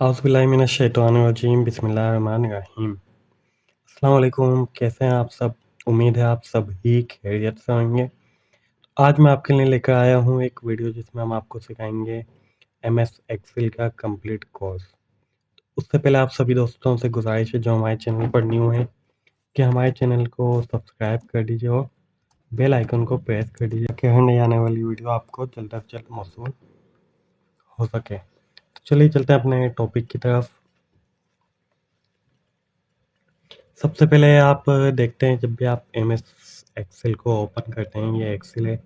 औज़ुबिल्लाहिमिनश्शैतानिर्रजीम बिस्मिल्लाहिर्रहमानिर्रहीम। अस्सलाम वालेकुम, कैसे हैं आप सब? उम्मीद है आप सब ही खैरियत से होंगे। आज मैं आपके लिए लेकर आया हूँ एक वीडियो जिसमें हम आपको सिखाएँगे एमएस एक्सेल का कंप्लीट कोर्स। उससे पहले आप सभी दोस्तों से गुज़ारिश है जो हमारे चैनल पर न्यू हैं कि हमारे चैनल को सब्सक्राइब कर दीजिए और बेल आइकन को प्रेस कर दीजिए ताकि हर नई आने वाली वीडियो आपको जल्द से जल्द मौसूल हो सके। तो चलिए चलते हैं अपने टॉपिक की तरफ। सबसे पहले आप देखते हैं जब भी आप एमएस एक्सेल को ओपन करते हैं, ये एक्सेल है,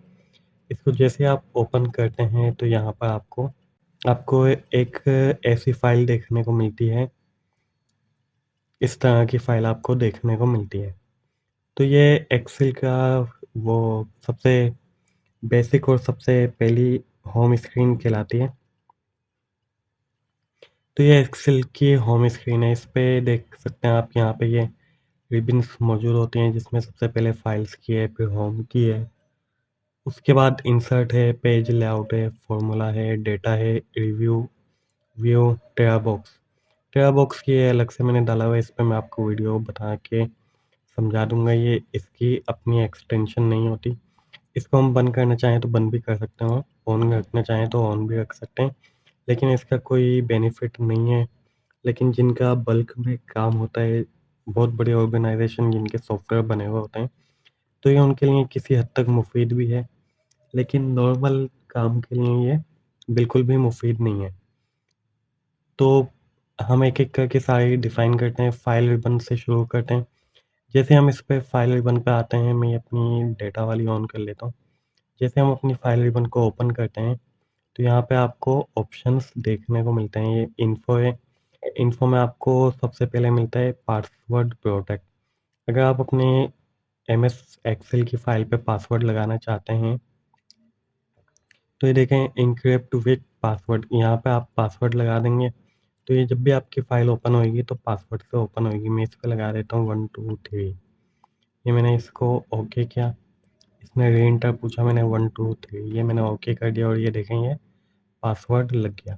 इसको जैसे आप ओपन करते हैं तो यहाँ पर आपको आपको एक ऐसी फ़ाइल देखने को मिलती है, इस तरह की फ़ाइल आपको देखने को मिलती है। तो ये एक्सेल का वो सबसे बेसिक और सबसे पहली होम स्क्रीन कहलाती है। तो ये एक्सेल की होम स्क्रीन है, इस पे देख सकते हैं आप यहाँ पे ये रिबन्स मौजूद होती हैं जिसमें सबसे पहले फाइल्स की है, फिर होम की है। उसके बाद इंसर्ट है, पेज लेआउट है, फॉर्मूला है, डेटा है, रिव्यू, व्यू, टेरा बॉक्स। टेरा बॉक्स की अलग से मैंने डाला हुआ है, इस पे मैं आपको वीडियो बना के समझा दूँगा। ये इसकी अपनी एक्सटेंशन नहीं होती। इसको हम बंद करना चाहें तो बंद भी कर सकते हैं, ऑन रखना चाहें तो ऑन भी रख सकते हैं, लेकिन इसका कोई बेनिफिट नहीं है। लेकिन जिनका बल्क में काम होता है, बहुत बड़े ऑर्गेनाइज़ेशन जिनके सॉफ्टवेयर बने हुए होते हैं, तो ये उनके लिए किसी हद तक मुफ़ीद भी है। लेकिन नॉर्मल काम के लिए ये बिल्कुल भी मुफ़ीद नहीं है। तो हम एक-एक करके सारी डिफ़ाइन करते हैं, फ़ाइल रिबन से शुरू करते हैं। जैसे हम इस पे फ़ाइल रिबन पे आते हैं, मैं ये अपनी डेटा वाली ऑन कर लेता हूँ। जैसे हम अपनी फ़ाइल रिबन को ओपन करते हैं, तो यहाँ पे आपको ऑप्शंस देखने को मिलते हैं। ये इन्फ़ो है, इन्फ़ो में आपको सबसे पहले मिलता है पासवर्ड प्रोटेक्ट। अगर आप अपने एमएस एक्सेल की फ़ाइल पे पासवर्ड लगाना चाहते हैं, तो ये देखें एन्क्रिप्ट विथ पासवर्ड, यहाँ पे आप पासवर्ड लगा देंगे, तो ये जब भी आपकी फ़ाइल ओपन होएगी तो पासवर्ड से ओपन होएगी। मैं इस पे लगा देता हूँ 1 2 3। ये मैंने इसको ओके किया, इसने रीएंटर पूछा, मैंने 1 2 3 ये मैंने ओके कर दिया और ये देखें ये पासवर्ड लग गया।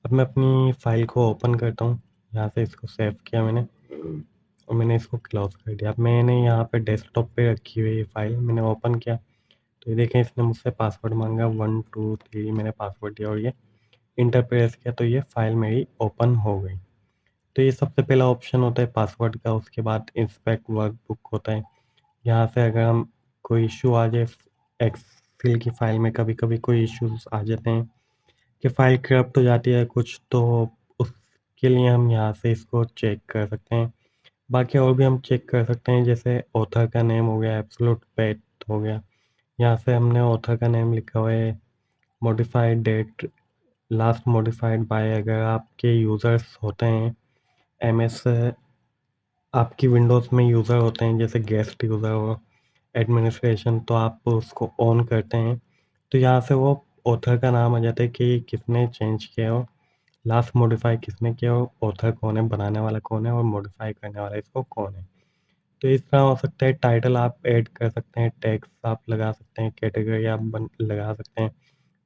अब मैं अपनी फ़ाइल को ओपन करता हूँ, यहाँ से इसको सेव किया मैंने और मैंने इसको क्लोज़ कर दिया। अब मैंने यहाँ पे डेस्कटॉप पे रखी हुई ये फ़ाइल मैंने ओपन किया, तो ये देखें इसने मुझसे पासवर्ड माँगा 1 2 3 मैंने पासवर्ड दिया और ये इंटर प्रेस किया तो ये फ़ाइल मेरी ओपन हो गई। तो ये सबसे पहला ऑप्शन होता है पासवर्ड का, उसके बाद इंस्पेक्ट वर्कबुक होता है। यहाँ से अगर हम कोई इश्यू आ जाए एक्सेल की फ़ाइल में, कभी-कभी कोई इश्यूज़ आ जाते हैं कि फ़ाइल करप्ट हो जाती है कुछ, तो उसके लिए हम यहाँ से इसको चेक कर सकते हैं। बाकी और भी हम चेक कर सकते हैं, जैसे ऑथर का नेम हो गया, एब्सोल्यूट पेथ हो गया। यहाँ से हमने ऑथर का नेम लिखा हुआ है, modified date, last modified by. अगर आपके यूज़र्स होते हैं एमएस, आपकी विंडोज़ में यूज़र होते हैं जैसे गेस्ट यूज़र हो, एडमिनिस्ट्रेशन, तो आप उसको ऑन करते हैं, तो यहाँ से वो ऑथर का नाम आ जाता है कि किसने चेंज किया हो, लास्ट मॉडिफाई किसने किया हो, ऑथर कौन है, बनाने वाला कौन है और मॉडिफाई करने वाला इसको कौन है। तो इस तरह हो सकता है, टाइटल आप ऐड कर सकते हैं, टैग्स आप लगा सकते हैं, कैटेगरी आप लगा सकते हैं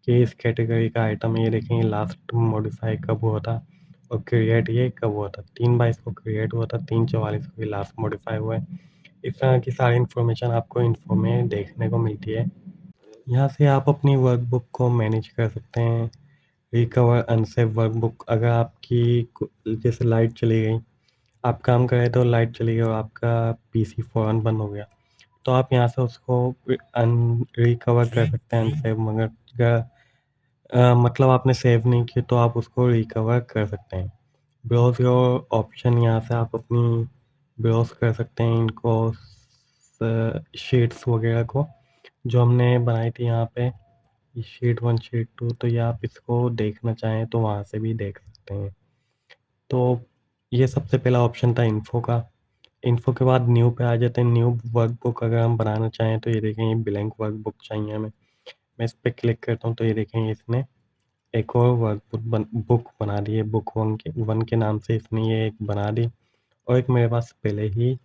कि इस कैटेगरी का आइटम ये देखें लास्ट मॉडिफाई कब हुआ था और क्रिएट ये कब हुआ था। 3/22 को क्रिएट हुआ था, 3/44 को ये लास्ट मॉडिफाई हुआ है। इस तरह की सारी इन्फॉर्मेशन आपको इन्फो में देखने को मिलती है। यहाँ से आप अपनी वर्कबुक को मैनेज कर सकते हैं। रिकवर अनसेव वर्कबुक, अगर आपकी जैसे लाइट चली गई, आप काम कर रहे थे और लाइट चली गई और आपका पीसी फ़ौरन बंद हो गया, तो आप यहाँ से उसको रिकवर कर सकते हैं अनसेव। मगर मतलब आपने सेव नहीं किया तो आप उसको रिकवर कर सकते हैं। ब्राउज़ योर ऑप्शन, यहाँ से आप अपनी ब्राउज़ कर सकते हैं इनको, शीट्स वगैरह को जो हमने बनाई थी यहाँ पे, शीट 1 शीट 2, तो ये आप इसको देखना चाहें तो वहाँ से भी देख सकते हैं। तो ये सबसे पहला ऑप्शन था इन्फो का। इन्फो के बाद न्यू पे आ जाते हैं। न्यू वर्कबुक अगर हम बनाना चाहें तो ये देखें ये ब्लैंक वर्कबुक चाहिए हमें। मैं इस पे क्लिक करता हूँ तो ये देखें इसने एक और वर्कबुक बुक बना दी है, बुक 1 के नाम से इसने ये एक बना दी। और एक मेरे पास पहले ही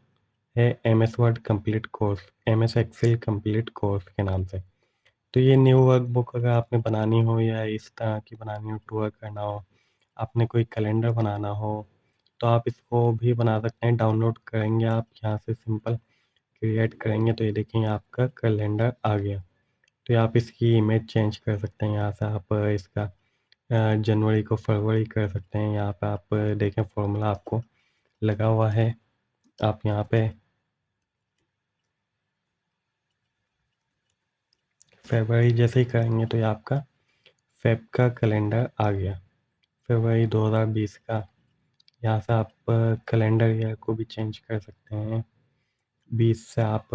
है MS word complete course, MS Excel complete course के नाम से। तो ये न्यू वर्कबुक अगर आपने बनानी हो या इस तरह की बनानी हो, टूर करना हो, आपने कोई कैलेंडर बनाना हो, तो आप इसको भी बना सकते हैं। डाउनलोड करेंगे आप यहाँ से, सिंपल क्रिएट करेंगे तो ये देखिए आपका कैलेंडर आ गया। तो आप इसकी इमेज चेंज कर सकते हैं, यहाँ से आप इसका जनवरी को फरवरी कर सकते हैं। यहाँ पे आप देखें फॉर्मूला आपको लगा हुआ है। आप यहाँ पे फरवरी जैसे ही करेंगे तो ये आपका फेब का कैलेंडर आ गया, फरवरी 2020 का। यहाँ से आप कैलेंडर ईयर को भी चेंज कर सकते हैं। 20 से आप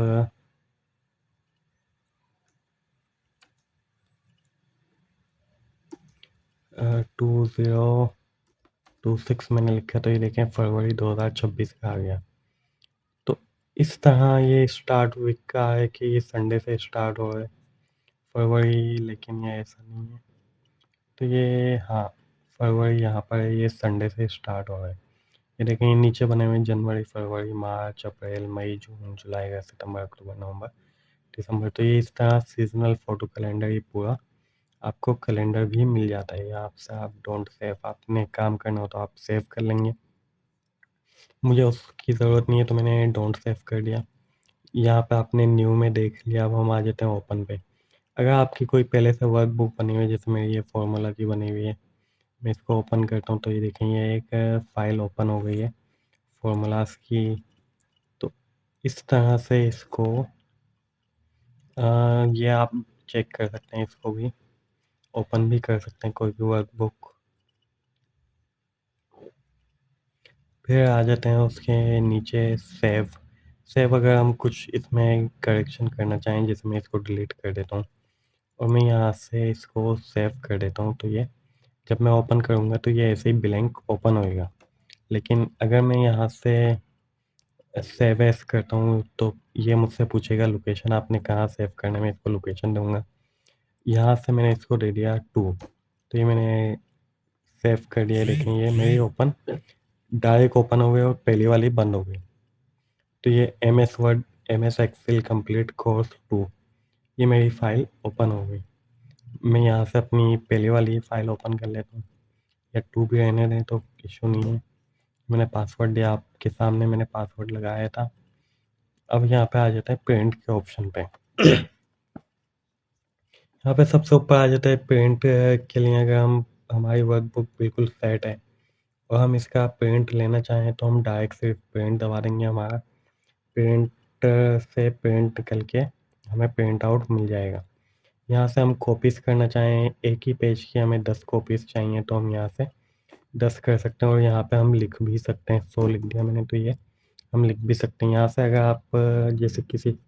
2026 मैंने लिखा, तो ये देखें फरवरी 2026 का आ गया। तो इस तरह ये स्टार्ट वीक का है कि ये संडे से स्टार्ट हो रहा है फरवरी, लेकिन ये ऐसा नहीं है। तो ये हाँ, फरवरी यहाँ पर है, ये संडे से स्टार्ट हो रहा है। ये देखें नीचे बने हुए जनवरी, फरवरी, मार्च, अप्रैल, मई, जून, जुलाई, अगस्त, सितंबर, अक्टूबर, नवंबर, दिसंबर। तो ये इस तरह सीजनल फ़ोटो कैलेंडर ये पूरा आपको कैलेंडर भी मिल जाता है। यहाँ से आप डोंट सेव, आपने काम करना हो तो आप सेव कर लेंगे। मुझे उसकी ज़रूरत नहीं है तो मैंने डोंट सेव कर दिया। यहाँ पे आपने न्यू में देख लिया। अब हम आ जाते हैं ओपन पे। अगर आपकी कोई पहले से वर्क बुक बनी हुई है, जैसे मेरी ये फॉर्मूला की बनी हुई है, मैं इसको ओपन करता हूँ तो ये देखें ये एक फ़ाइल ओपन हो गई है फॉर्मूलाज़ की। तो इस तरह से इसको ये आप चेक कर सकते हैं, इसको भी ओपन भी कर सकते हैं कोई भी वर्क बुक। फिर आ जाते हैं उसके नीचे सेव। सेव अगर हम कुछ इसमें करेक्शन करना चाहें, जैसे मैं इसको डिलीट कर देता हूँ और मैं यहाँ से इसको सेव कर देता हूँ, तो ये जब मैं ओपन करूँगा तो ये ऐसे ही ब्लैंक ओपन होएगा। लेकिन अगर मैं यहाँ से सेव एज़ करता हूँ तो ये मुझसे पूछेगा लोकेशन आपने कहाँ सेव करना है, मैं इसको लोकेशन दूँगा। यहाँ से मैंने इसको दे दिया 2, तो ये मैंने सेव कर दिया। लेकिन ये मेरी ओपन डायरेक्ट ओपन हो गई और पहली वाली बंद हो गई। तो ये MS word, MS Excel complete course 2, ये मेरी फ़ाइल ओपन हो गई। मैं यहाँ से अपनी पहले वाली फ़ाइल ओपन कर लेता हूँ, या 2 भी रहने दें तो इशू नहीं है। मैंने पासवर्ड दिया, आपके सामने मैंने पासवर्ड लगाया था। अब यहाँ पे आ जाता है प्रिंट के ऑप्शन पे। यहाँ पे सबसे ऊपर आ जाता है प्रिंट के लिए। अगर हम हमारी वर्कबुक बिल्कुल सेट है और हम इसका प्रिंट लेना चाहें तो हम डायरेक्ट सिर्फ प्रिंट दबा देंगे। हमारा प्रिंट से प्रिंट करके हमें प्रिंट आउट मिल जाएगा। यहाँ से हम कॉपीज़ करना चाहें, एक ही पेज की हमें 10 कॉपीज़ चाहिए तो हम यहाँ से 10 कर सकते हैं। और यहाँ पे हम लिख भी सकते हैं, 100 लिख दिया मैंने तो ये हम लिख भी सकते हैं। यहाँ से अगर आप जैसे किसी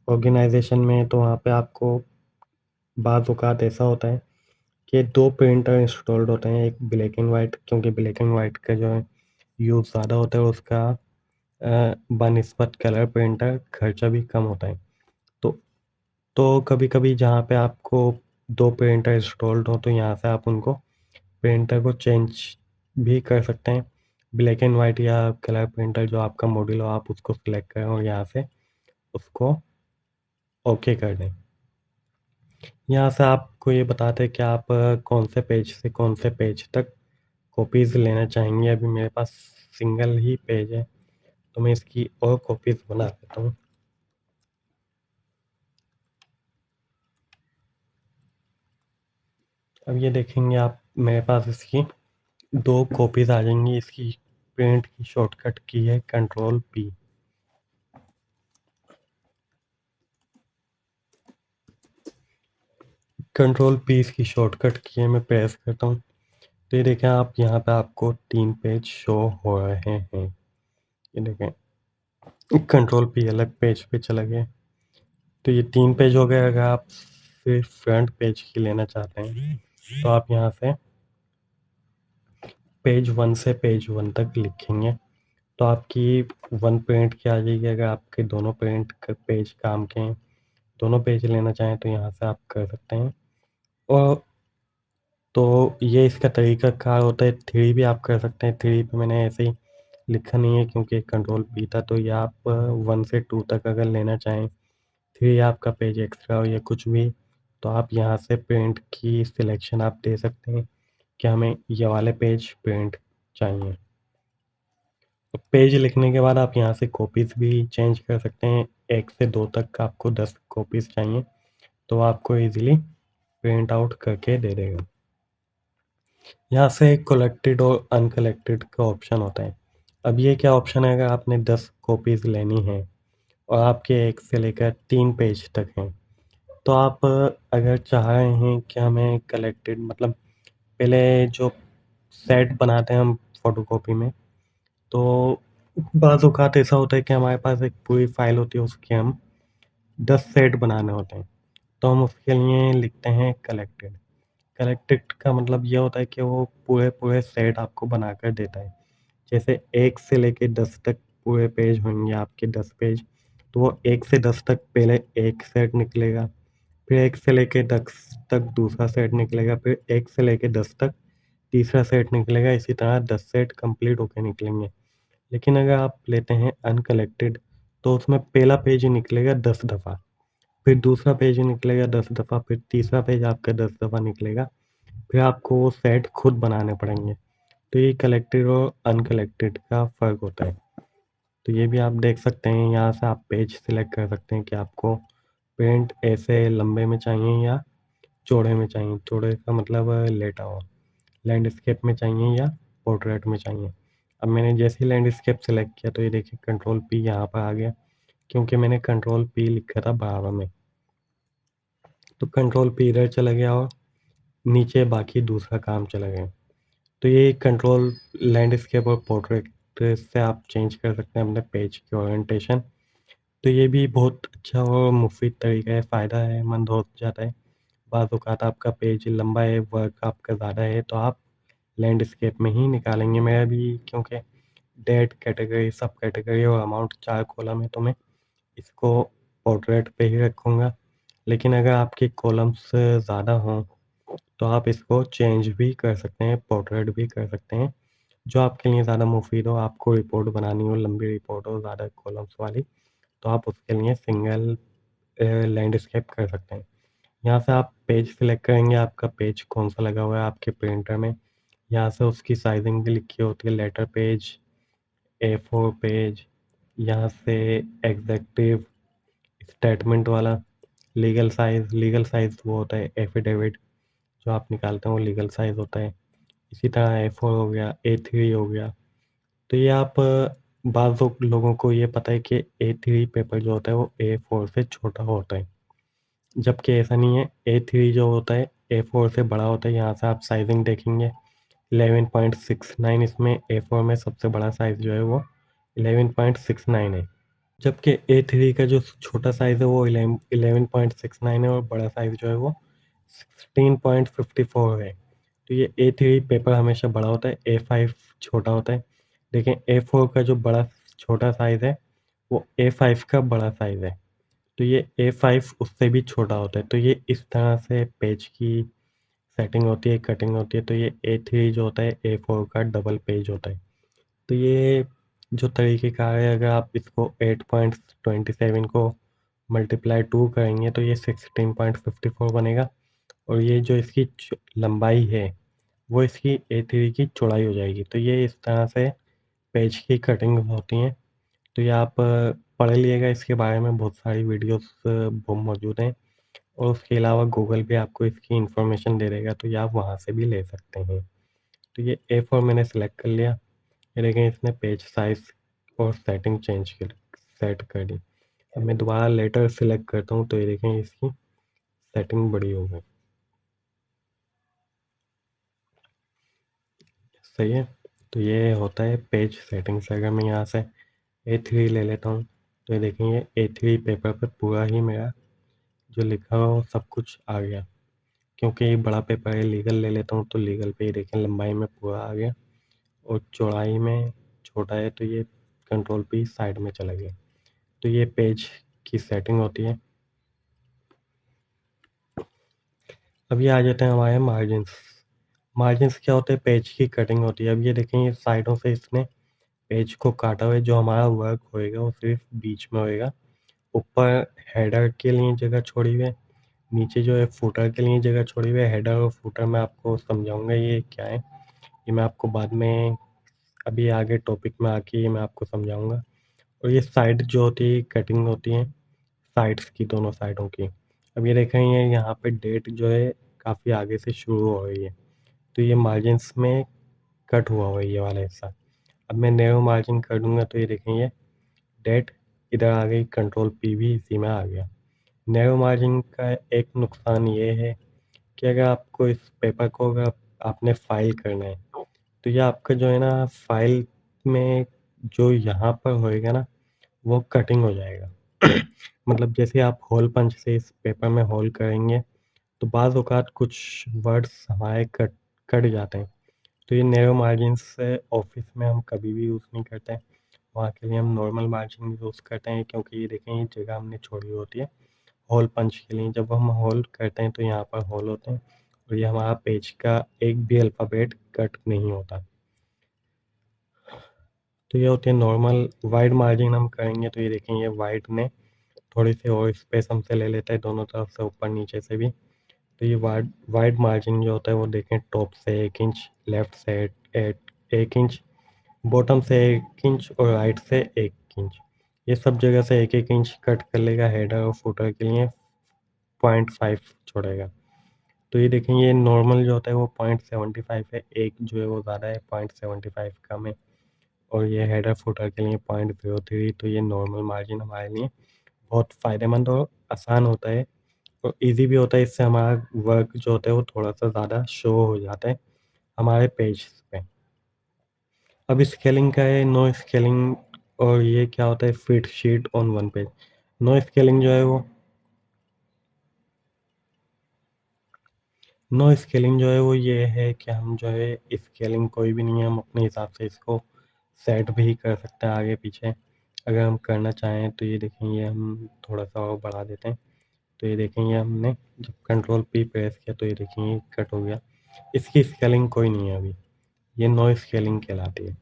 ऑर्गेनाइजेशन में हैं तो वहाँ पे आपको बाज़ औक़ात ऐसा होता है कि 2 प्रिंटर इंस्टॉल्ड होते हैं, एक ब्लैक एंड वाइट, क्योंकि ब्लैक एंड वाइट का जो है यूज़ ज़्यादा होता है, उसका बनिस्बत कलर प्रिंटर खर्चा भी कम होता है। तो कभी-कभी जहाँ पे आपको 2 प्रिंटर इंस्टॉल्ड हो तो यहाँ से आप उनको प्रिंटर को चेंज भी कर सकते हैं। ब्लैक एंड वाइट या कलर प्रिंटर जो आपका मॉडल हो आप उसको सिलेक्ट करें और यहाँ से उसको ओके कर दें। यहाँ से आपको ये बताते हैं कि आप कौन से पेज से कौन से पेज तक कॉपीज़ लेना चाहेंगे। अभी मेरे पास सिंगल ही पेज है तो मैं इसकी और कॉपीज़ बना लेता हूँ। अब ये देखेंगे आप, मेरे पास इसकी 2 कॉपीज़ आ जाएँगी। इसकी प्रिंट की शॉर्टकट की है कंट्रोल P। कंट्रोल P इसकी शॉर्टकट की है, मैं प्रेस करता हूँ तो ये देखें आप, यहाँ पे आपको 3 पेज शो हो रहे हैं। ये देखें कंट्रोल P अलग पेज पे चला गया। तो ये 3 पेज हो गए। अगर आप सिर्फ फ्रंट पेज की लेना चाहते हैं तो आप यहाँ से पेज 1 से पेज 1 तक लिखेंगे तो आपकी 1 प्रिंट की आ जाएगी। अगर आपके दोनों प्रिंट पेज काम के हैं, दोनों पेज लेना चाहें तो यहाँ से आप कर सकते हैं। और तो ये इसका तरीक़ाकार होता है। 3 भी आप कर सकते हैं। 3 पे मैंने ऐसे ही लिखा नहीं है क्योंकि कंट्रोल P था। तो ये आप 1 से 2 तक अगर लेना चाहें, 3 आपका पेज एक्स्ट्रा हो या कुछ भी, तो आप यहाँ से प्रिंट की सिलेक्शन आप दे सकते हैं। कि हमें ये वाले पेज प्रिंट चाहिए। तो पेज लिखने के बाद आप यहाँ से कॉपीज़ भी चेंज कर सकते हैं। 1 से 2 तक आपको 10 कॉपीज़ चाहिए, तो आपको ईज़िली प्रिंट आउट करके दे देगा। यहाँ से कलेक्टेड और अनकलेक्टेड का ऑप्शन होता है। अब ये क्या ऑप्शन है, अगर आपने 10 कॉपीज़ लेनी है और आपके 1 से लेकर 3 पेज तक हैं, तो आप अगर चाह रहे हैं कि हमें कलेक्टेड मतलब पहले जो सेट बनाते हैं हम फ़ोटोकॉपी में, तो बाज़ औक़ात ऐसा होता है कि हमारे पास एक पूरी फ़ाइल होती है, उसके हम 10 सेट बनाने होते हैं, तो हम उसके लिए लिखते हैं कलेक्टेड। कलेक्टेड का मतलब ये होता है कि वो पूरे-पूरे सेट आपको बनाकर देता है। जैसे 1 से लेके 10 तक पूरे पेज होंगे आपके 10 पेज, तो वो 1 से 10 तक पहले एक सेट निकलेगा, फिर 1 से लेके 10 तक दूसरा सेट निकलेगा, फिर 1 से लेके 10 तक तीसरा सेट निकलेगा, इसी तरह 10 सेट कंप्लीट होके निकलेंगे। लेकिन अगर आप लेते हैं अनकलेक्टेड, तो उसमें पहला पेज ही निकलेगा 10 दफ़ा, फिर दूसरा पेज ही निकलेगा 10 दफ़ा, फिर तीसरा पेज आपका 10 दफ़ा निकलेगा, फिर आपको वो सेट खुद बनाने पड़ेंगे। तो ये कलेक्टेड और अनकलेक्टेड का फ़र्क होता है। तो ये भी आप देख सकते हैं, यहाँ से आप पेज सिलेक्ट कर सकते हैं कि आपको प्रिंट ऐसे लंबे में चाहिए या चौड़े में चाहिए। चौड़े का मतलब लेटा हुआ, लैंडस्केप में चाहिए या पोर्ट्रेट में चाहिए। अब मैंने जैसे ही लैंडस्केप सेलेक्ट किया, तो ये देखिए कंट्रोल पी यहाँ पर आ गया, क्योंकि मैंने कंट्रोल पी लिखा था बराबर में। तो कंट्रोल पी इधर चला गया और नीचे बाकी दूसरा काम चला गया। तो ये कंट्रोल लैंडस्केप और पोर्ट्रेट से आप चेंज कर सकते हैं अपने पेज की ओरिएंटेशन। तो ये भी बहुत अच्छा और मुफ़ीद तरीका है, फ़ायदा है, मंद हो जाता है। बाज़ औक़ात आपका पेज लंबा है, वर्क आपका ज़्यादा है, तो आप लैंडस्केप में ही निकालेंगे। मेरा भी क्योंकि डेट कैटेगरी, सब कैटेगरी और अमाउंट 4 कॉलम है, तो मैं इसको पोर्ट्रेट पे ही रखूँगा। लेकिन अगर आपके कॉलम्स ज़्यादा हों, तो आप इसको चेंज भी कर सकते हैं, पोर्ट्रेट भी कर सकते हैं, जो आपके लिए ज़्यादा मुफ़ीद हो। आपको रिपोर्ट बनानी हो, लंबी रिपोर्ट हो, ज़्यादा कॉलम्स वाली, तो आप उसके लिए सिंगल लैंडस्केप कर सकते हैं। यहाँ से आप पेज सिलेक्ट करेंगे, आपका पेज कौन-सा लगा हुआ है आपके प्रिंटर में। यहाँ से उसकी साइज़िंग भी लिखी होती है, लेटर पेज, ए4 पेज, यहाँ से एग्ज़ेक्टिव, स्टेटमेंट वाला, लीगल साइज़ वो होता है एफ़िडेविट, जो आप निकालते हैं वो लीगल साइज़ होता है। इसी तरह ए4 हो गया, ए3 हो गया। तो ये आप बाज़ लोगों को ये पता है कि ए3 पेपर जो होता है वो ए4 से छोटा होता है, जबकि ऐसा नहीं है। ए3 जो होता है ए4 से बड़ा होता है। यहाँ से आप साइज़िंग देखेंगे 11.69, इसमें ए4 में सबसे बड़ा साइज़ जो है वो 11.69 है। जबकि ए3 का जो छोटा साइज़ है वो 11.69 है और बड़ा साइज़ जो है वो 16.54 है। तो ये ए3 पेपर हमेशा बड़ा होता है, ए5 छोटा होता है। लेकिन ए4 का जो छोटा साइज़ है, वो ए5 का बड़ा साइज़ है। तो ये ए5 उससे भी छोटा होता है। तो ये इस तरह से पेज की सेटिंग होती है, कटिंग होती है। तो ये ए3 जो होता है ए4 का डबल पेज होता है। तो ये जो तरीक़ेकार है, अगर आप इसको 8.27 को मल्टीप्लाई 2 करेंगे, तो ये 16.54 बनेगा और ये जो इसकी लंबाई है, वो इसकी ए3 की चौड़ाई हो जाएगी। तो ये इस तरह से पेज की कटिंग होती हैं। तो ये आप पढ़ लिएगा इसके बारे में, बहुत सारी वीडियोस वो मौजूद हैं और उसके अलावा गूगल भी आपको इसकी इन्फॉर्मेशन दे देगा, तो ये आप वहाँ से भी ले सकते हैं। तो ये ए4 मैंने सेलेक्ट कर लिया। ये देखें, इसने पेज साइज़ और सेटिंग सेट कर दी। अब मैं दोबारा लेटर सेलेक्ट करता हूँ, तो ये देखें इसकी सेटिंग बड़ी हो गई। सही है। तो ये होता है पेज सेटिंग से। अगर मैं यहाँ से ए3 ले लेता हूँ, तो ये देखें ये ए3 पेपर पे पूरा ही मेरा जो लिखा हुआ वो सब कुछ आ गया। क्योंकि ये बड़ा पेपर है, लीगल ले लेता हूँ, तो लीगल पे ये देखें लंबाई में पूरा आ गया और चौड़ाई में छोटा है, तो ये कंट्रोल पी साइड में चला गया। तो ये पेज की सेटिंग होती है। अब ये आ जाते हैं हमारे मार्जिन्स। मार्जिन्स क्या होते हैं? पेज की कटिंग होती है। अब ये देखें, ये साइडों से इसने पेज को काटा हुआ है। जो हमारा वर्क होएगा वो सिर्फ बीच में होएगा। ऊपर हेडर के लिए जगह छोड़ी हुई है, नीचे जो है फुटर के लिए जगह छोड़ी हुई है। हेडर और फुटर मैं आपको समझाऊँगा ये क्या है। ये मैं आपको बाद में अभी आगे टॉपिक में आके ये मैं आपको समझाऊँगा। और ये साइड जो होती है कटिंग होती है साइड्स की, दोनों साइडों की। अब ये देख रहे हैं यहाँ पे डेट जो है काफ़ी आगे से शुरू हो रही है। तो ये मार्जिन्स में कट हुआ हुआ है ये वाला हिस्सा। अब मैं नैरो मार्जिन कर दूँगा तो ये देखेंगे डेट इधर आ गई, कंट्रोल पी भी इसी में आ गया। नैरो मार्जिन का एक नुकसान ये है कि अगर आपको इस पेपर को अगर आपने फाइल करना है तो ये आपका जो है ना फाइल में जो यहाँ पर होएगा ना वो कटिंग हो जाएगा। मतलब जैसे आप होल पंच से इस पेपर में होल करेंगे तो बाज़ औक़ात कुछ वर्ड्स हमारे कट कट जाते हैं। तो ये नैरो मार्जिन्स से ऑफ़िस में हम कभी भी यूज़ नहीं करते हैं। वहाँ के लिए हम नॉर्मल मार्जिन यूज़ करते हैं क्योंकि ये देखें ये जगह हमने छोड़ी होती है होल पंच के लिए। जब हम होल करते हैं तो यहाँ पर होल होते हैं और ये हमारा पेज का एक भी अल्फ़ाबेट कट नहीं होता। तो ये होती है नॉर्मल। वाइड मार्जिन हम करेंगे तो ये देखें ये वाइड में थोड़ी-सी और स्पेस हमसे ले लेता है दोनों तरफ से, ऊपर-नीचे से भी। तो ये वाइड वाइड मार्जिन जो होता है वो देखें टॉप से 1 इंच, लेफ्ट से 1 इंच, बॉटम से 1 इंच और राइट से 1 इंच। ये सब जगह से 1-1 इंच कट कर लेगा। हेडर और फुटर के लिए 0.5 छोड़ेगा। तो ये देखें ये नॉर्मल जो होता है वो 0.75 है, 1 जो है वो ज़्यादा है, 0.75 कम है और ये हेडर फुटर के लिए 0.03। तो ये नॉर्मल मार्जिन हमारे लिए बहुत फ़ायदेमंद और आसान होता है और ईज़ी भी होता है। इससे हमारा वर्क जो होता है वो थोड़ा-सा ज़्यादा शो हो जाता है हमारे पेज पे। अब स्केलिंग का है, नो स्केलिंग। और ये क्या होता है fit sheet on one page. No scaling जो है वो नो स्केलिंग जो है वो ये है कि हम जो है स्केलिंग कोई भी नहीं है, हम अपने हिसाब से इसको सेट भी कर सकते हैं आगे पीछे अगर हम करना चाहें। तो ये देखें ये हम थोड़ा-सा और बढ़ा देते हैं। तो ये देखें ये हमने जब कंट्रोल पी प्रेस किया तो ये देखें ये कट हो गया। इसकी स्केलिंग कोई नहीं है अभी, ये नो स्केलिंग कहलाती है।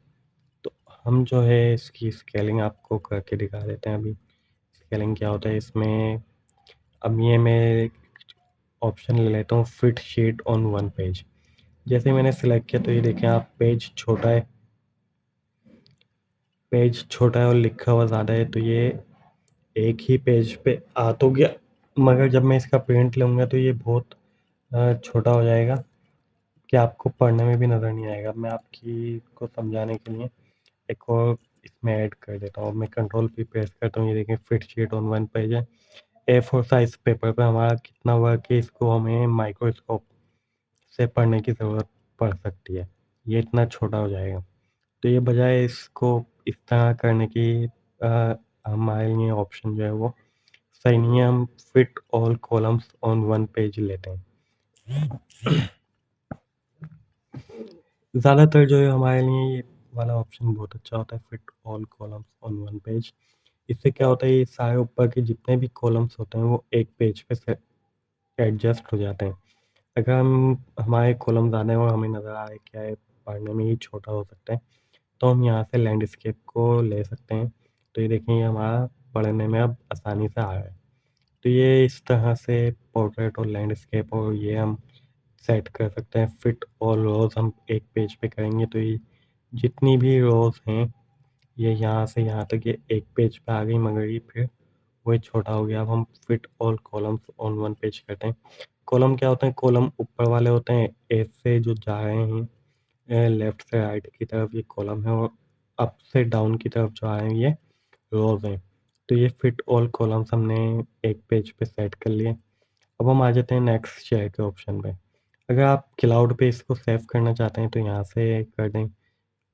तो हम जो है इसकी स्केलिंग आपको करके दिखा देते हैं अभी। स्केलिंग क्या होता है इसमें। अब ये मैं ऑप्शन ले लेता हूँ fit sheet on one page. जैसे ही मैंने सेलेक्ट किया तो ये देखें आप पेज छोटा है और लिखा हुआ ज़्यादा है तो ये एक ही पेज पे आ तो गया, मगर जब मैं इसका प्रिंट लूँगा तो ये बहुत छोटा हो जाएगा कि आपको पढ़ने में भी नज़र नहीं आएगा। मैं आपकी को समझाने के लिए एक और इसमें ऐड कर देता हूँ। मैं कंट्रोल पी प्रेस करता हूँ, ये देखें fit sheet on one page है। ए4 साइज़ पेपर पे हमारा कितना वर्क है इसको हमें माइक्रोस्कोप से पढ़ने की ज़रूरत पड़ सकती है। ये इतना छोटा हो जाएगा। तो ये बजाय इसको इस तरह करने की हमारे लिए ऑप्शन जो है वो सही नहीं है। हम fit all columns on one page लेते हैं। ज़्यादातर जो है हमारे लिए ये वाला ऑप्शन बहुत अच्छा होता है fit all columns on one page. इससे क्या होता है ये सारे ऊपर के जितने भी कॉलम्स होते हैं वो एक पेज पे से एडजस्ट हो जाते हैं। अगर हम हमारे कॉलम ज़्यादा है और हमें नज़र आ रहा है क्या है पढ़ने में ये छोटा हो सकता है तो हम यहाँ से लैंडस्केप को ले सकते हैं। तो ये देखें ये हमारा पढ़ने में अब आसानी से आ रहा है। तो ये इस तरह से पोर्ट्रेट और लैंडस्केप और ये हम सेट कर सकते हैं। फिट ऑल रोज़ हम एक पेज पे करेंगे तो ये जितनी भी रोज़ हैं ये यहाँ से यहाँ तक ये एक पेज पे आ गई, मगर ये फिर वही छोटा हो गया। अब हम fit all columns on one page करते हैं। कॉलम क्या होते हैं, कॉलम ऊपर वाले होते हैं ए से जो जा रहे हैं लेफ्ट से राइट की तरफ ये कॉलम है और अप से डाउन की तरफ जो आ रहे हैं ये रोज़ हैं। तो ये फिट ऑल कॉलम्स हमने एक पेज पे सेट कर लिए। अब हम आ जाते हैं नेक्स्ट शेयर के ऑप्शन पे। अगर आप क्लाउड पे इसको सेव करना चाहते हैं तो यहाँ से कर दें।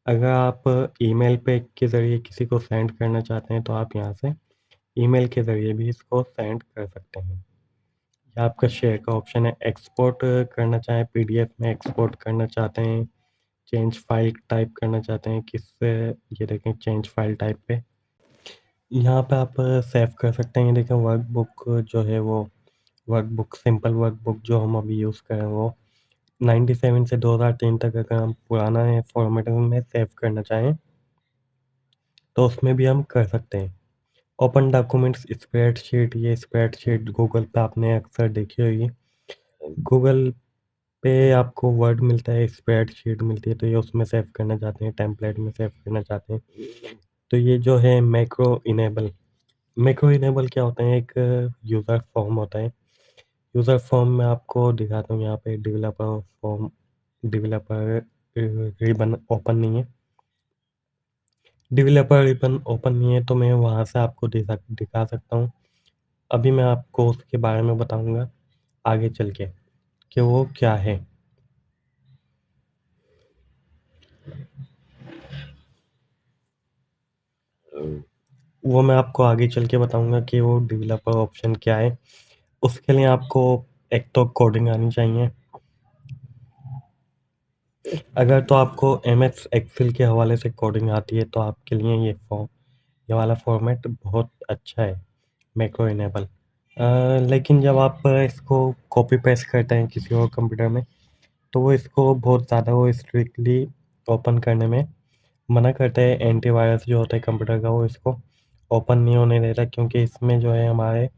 अगर आप ईमेल पे के ज़रिए किसी को सेंड करना चाहते हैं तो आप यहाँ से ईमेल के ज़रिए भी इसको सेंड कर सकते हैं। ये आपका शेयर का ऑप्शन है। एक्सपोर्ट करना चाहें पीडीएफ में एक्सपोर्ट करना चाहते हैं, चेंज फाइल टाइप करना चाहते हैं किससे, ये देखें चेंज फाइल टाइप पे यहाँ पे आप सेव कर सकते हैं। ये देखें वर्कबुक जो है वो वर्कबुक सिंपल वर्कबुक जो हम अभी यूज़ कर रहे हैं वो 97 से 2003 तक अगर हम पुराना है फॉर्मेट में सेव करना चाहें तो उसमें भी हम कर सकते हैं। ओपन डॉक्यूमेंट्स स्प्रेडशीट, ये स्प्रेडशीट गूगल पे आपने अक्सर देखी होगी। गूगल पे आपको वर्ड मिलता है, स्प्रेडशीट मिलती है, तो ये उसमें सेव करना चाहते हैं, टेम्पलेट में सेव करना चाहते हैं। तो ये जो है मैक्रो इनेबल क्या होता है, एक यूज़र फॉर्म होता है। यूज़र फॉर्म में आपको दिखाता हूँ यहाँ पे डेवलपर रिबन ओपन नहीं है। डेवलपर रिबन ओपन नहीं है तो मैं वहाँ से आपको दिखा सकता हूँ। अभी मैं आपको उसके बारे में बताऊँगा आगे चल के कि वो क्या है। वो मैं आपको आगे चल के बताऊँगा कि वो डेवलपर ऑप्शन क्या है। उसके लिए आपको एक तो कोडिंग आनी चाहिए। अगर तो आपको एमएस एक्सेल के हवाले से कोडिंग आती है तो आपके लिए ये वाला फॉर्मेट बहुत अच्छा है, मैक्रो इनेबल। लेकिन जब आप इसको कॉपी पेस्ट करते हैं किसी और कंप्यूटर में, तो वो इसको बहुत ज़्यादा वो स्ट्रिक्टली ओपन करने में मना करता है। एंटीवायरस जो होता है कंप्यूटर का, वो इसको ओपन नहीं होने देता, क्योंकि इसमें जो है हमारे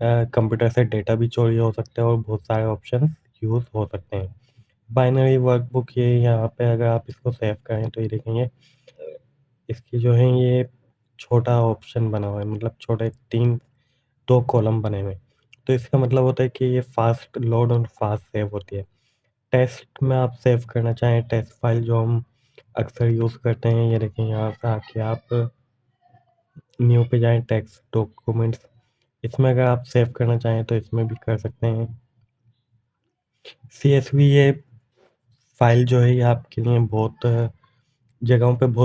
कंप्यूटर से डेटा भी चोरी हो सकता है और बहुत सारे ऑप्शन यूज़ हो सकते हैं। बाइनरी वर्कबुक, ये यहाँ पे अगर आप इसको सेव करें तो ये देखेंगे इसकी जो है ये छोटा ऑप्शन बना हुआ है, मतलब छोटे 2 कॉलम बने हुए हैं। तो इसका मतलब होता है कि ये फ़ास्ट लोड और फ़ास्ट सेव होती है। टेक्स्ट में आप सेव करना चाहें, टेक्स्ट फ़ाइल जो हम अक्सर यूज़ करते हैं, ये देखिए यहाँ से आके आप न्यू पे जाएँ, टेक्स्ट डॉक्यूमेंट्स, इसमें अगर आप सेव करना चाहें तो इसमें भी कर सकते हैं। सीएसवी ये फ़ाइल जो है ये आपके लिए बहुत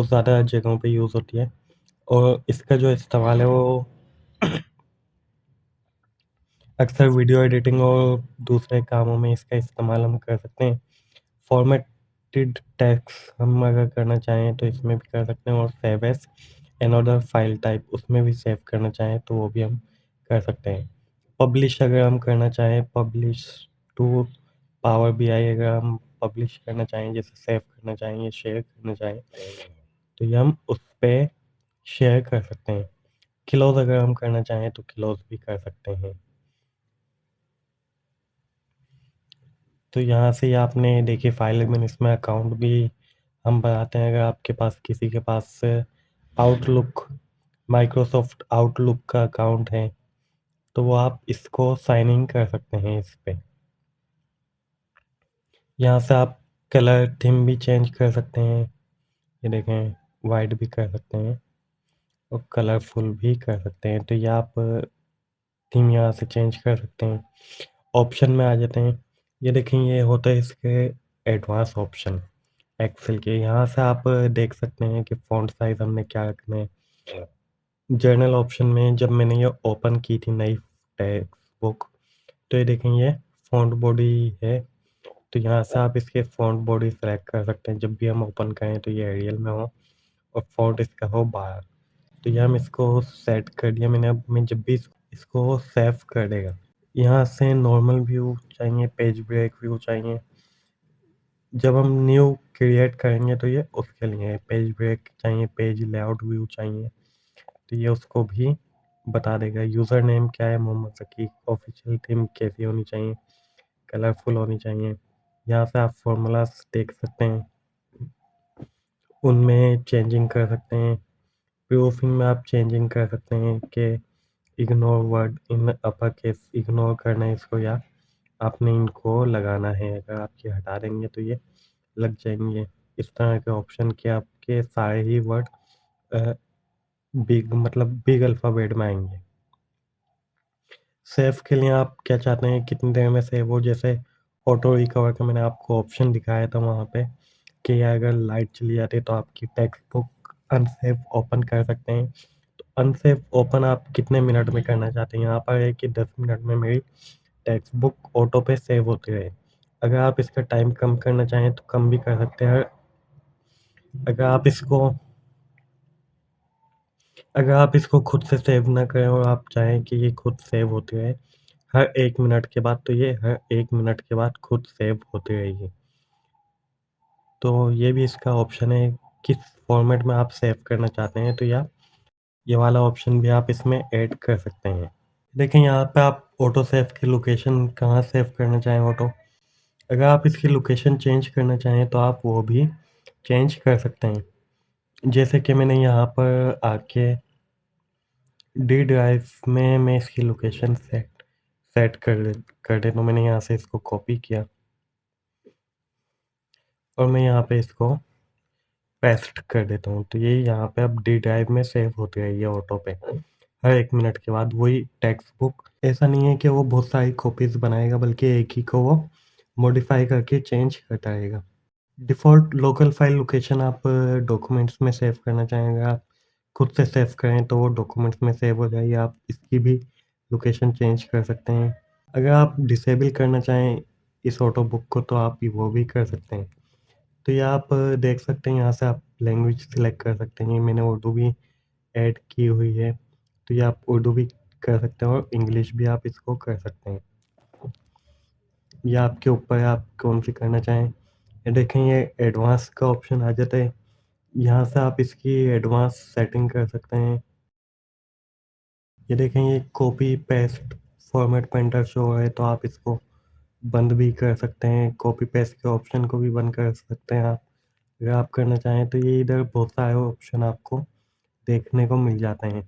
ज़्यादा जगहों पे यूज़ होती है और इसका जो इस्तेमाल है वो अक्सर वीडियो एडिटिंग और दूसरे कामों में इसका इस्तेमाल हम कर सकते हैं। फॉर्मेटेड टेक्स्ट हम अगर करना चाहें तो इसमें भी कर सकते हैं और save as another file type, उसमें भी सेव करना चाहें तो वो भी हम कर सकते हैं। पब्लिश अगर हम करना चाहें, पब्लिश टू पावर बीआई अगर हम पब्लिश करना चाहें, जैसे सेव करना चाहें या शेयर करना चाहें, तो ये हम उस पे शेयर कर सकते हैं। क्लोज़ अगर हम करना चाहें तो क्लोज़ भी कर सकते हैं। तो यहाँ से आपने देखिए फाइल में इसमें अकाउंट भी हम बनाते हैं। अगर आपके पास किसी के पास आउटलुक माइक्रोसॉफ्ट आउटलुक का अकाउंट है, तो वो आप इसको साइन इन कर सकते हैं इस पे। यहाँ से आप कलर थीम भी चेंज कर सकते हैं। ये देखें वाइट भी कर सकते हैं और कलरफुल भी कर सकते हैं। तो ये आप थीम यहाँ से चेंज कर सकते हैं। ऑप्शन में आ जाते हैं। ये देखें ये होता है इसके एडवांस ऑप्शन एक्सेल के। यहाँ से आप देख सकते हैं कि फ़ॉन्ट साइज़ हमने क्या रखना है। जर्नल ऑप्शन में जब मैंने ये ओपन की थी नई टेक्स्ट बुक, तो ये देखें ये फ़ॉन्ट बॉडी है। तो यहाँ से आप इसके फ़ॉन्ट बॉडी सेलेक्ट कर सकते हैं। जब भी हम ओपन करें तो ये एरियल में हो और फ़ॉन्ट इसका हो 12। तो ये हम इसको सेट कर दिया मैंने। अब मैं जब भी इसको सेव कर देगा, यहाँ से नॉर्मल व्यू चाहिए, पेज ब्रेक व्यू चाहिए। जब हम न्यू क्रिएट करेंगे तो ये उसके लिए है। पेज ब्रेक चाहिए, पेज लेआउट व्यू चाहिए, तो ये उसको भी बता देगा। यूज़र नेम क्या है, मोहम्मद ज़की। ऑफिशियल थीम कैसी होनी चाहिए, कलरफुल होनी चाहिए। यहाँ से आप फ़ॉर्मूलाज़ देख सकते हैं, उनमें चेंजिंग कर सकते हैं। प्रूफिंग में आप चेंजिंग कर सकते हैं कि ignore word in upper case, ignore करना है इसको या आपने इनको लगाना है। अगर आप ये हटा देंगे तो ये लग जाएँगे। इस तरह के ऑप्शन के आपके सारे ही वर्ड अ, बिग अल्फ़ाबेट में आएँगे। सेव के लिए आप क्या चाहते हैं, कितनी देर में सेव हो? जैसे ऑटो रिकवर का मैंने आपको ऑप्शन दिखाया था वहाँ पे कि अगर लाइट चली जाती है तो आपकी टेक्स्ट बुक अनसेव ओपन कर सकते हैं। तो अनसेव ओपन आप कितने मिनट में करना चाहते हैं? यहाँ पर है कि 10 मिनट में मेरी टेक्स्ट बुक ऑटो पे सेव होती रहे। अगर आप इसका टाइम कम करना चाहें तो कम भी कर सकते हैं। अगर आप इसको अगर आप इसको खुद से सेव ना करें और आप चाहें कि ये खुद सेव होती रहे हर 1 मिनट के बाद, तो ये हर 1 मिनट के बाद खुद सेव होती रहेगी। तो ये भी इसका ऑप्शन है, किस फॉर्मेट में आप सेव करना चाहते हैं, तो या ये वाला ऑप्शन भी आप इसमें ऐड कर सकते हैं। देखें यहाँ पे आप ऑटो सेव की लोकेशन कहाँ सेव करना चाहें ऑटो। अगर आप इसकी लोकेशन चेंज करना चाहें तो आप वो भी चेंज कर सकते हैं। जैसे कि मैंने यहाँ पर आके डी ड्राइव में मैं इसकी लोकेशन सेट सेट कर देता हूँ। मैंने यहाँ से इसको कॉपी किया और मैं यहाँ पे इसको पेस्ट कर देता हूँ। तो ये यहाँ पे अब डी ड्राइव में सेव होती रहेगी ऑटो पे। हर 1 मिनट के बाद वही टेक्स्ट बुक ऐसा नहीं है कि वो बहुत सारी कॉपीज़ बनाएगा, बल्कि एक ही को वो मॉडिफ़ाई करके चेंज करता रहेगा। डिफ़ॉल्ट लोकल फ़ाइल लोकेशन आप डॉक्यूमेंट्स में सेव करना चाहेंगे, आप खुद से सेव करें तो वो डॉक्यूमेंट्स में सेव हो जाएगी। आप इसकी भी लोकेशन चेंज कर सकते हैं। अगर आप डिसेबल करना चाहें इस ऑटो बुक को तो आप वो भी कर सकते हैं। तो ये आप देख सकते हैं यहाँ से आप लैंग्वेज सिलेक्ट कर सकते हैं। मैंने उर्दू भी ऐड की हुई है, तो ये आप उर्दू भी कर सकते हैं और इंग्लिश भी आप इसको कर सकते हैं। ये आपके ऊपर है आप कौन-सी करना चाहें। ये देखें ये एडवांस का ऑप्शन आ जाता है। यहाँ से आप इसकी एडवांस सेटिंग कर सकते हैं। ये देखें ये copy paste format painter show हो रहा है तो आप इसको बंद भी कर सकते हैं। कॉपी पेस्ट के ऑप्शन को भी बंद कर सकते हैं आप। अगर आप करना चाहें तो ये इधर बहुत सारे ऑप्शन आपको देखने को मिल जाते हैं।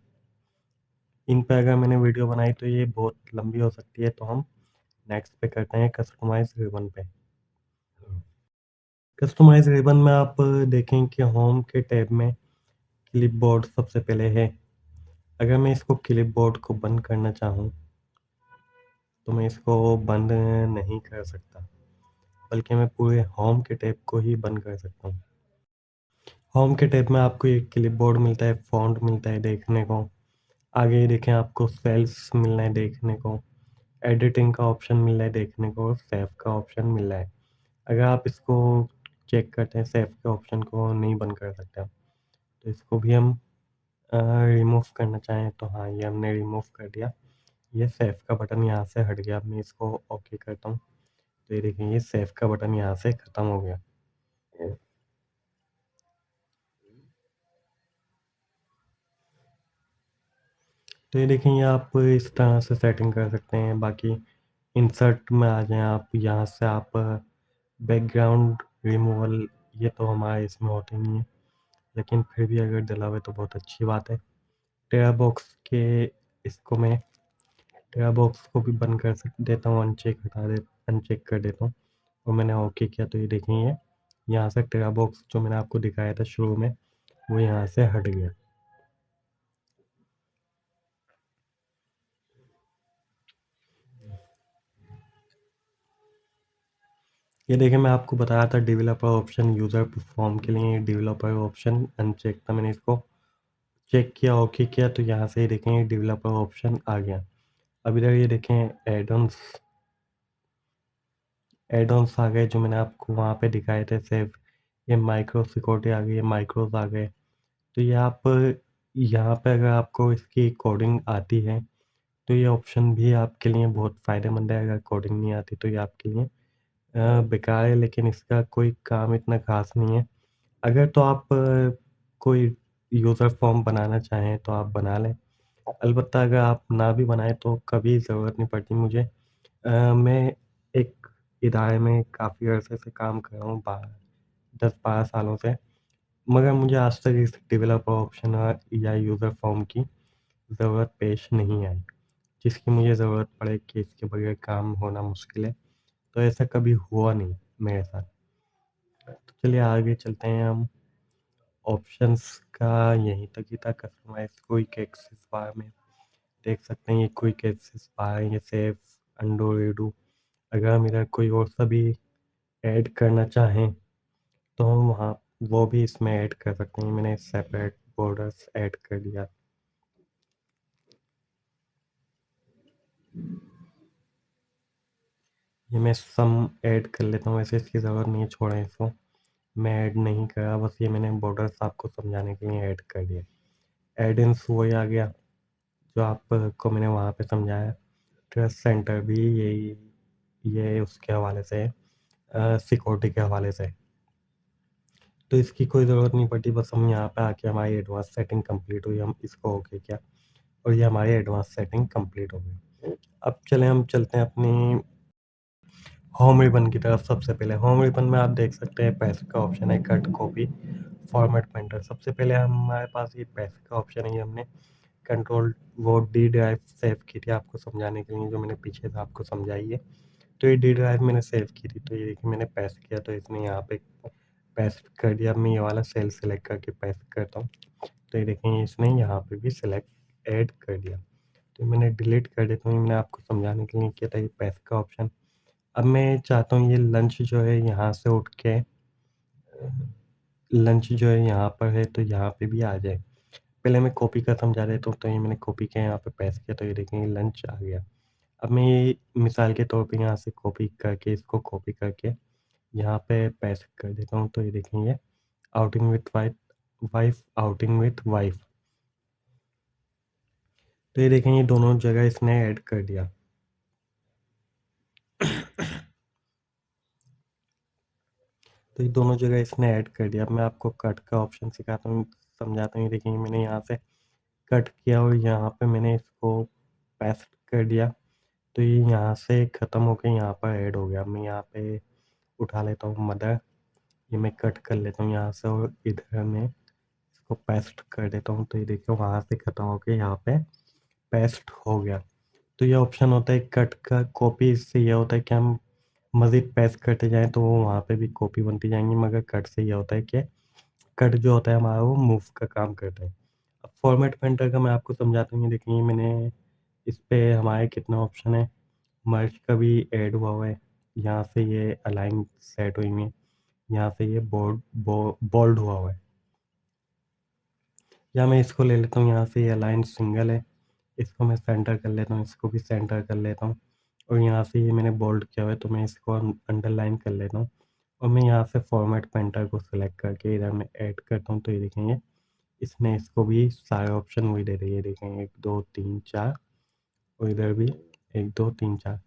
इन पे अगर मैंने वीडियो बनाई तो ये बहुत लंबी हो सकती है, तो हम नेक्स्ट पे करते हैं कस्टमाइज़ रिबन पे। कस्टमाइज़ रिबन में आप देखें कि होम के टैब में क्लिपबोर्ड सबसे पहले है। अगर मैं इसको क्लिपबोर्ड को बंद करना चाहूँ, तो मैं इसको बंद नहीं कर सकता, बल्कि मैं पूरे होम के टैब को ही बंद कर सकता हूँ। होम के टैब में आपको एक क्लिपबोर्ड मिलता है, फ़ॉन्ट मिलता है देखने को। आगे देखें आपको सेल्स मिल रहा है देखने को, एडिटिंग का ऑप्शन मिल रहा है देखने को और सेव का ऑप्शन मिल रहा है। अगर आप इसको चेक करते हैं सेव के ऑप्शन को नहीं बंद कर सकते आप। तो इसको भी हम रिमूव करना चाहें तो हाँ, ये हमने रिमूव कर दिया। ये सेव का बटन यहाँ से हट गया। अब मैं इसको ओके करता हूँ, तो ये देखिए ये सेव का बटन यहाँ से ख़त्म हो गया। तो ये देखिए ये आप इस तरह से सेटिंग कर सकते हैं। बाकी इंसर्ट में आ जाएँ आप, यहाँ से आप बैकग्राउंड रिमूवल ये तो हमारे इसमें होते नहीं है, लेकिन फिर भी अगर डला हुआ है तो बहुत अच्छी बात है। टेरा बॉक्स के इसको मैं टेरा बॉक्स को भी बंद कर सक देता हूँ, अनचेक कर देता हूँ और मैंने ओके किया तो ये देखें ये यहाँ से टेरा बॉक्स जो मैंने आपको दिखाया था शुरू में, वो यहाँ से हट गया। ये देखिए मैं आपको बताया था डेवलपर ऑप्शन यूज़र परफॉर्म के लिए डेवलपर ऑप्शन अनचेक था। मैंने इसको चेक किया, ओके किया तो यहाँ से ये देखें ये डेवलपर ऑप्शन आ गया। अब इधर ये देखें एड ऑन्स आ गए जो मैंने आपको वहाँ पे दिखाए थे सेव। ये माइक्रो सिक्योरिटी आ गई, ये माइक्रोज़ आ गए। तो ये आप यहाँ पे अगर आपको इसकी कोडिंग आती है, तो ये ऑप्शन भी आपके लिए बहुत फ़ायदेमंद है। अगर कोडिंग नहीं आती तो ये आपके लिए बेकार है, लेकिन इसका कोई काम इतना ख़ास नहीं है। अगर तो आप कोई यूज़र फ़ॉर्म बनाना चाहें तो आप बना लें। अलबत्ता अगर आप ना भी बनाएँ तो कभी ज़रूरत नहीं पड़ती मुझे। मैं एक इदारे में काफ़ी अरसे से काम कर रहा हूँ, बा 10-12 सालों से, मगर मुझे आज तक इस डेवलपर ऑप्शन या यूज़र फ़ॉर्म की ज़रूरत पेश नहीं आई। जिसकी मुझे ज़रूरत पड़े कि इसके बगैर काम होना मुश्किल है, तो ऐसा कभी हुआ नहीं मेरे साथ। तो चलिए आगे चलते हैं हम। ऑप्शंस का यहीं तक ही था। कस्टमाइज़ क्विक एक्सेस बार में देख सकते हैं ये क्विक एक्सेस बार, ये सेव, अनडू, रीडू। अगर हम इधर कोई और सा भी ऐड करना चाहें तो हम वहाँ वो भी इसमें ऐड कर सकते हैं। मैंने सेपरेट बॉर्डर्स ऐड कर दिया। ये मैं सम ऐड कर लेता हूँ, वैसे इसकी ज़रूरत नहीं है, छोड़ें इसको। मैं ऐड नहीं करा, बस ये मैंने बॉर्डर्स आपको समझाने के लिए ऐड कर दिए। ऐड इन्स वही आ गया जो आपको मैंने वहाँ पे समझाया। ट्रस्ट सेंटर भी यही ये उसके हवाले से है, सिक्योरिटी के हवाले से। तो इसकी कोई ज़रूरत नहीं पड़ती, बस हम यहाँ पे आके हमारी एडवांस सेटिंग कंप्लीट हुई, हम इसको ओके किया और ये हमारी एडवांस सेटिंग कंप्लीट हो गई। अब हम चलते हैं अपनी होम रिबन की तरफ। सबसे पहले होम रिबन में आप देख सकते हैं पैसे का ऑप्शन है, कट, कॉपी, फॉर्मेट पेंटर। सबसे पहले हमारे पास ये पैसे का ऑप्शन है, ये हमने कंट्रोल वो डी ड्राइव सेव की थी आपको समझाने के लिए, जो मैंने पीछे से आपको समझाई है। तो ये डी ड्राइव मैंने सेव की थी, तो ये देखिए मैंने पेस्ट किया तो इसने यहाँ पे पेस्ट कर दिया। अब मैं ये वाला सेल सेलेक्ट करके पेस्ट करता हूँ, तो ये देखें इसने यहाँ पे भी सिलेक्ट ऐड कर दिया। तो मैंने डिलीट कर देता हूँ, मैंने आपको समझाने के लिए किया था ये पेस्ट का ऑप्शन। अब मैं चाहता हूँ ये लंच जो है यहाँ से उठ के लंच जो है यहाँ पर है तो यहाँ पे भी आ जाए। पहले मैं कॉपी का समझा देता हूँ, तो ये मैंने कॉपी किया यहाँ पे पेस्ट किया, तो ये देखेंगे लंच आ गया। अब मैं ये मिसाल के तौर पे यहाँ से कॉपी करके इसको कॉपी करके यहाँ पे पेस्ट कर देता हूँ, तो ये देखेंगे outing with wife, outing with wife. तो ये देखेंगे दोनों जगह इसने ऐड कर दिया। तो ये दोनों जगह इसने ऐड कर दिया। अब मैं आपको कट का ऑप्शन सिखाता हूँ, समझाता हूँ। ये देखिए मैंने यहाँ से कट किया और यहाँ पे मैंने इसको पेस्ट कर दिया, तो ये यहाँ से ख़त्म होकर यहाँ पर ऐड हो गया। मैं यहाँ पे उठा लेता हूँ मदर, ये मैं कट कर लेता हूँ यहाँ से और इधर मैं इसको पेस्ट कर देता हूँ, तो ये देखिए वहाँ से ख़त्म होकर यहाँ पे पेस्ट हो गया। तो ये ऑप्शन होता है कट का। कॉपी इससे ये होता है कि हम मज़ीद पेस्ट करते जाएँ तो वो वहाँ पे भी कॉपी बनती जाएँगी, मगर कट से ये होता है कि कट जो होता है हमारा वो मूव का काम करता है। अब फॉर्मेट पेंटर का मैं आपको समझाता हूँ। ये देखिए मैंने इस पे हमारे कितना ऑप्शन है, मर्ज का भी ऐड हुआ है, यहाँ से ये अलाइन सेट हुई हुई है, यहाँ से ये बोल्ड हुआ हुआ है। या मैं इसको ले लेता हूँ, यहाँ से ये अलाइन सिंगल है, इसको मैं सेंटर कर लेता हूँ, इसको भी सेंटर कर लेता हूँ और यहाँ से ये मैंने बोल्ड किया हुआ है तो मैं इसको अंडरलाइन कर लेता हूँ और मैं यहाँ से फॉर्मेट पेंटर को सिलेक्ट करके इधर मैं ऐड करता हूँ। तो ये देखेंगे इसने इसको भी सारे ऑप्शन वही दे दिए। ये देखेंगे 1 2 3 4 और इधर भी 1 2 3 4।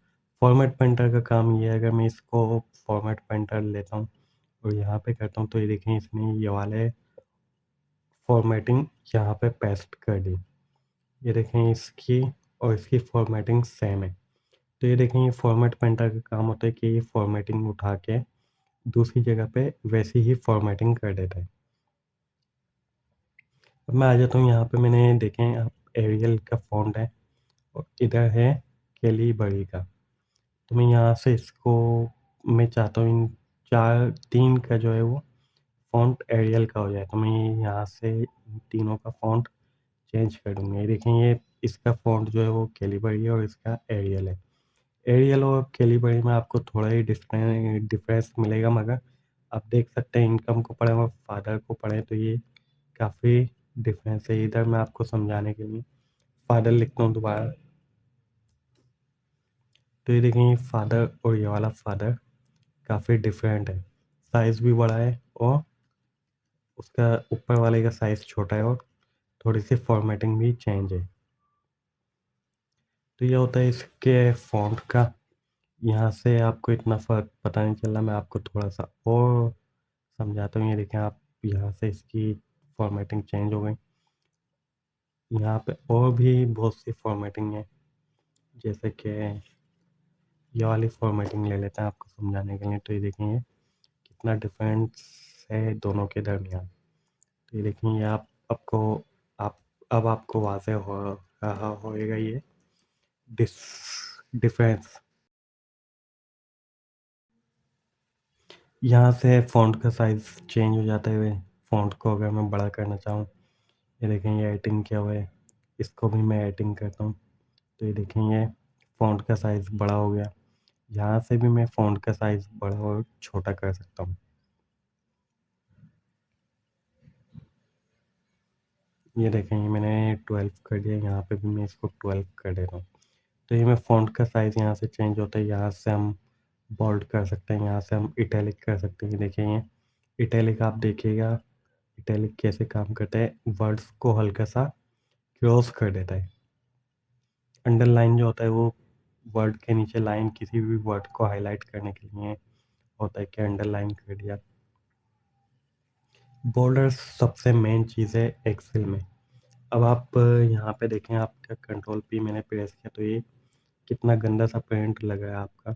फॉर्मेट पेंटर का काम ये है, अगर मैं इसको फॉर्मेट पेंटर लेता हूँ और यहाँ पे करता हूँ, तो ये देखें इसने ये वाले फॉर्मेटिंग यहाँ पे पेस्ट कर दी। ये देखें इसकी और इसकी फॉर्मेटिंग सेम है। तो ये देखें ये फॉर्मेट पेंटर का काम होता है कि ये फॉर्मेटिंग उठा के दूसरी जगह पे वैसी ही फॉर्मेटिंग कर देता है। अब मैं आ जाता हूँ यहाँ पे, मैंने देखें आप एरियल का फ़ॉन्ट है और इधर है कैली बड़ी का। तो मैं यहाँ से इसको मैं चाहता हूँ इन 3 का जो है वो फ़ॉन्ट एरियल का हो जाए, तो मैं यहाँ से इन तीनों का फ़ॉन्ट चेंज कर दूँगा। ये देखें ये इसका फ़ॉन्ट जो है वो कैली बड़ी है और इसका एरियल है। एरियल और कैली बड़ी में आपको थोड़ा ही डिफरेंस मिलेगा, मगर आप देख सकते हैं इनकम को पढ़ें और फादर को पढ़ें तो ये काफ़ी डिफरेंस है। इधर मैं आपको समझाने के लिए फादर लिखता हूँ दोबारा, तो ये देखें ये फादर और ये वाला फादर काफ़ी डिफरेंट है, साइज़ भी बड़ा है और उसका ऊपर वाले का साइज़ छोटा है और थोड़ी सी फॉर्मेटिंग भी चेंज है। तो ये होता है इसके फ़ॉन्ट का। यहाँ से आपको इतना फ़र्क पता नहीं चल रहा, मैं आपको थोड़ा सा और समझाता हूँ। ये देखें आप यहाँ से इसकी फॉर्मेटिंग चेंज हो गई। यहाँ पे और भी बहुत सी फॉर्मेटिंग है, जैसे कि ये वाली फॉर्मेटिंग ले लेते हैं आपको समझाने के लिए। तो ये देखेंगे कितना डिफरेंस है दोनों के दरमियान। तो ये देखेंगे आप अब आपको वाज़ेह हो रहा होएगा ये डिस डिफरेंस। यहाँ से फ़ॉन्ट का साइज़ चेंज हो जाता है। फ़ॉन्ट को अगर मैं बड़ा करना चाहूँ, ये देखें ये एडिटिंग किया हुआ है, इसको भी मैं एडिटिंग करता हूँ, तो ये देखें ये फ़ॉन्ट का साइज़ बड़ा हो गया। यहाँ से भी मैं फ़ॉन्ट का साइज़ बड़ा और छोटा कर सकता हूँ। ये देखें ये मैंने 12 कर दिया, यहाँ पे भी मैं इसको 12 कर देता हूँ। तो ये मैं फ़ॉन्ट का साइज़ यहाँ से चेंज होता है, यहाँ से हम बोल्ड कर सकते हैं, यहाँ से हम इटैलिक कर सकते हैं। देखिए ये इटैलिक आप देखिएगा, इटैलिक कैसे काम करता है, वर्ड्स को हल्का सा क्रॉस कर देता है। अंडरलाइन जो होता है वो वर्ड के नीचे लाइन किसी भी वर्ड को हाईलाइट करने के लिए होता है कि अंडरलाइन कर दिया। बॉर्डर्स सबसे मेन चीज़ है एक्सेल में। अब आप यहाँ पे देखें, आपका कंट्रोल पी मैंने प्रेस किया तो ये कितना गंदा सा प्रिंट लग रहा है आपका।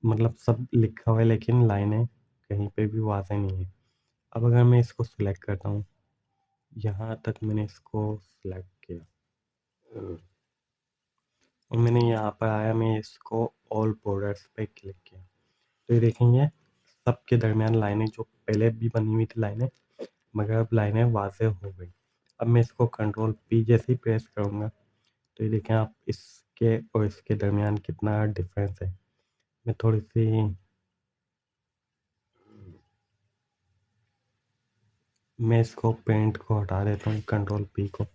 मतलब सब लिखा हुआ है लेकिन लाइनें कहीं पे भी वाज़ेह नहीं है। अब अगर मैं इसको सिलेक्ट करता हूँ, यहाँ तक मैंने इसको सिलेक्ट किया और मैंने यहाँ पर आया, मैं इसको ऑल बॉर्डर्स पे क्लिक किया तो ये देखेंगे सबके दरमियान लाइनें जो पहले भी बनी हुई थी लाइनें, मगर अब लाइनें वाज़ेह हो गई। अब मैं इसको कंट्रोल पी जैसे ही प्रेस करूँगा तो ये देखें आप, इसके और इसके दरमियान कितना डिफरेंस है। मैं थोड़ी सी मैं इसको पेंट को हटा देता हूँ, कंट्रोल पी को।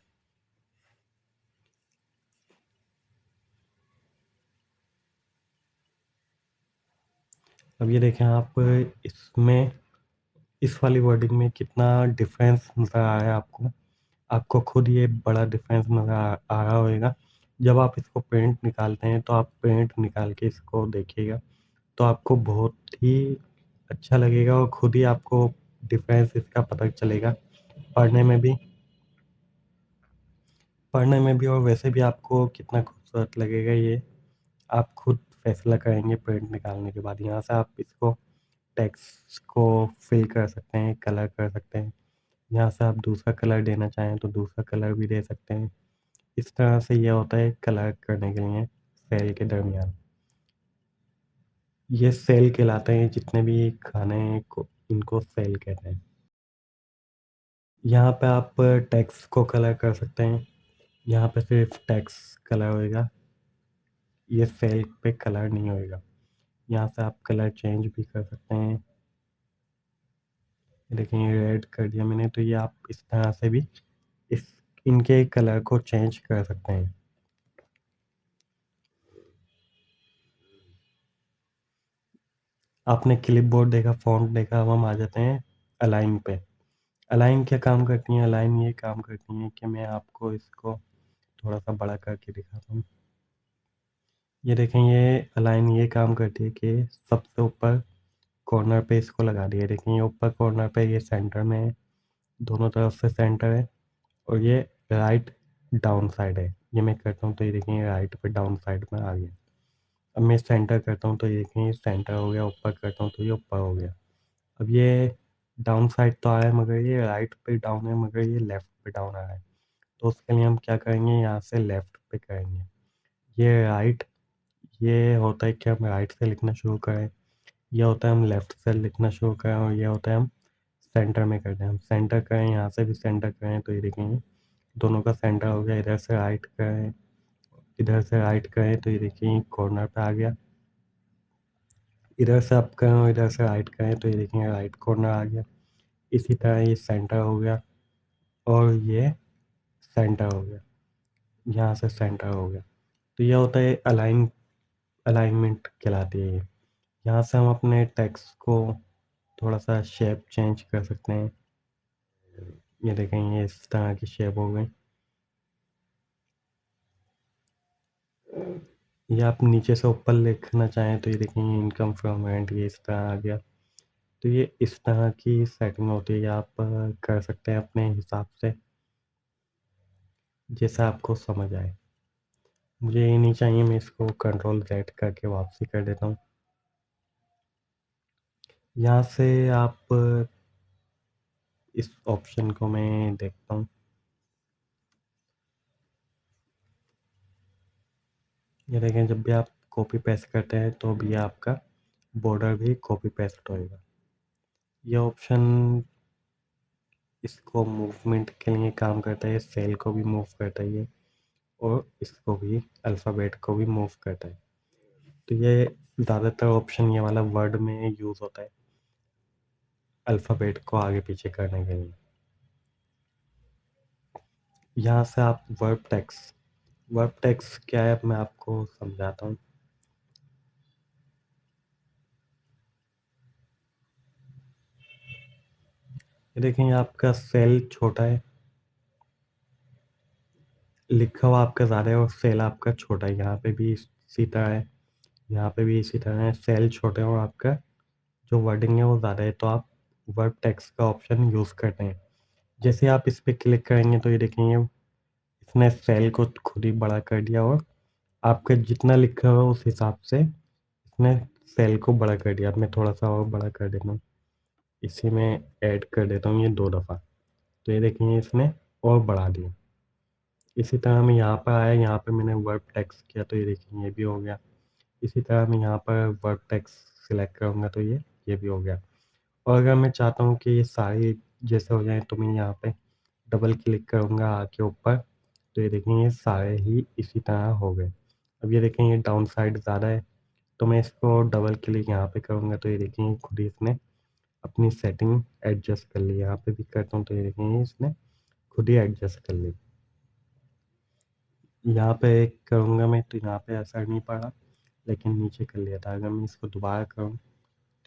अब ये देखें आप, इसमें इस वाली वर्डिंग में कितना डिफरेंस नज़र आ रहा है आपको। आपको खुद ये बड़ा डिफरेंस नज़र आ रहा होगा। जब आप इसको प्रिंट निकालते हैं तो आप प्रिंट निकाल के इसको देखिएगा तो आपको बहुत ही अच्छा लगेगा और खुद ही आपको डिफरेंस इसका पता चलेगा। पढ़ने में भी पढ़ने में भी और वैसे भी आपको कितना खूबसूरत लगेगा ये आप खुद फैसला करेंगे प्रिंट निकालने के बाद। यहाँ से आप इसको टेक्स्ट को फिल कर सकते हैं, कलर कर सकते हैं। यहाँ से आप दूसरा कलर देना चाहें तो दूसरा कलर भी दे सकते हैं। इस तरह से ये होता है कलर करने के लिए सेल के दरमियान। ये सेल कहलाते हैं, जितने भी खाने को इनको सेल कहते हैं। यहाँ पे आप टेक्स्ट को कलर कर सकते हैं। यहाँ पे सिर्फ टेक्स्ट कलर होएगा, ये सेल पे कलर नहीं होएगा। यहाँ से आप कलर चेंज भी कर सकते हैं। लेकिन ये रेड कर दिया मैंने तो ये आप इस तरह से भी इस इनके कलर को चेंज कर सकते हैं। आपने क्लिपबोर्ड देखा, फ़ॉन्ट देखा, अब हम आ जाते हैं अलाइन पे। अलाइन क्या काम करती हैं? अलाइन ये काम करती हैं कि मैं आपको इसको थोड़ा-सा बड़ा करके दिखाता हूँ। ये देखें, ये अलाइन ये काम करती है कि सबसे ऊपर कॉर्नर पे इसको लगा दिया। देखें ये ऊपर कॉर्नर पे ये सेंटर में है, दोनों तरफ से सेंटर है और ये राइट डाउन साइड है। ये मैं करता हूँ तो ये देखें ये राइट पे डाउन साइड में आ गया। अब मैं सेंटर करता हूँ तो ये देखें ये सेंटर हो गया, ऊपर करता हूँ तो ये ऊपर हो गया। अब ये डाउन साइड तो आ रहा है मगर ये राइट पे डाउन है, मगर ये लेफ़्ट पे डाउन आ रहा है। तो उसके लिए हम क्या करेंगे, यहाँ से लेफ़्ट पे करेंगे। ये राइट, ये होता है कि हम राइट से लिखना शुरू करें, ये होता है हम लेफ़्ट से लिखना शुरू करें और ये होता है हम सेंटर में करते हैं। हम सेंटर करें, यहाँ से भी सेंटर करें तो ये देखेंगे दोनों का सेंटर हो गया। इधर से राइट करें, इधर से राइट करें तो ये देखिए कॉर्नर पे आ गया। इधर से अप करें और इधर से राइट करें तो ये देखेंगे राइट कॉर्नर आ गया। इसी तरह ये सेंटर हो गया और ये सेंटर हो गया, यहाँ से सेंटर हो गया। तो ये होता है अलाइनमेंट कहलाती है ये। यहाँ से हम अपने टेक्स्ट को थोड़ा-सा शेप चेंज कर सकते हैं। ये देखें ये इस तरह की शेप हो गई। ये आप नीचे से ऊपर लिखना चाहें तो ये देखें इनकम फ्रॉम रेंट, ये इस तरह आ गया। तो ये इस तरह की सेटिंग होती है, ये आप कर सकते हैं अपने हिसाब से, जैसा आपको समझ आए। मुझे ये नहीं चाहिए, मैं इसको कंट्रोल ज़ेड करके वापसी कर देता हूँ। यहाँ से आप इस ऑप्शन को मैं देखता हूँ। ये देखें जब भी आप कॉपी पेस्ट करते हैं तो भी आपका बॉर्डर भी कॉपी पेस्ट होएगा। ये ऑप्शन इसको मूवमेंट के लिए काम करता है, सेल को भी मूव करता है ये और इसको भी अल्फ़ाबेट को भी मूव करता है। तो ये ज़्यादातर ऑप्शन ये वाला वर्ड में यूज़ होता है अल्फ़ाबेट को आगे पीछे करने के लिए। यहाँ से आप वर्ब टेक्स्ट क्या है मैं आपको समझाता हूँ। ये देखें ये आपका सेल छोटा है, लिखा हुआ आपका ज़्यादा है और सेल आपका छोटा है। यहाँ पे भी इसी तरह है, यहाँ पे भी इसी तरह है। सेल छोटे हैं और आपका जो वर्डिंग है वो ज़्यादा है, तो आप वर्ब टेक्स्ट का ऑप्शन यूज़ करते हैं। जैसे आप इस पे क्लिक करेंगे तो ये देखेंगे इसने सेल को खुद ही बड़ा कर दिया और आपका जितना लिखा हुआ है उस हिसाब से इसने सेल को बड़ा कर दिया। अब मैं थोड़ा-सा और बड़ा कर देता हूँ। इसी में ऐड कर देता हूँ ये 2 दफ़ा। तो ये देखेंगे इसने और बढ़ा दिया। इसी तरह मैं यहाँ पर आया, यहाँ पे मैंने वर्ब टेक्स्ट किया तो ये देखिए ये भी हो गया। इसी तरह मैं यहाँ पर वर्ब टेक्स्ट सिलेक्ट करूँगा तो ये भी हो गया। और अगर मैं चाहता हूँ कि ये सारे जैसे हो जाएँ तो मैं यहाँ पे डबल क्लिक करूँगा आ के ऊपर, तो ये देखेंगे ये सारे ही इसी तरह हो गए। अब ये देखें ये डाउन साइड ज़्यादा है, तो मैं इसको डबल क्लिक यहाँ पे करूँगा तो ये देखेंगे खुद ही इसने अपनी सेटिंग एडजस्ट कर ली। यहाँ पे भी करता हूँ तो ये देखेंगे इसने खुद ही एडजस्ट कर ली। यहाँ पे करूँगा मैं तो यहाँ पे असर नहीं पड़ा, लेकिन नीचे कर लिया था। अगर मैं इसको दोबारा करूँ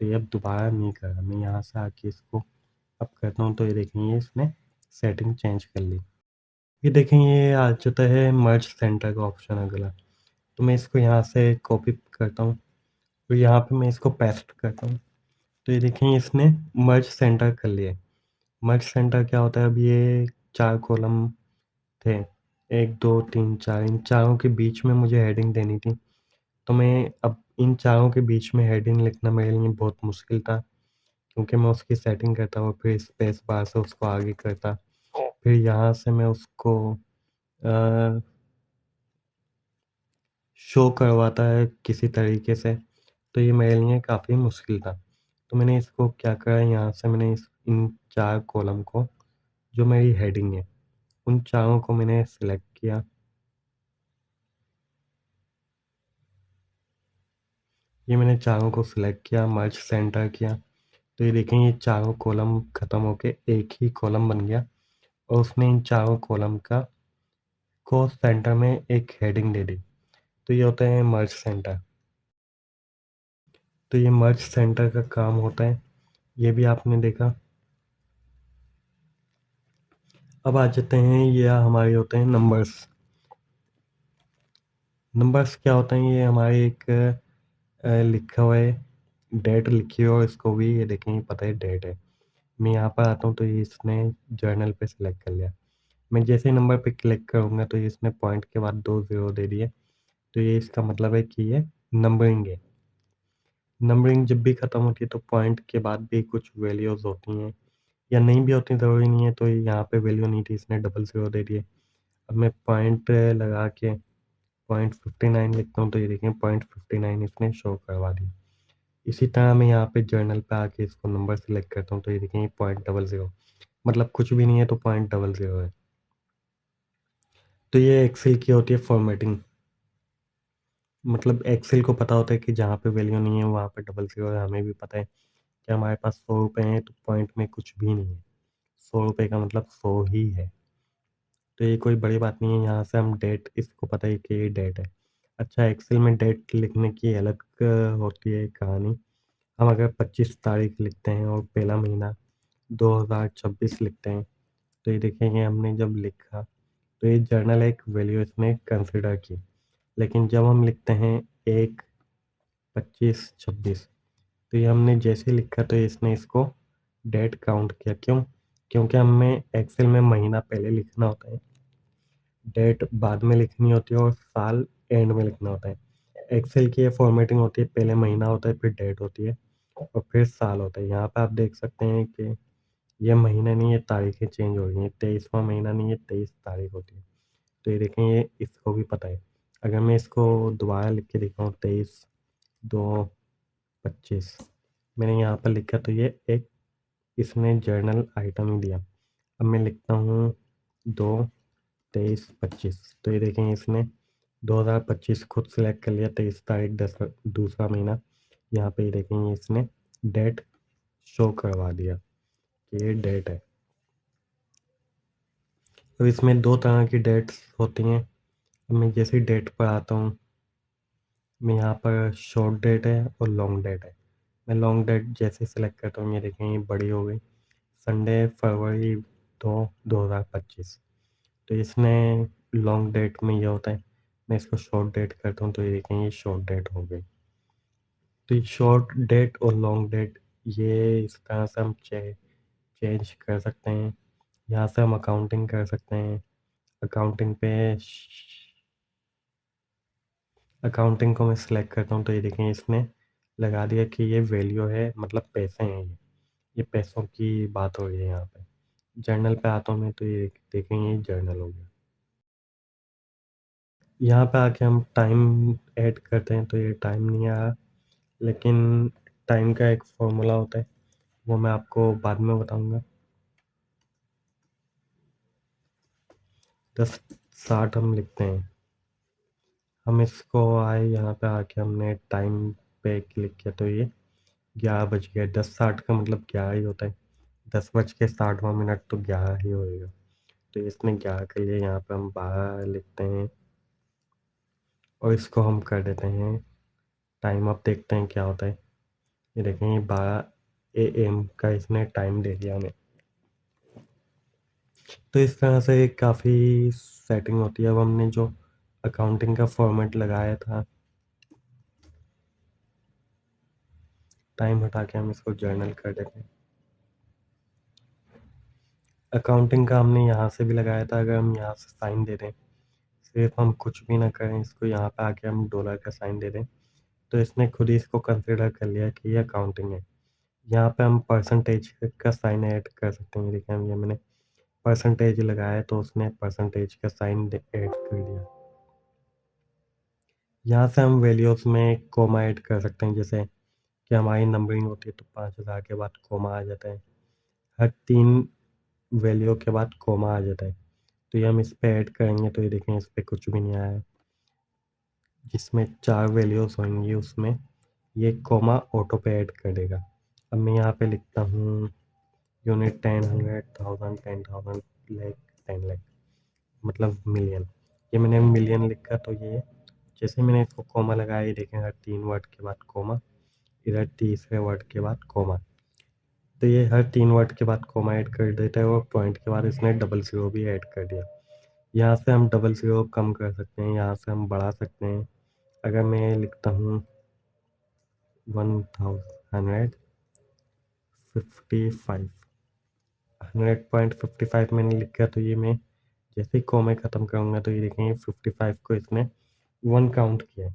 तो ये अब दोबारा नहीं कर रहा। मैं यहाँ से आके इसको अब करता हूँ तो ये देखेंगे इसने सेटिंग चेंज कर ली। ये देखें ये आ जाता है मर्ज सेंटर का ऑप्शन अगला। तो मैं इसको यहाँ से कॉपी करता हूँ, तो यहाँ पे मैं इसको पेस्ट करता हूँ। तो ये देखें इसने मर्ज सेंटर कर लिया। मर्ज सेंटर क्या होता है, अब ये 4 कॉलम थे, 1, 2, 3, 4 इन चारों के बीच में मुझे हेडिंग देनी थी। तो मैं अब इन चारों के बीच में हेडिंग लिखना मेरे लिए बहुत मुश्किल था, क्योंकि मैं उसकी सेटिंग करता और फिर स्पेस बार से उसको आगे करता। फिर यहाँ से मैं उसको अ, शो करवाता है किसी तरीके से, तो ये मेरे लिए काफ़ी मुश्किल था। तो मैंने इसको क्या करा, यहाँ से मैंने इन 4 कॉलम को जो मेरी हेडिंग है, उन चारों को मैंने सेलेक्ट किया। ये मैंने चारों को सिलेक्ट किया, मर्ज सेंटर किया, तो ये देखें ये चारों कॉलम ख़त्म होके एक ही कॉलम बन गया और उसने इन चारों कॉलम का को सेंटर में एक हेडिंग दे दी। तो ये होता है मर्ज सेंटर। तो ये मर्ज सेंटर का काम होता है, ये भी आपने देखा। अब आ जाते हैं ये हमारे होते हैं नंबर्स। नंबर्स क्या होते हैं, ये हमारे एक लिखा हुआ है, डेट लिखी है और इसको भी ये देखें ये पता है डेट है। मैं यहाँ पर आता हूँ तो ये इसने जर्नल पे सिलेक्ट कर लिया। मैं जैसे ही नंबर पे क्लिक करूँगा तो ये इसने पॉइंट के बाद 2 ज़ीरो दे दिए, तो ये इसका मतलब है कि ये नंबरिंग है। नंबरिंग जब भी ख़त्म होती है तो पॉइंट के बाद भी कुछ वैल्यूज़ होती हैं या नहीं भी होती, ज़रूरी नहीं है। तो यहाँ पे वैल्यू नहीं थी, इसने डबल ज़ीरो दे दिए। अब मैं पॉइंट लगा के पॉइंट 59 लिखता हूँ तो ये देखें पॉइंट 59 इसने शो करवा दी। इसी तरह मैं यहाँ पे जर्नल पे आके इसको नंबर सेलेक्ट करता हूँ तो ये देखें पॉइंट डबल ज़ीरो, मतलब कुछ भी नहीं है तो पॉइंट डबल ज़ीरो है। तो ये एक्सेल की होती है फॉर्मेटिंग, मतलब एक्सेल को पता होता है कि जहाँ पे वैल्यू नहीं है वहाँ पे डबल ज़ीरो है। हमें भी पता है कि हमारे पास 100 रुपये हैं तो पॉइंट में कुछ भी नहीं है, 100 रुपये का मतलब 100 ही है। तो ये कोई बड़ी बात नहीं है। यहाँ से हम डेट, इसको पता है कि ये डेट है। अच्छा, एक्सेल में डेट लिखने की अलग होती है कहानी। हम अगर 25 तारीख लिखते हैं और पहला महीना 2026 लिखते हैं तो ये देखेंगे हमने जब लिखा तो ये जर्नल एक वैल्यू इसने कंसिडर की। लेकिन जब हम लिखते हैं 1, 25, 26 तो ये हमने जैसे लिखा तो इसने इसको डेट काउंट किया। क्यों? क्योंकि हमें एक्सेल में महीना पहले लिखना होता है, डेट बाद में लिखनी होती है और साल एंड में लिखना होता है। एक्सेल की ये फॉर्मेटिंग होती है, पहले महीना होता है, फिर डेट होती है और फिर साल होता है। यहाँ पे आप देख सकते हैं कि ये महीना नहीं, ये तारीखें चेंज हो गई हैं। 23वां महीना नहीं, ये 23 तारीख होती है। तो ये देखें ये इसको भी पता है। अगर मैं इसको दोबारा लिख के दिखाऊँ 23/2/25 मैंने यहाँ पर लिखा तो ये एक इसने जर्नल आइटम ही दिया। अब मैं लिखता हूँ 2/23/25 तो ये देखें इसने 2025 खुद सेलेक्ट कर लिया, 23 तारीख 10 दूसरा महीना। यहाँ पे ये देखें इसने डेट शो करवा दिया कि ये डेट है। अब इसमें 2 तरह की डेट्स होती हैं। अब मैं जैसे ही डेट पर आता हूँ, मैं यहाँ पर शॉर्ट डेट है और लॉन्ग डेट है। मैं लॉन्ग डेट जैसे सेलेक्ट करता हूँ, ये देखें ये बड़ी हो गई, संडे फरवरी 2025। तो इसमें लॉन्ग डेट में ये होता है। मैं इसको शॉर्ट डेट करता हूँ तो ये देखें ये शॉर्ट डेट हो गई। तो ये शॉर्ट डेट और लॉन्ग डेट ये इस तरह से हम चेंज कर सकते हैं। यहाँ से हम अकाउंटिंग कर सकते हैं। अकाउंटिंग पे अकाउंटिंग को मैं सिलेक्ट करता हूँ तो ये देखें इसने लगा दिया कि ये वैल्यू है, मतलब पैसे हैं ये पैसों की बात हो रही है यहाँ पे। जर्नल पे आता हूँ मैं तो ये देखें ये जर्नल हो गया। यहाँ पे आके हम टाइम ऐड करते हैं तो ये टाइम नहीं आ रहा, लेकिन टाइम का एक फॉर्मूला होता है, वो मैं आपको बाद में बताऊंगा। 10:60 हम लिखते हैं। हम इसको आए यहाँ पे आके हमने टाइम पे क्लिक किया तो ये 11 बज गया। 10:60 का मतलब 11 ही होता है। 10:60 तो 11 ही होएगा। तो इसने 11 के लिए यहाँ पे हम 12 लिखते हैं और इसको हम कर देते हैं टाइम। अब देखते हैं क्या होता है। ये देखें ये 12 AM का इसने टाइम दे दिया हमें। तो इस तरह से काफ़ी सेटिंग होती है। अब हमने जो अकाउंटिंग का फॉर्मेट लगाया था, टाइम हटा के हम इसको जर्नल कर देते हैं। अकाउंटिंग का हमने यहाँ से भी लगाया था। अगर हम यहाँ से साइन दे दें, सिर्फ हम कुछ भी ना करें, इसको यहाँ पे आके हम डॉलर का साइन दे दें, तो इसने खुद ही इसको कंसिडर कर लिया कि ये अकाउंटिंग है। यहाँ पे हम परसेंटेज का साइन ऐड कर सकते हैं। देखिए हम ये मैंने परसेंटेज लगाया तो उसने परसेंटेज का साइन ऐड कर दिया। यहाँ से हम वैल्यूज़ में कोमा ऐड कर सकते हैं, जैसे कि हमारी नंबरिंग होती है तो 5000 के बाद कोमा आ जाता है। हर 3 वैल्यू के बाद कोमा आ जाता है। तो ये हम इस पे ऐड करेंगे तो ये देखें इस पे कुछ भी नहीं आया है। जिसमें 4 वैल्यूज़ होंगी उसमें ये कोमा ऑटो पे ऐड कर देगा। अब मैं यहाँ पे लिखता हूँ यूनिट 10, 100, 1000, 10,000, लाख, 10 लाख, मतलब मिलियन। ये मैंने मिलियन लिखा तो ये जैसे मैंने इसको कोमा लगाया, ये देखें हर 3 वर्ड के बाद कोमा, इधर तीसरे वर्ड के बाद कोमा। तो ये हर 3 वर्ड के बाद कोमा ऐड कर देता है और पॉइंट के बाद इसने डबल ज़ीरो भी ऐड कर दिया। यहाँ से हम डबल ज़ीरो कम कर सकते हैं, यहाँ से हम बढ़ा सकते हैं। अगर मैं लिखता हूँ 100.55, 100.55 मैंने लिखा तो ये मैं जैसे ही कोमे ख़त्म करूँगा तो ये देखेंगे 55 को इसने 1 काउंट किया।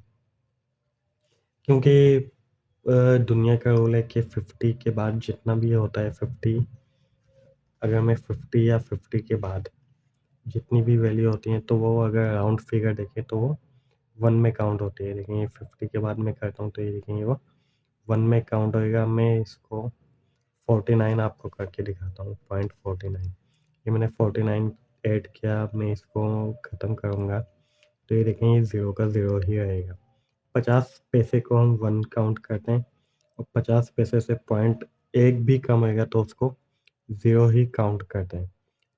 क्योंकि दुनिया का रूल है कि 50 के बाद जितना भी होता है 50, अगर मैं 50 या 50 के बाद जितनी भी वैल्यू होती हैं तो वो अगर राउंड फिगर देखें तो वो 1 में काउंट होती है। लेकिन ये 50 के बाद मैं करता हूँ तो ये देखेंगे वो 1 में काउंट होएगा। मैं इसको 49 आपको करके दिखाता हूँ, 0.49। ये मैंने 49 ऐड किया। अब मैं इसको ख़त्म करूँगा तो ये देखें ये 0 का 0 ही रहेगा। 50 पैसे को हम 1 काउंट करते हैं और 50 पैसे से पॉइंट एक भी कम होएगा तो उसको 0 ही काउंट करते हैं।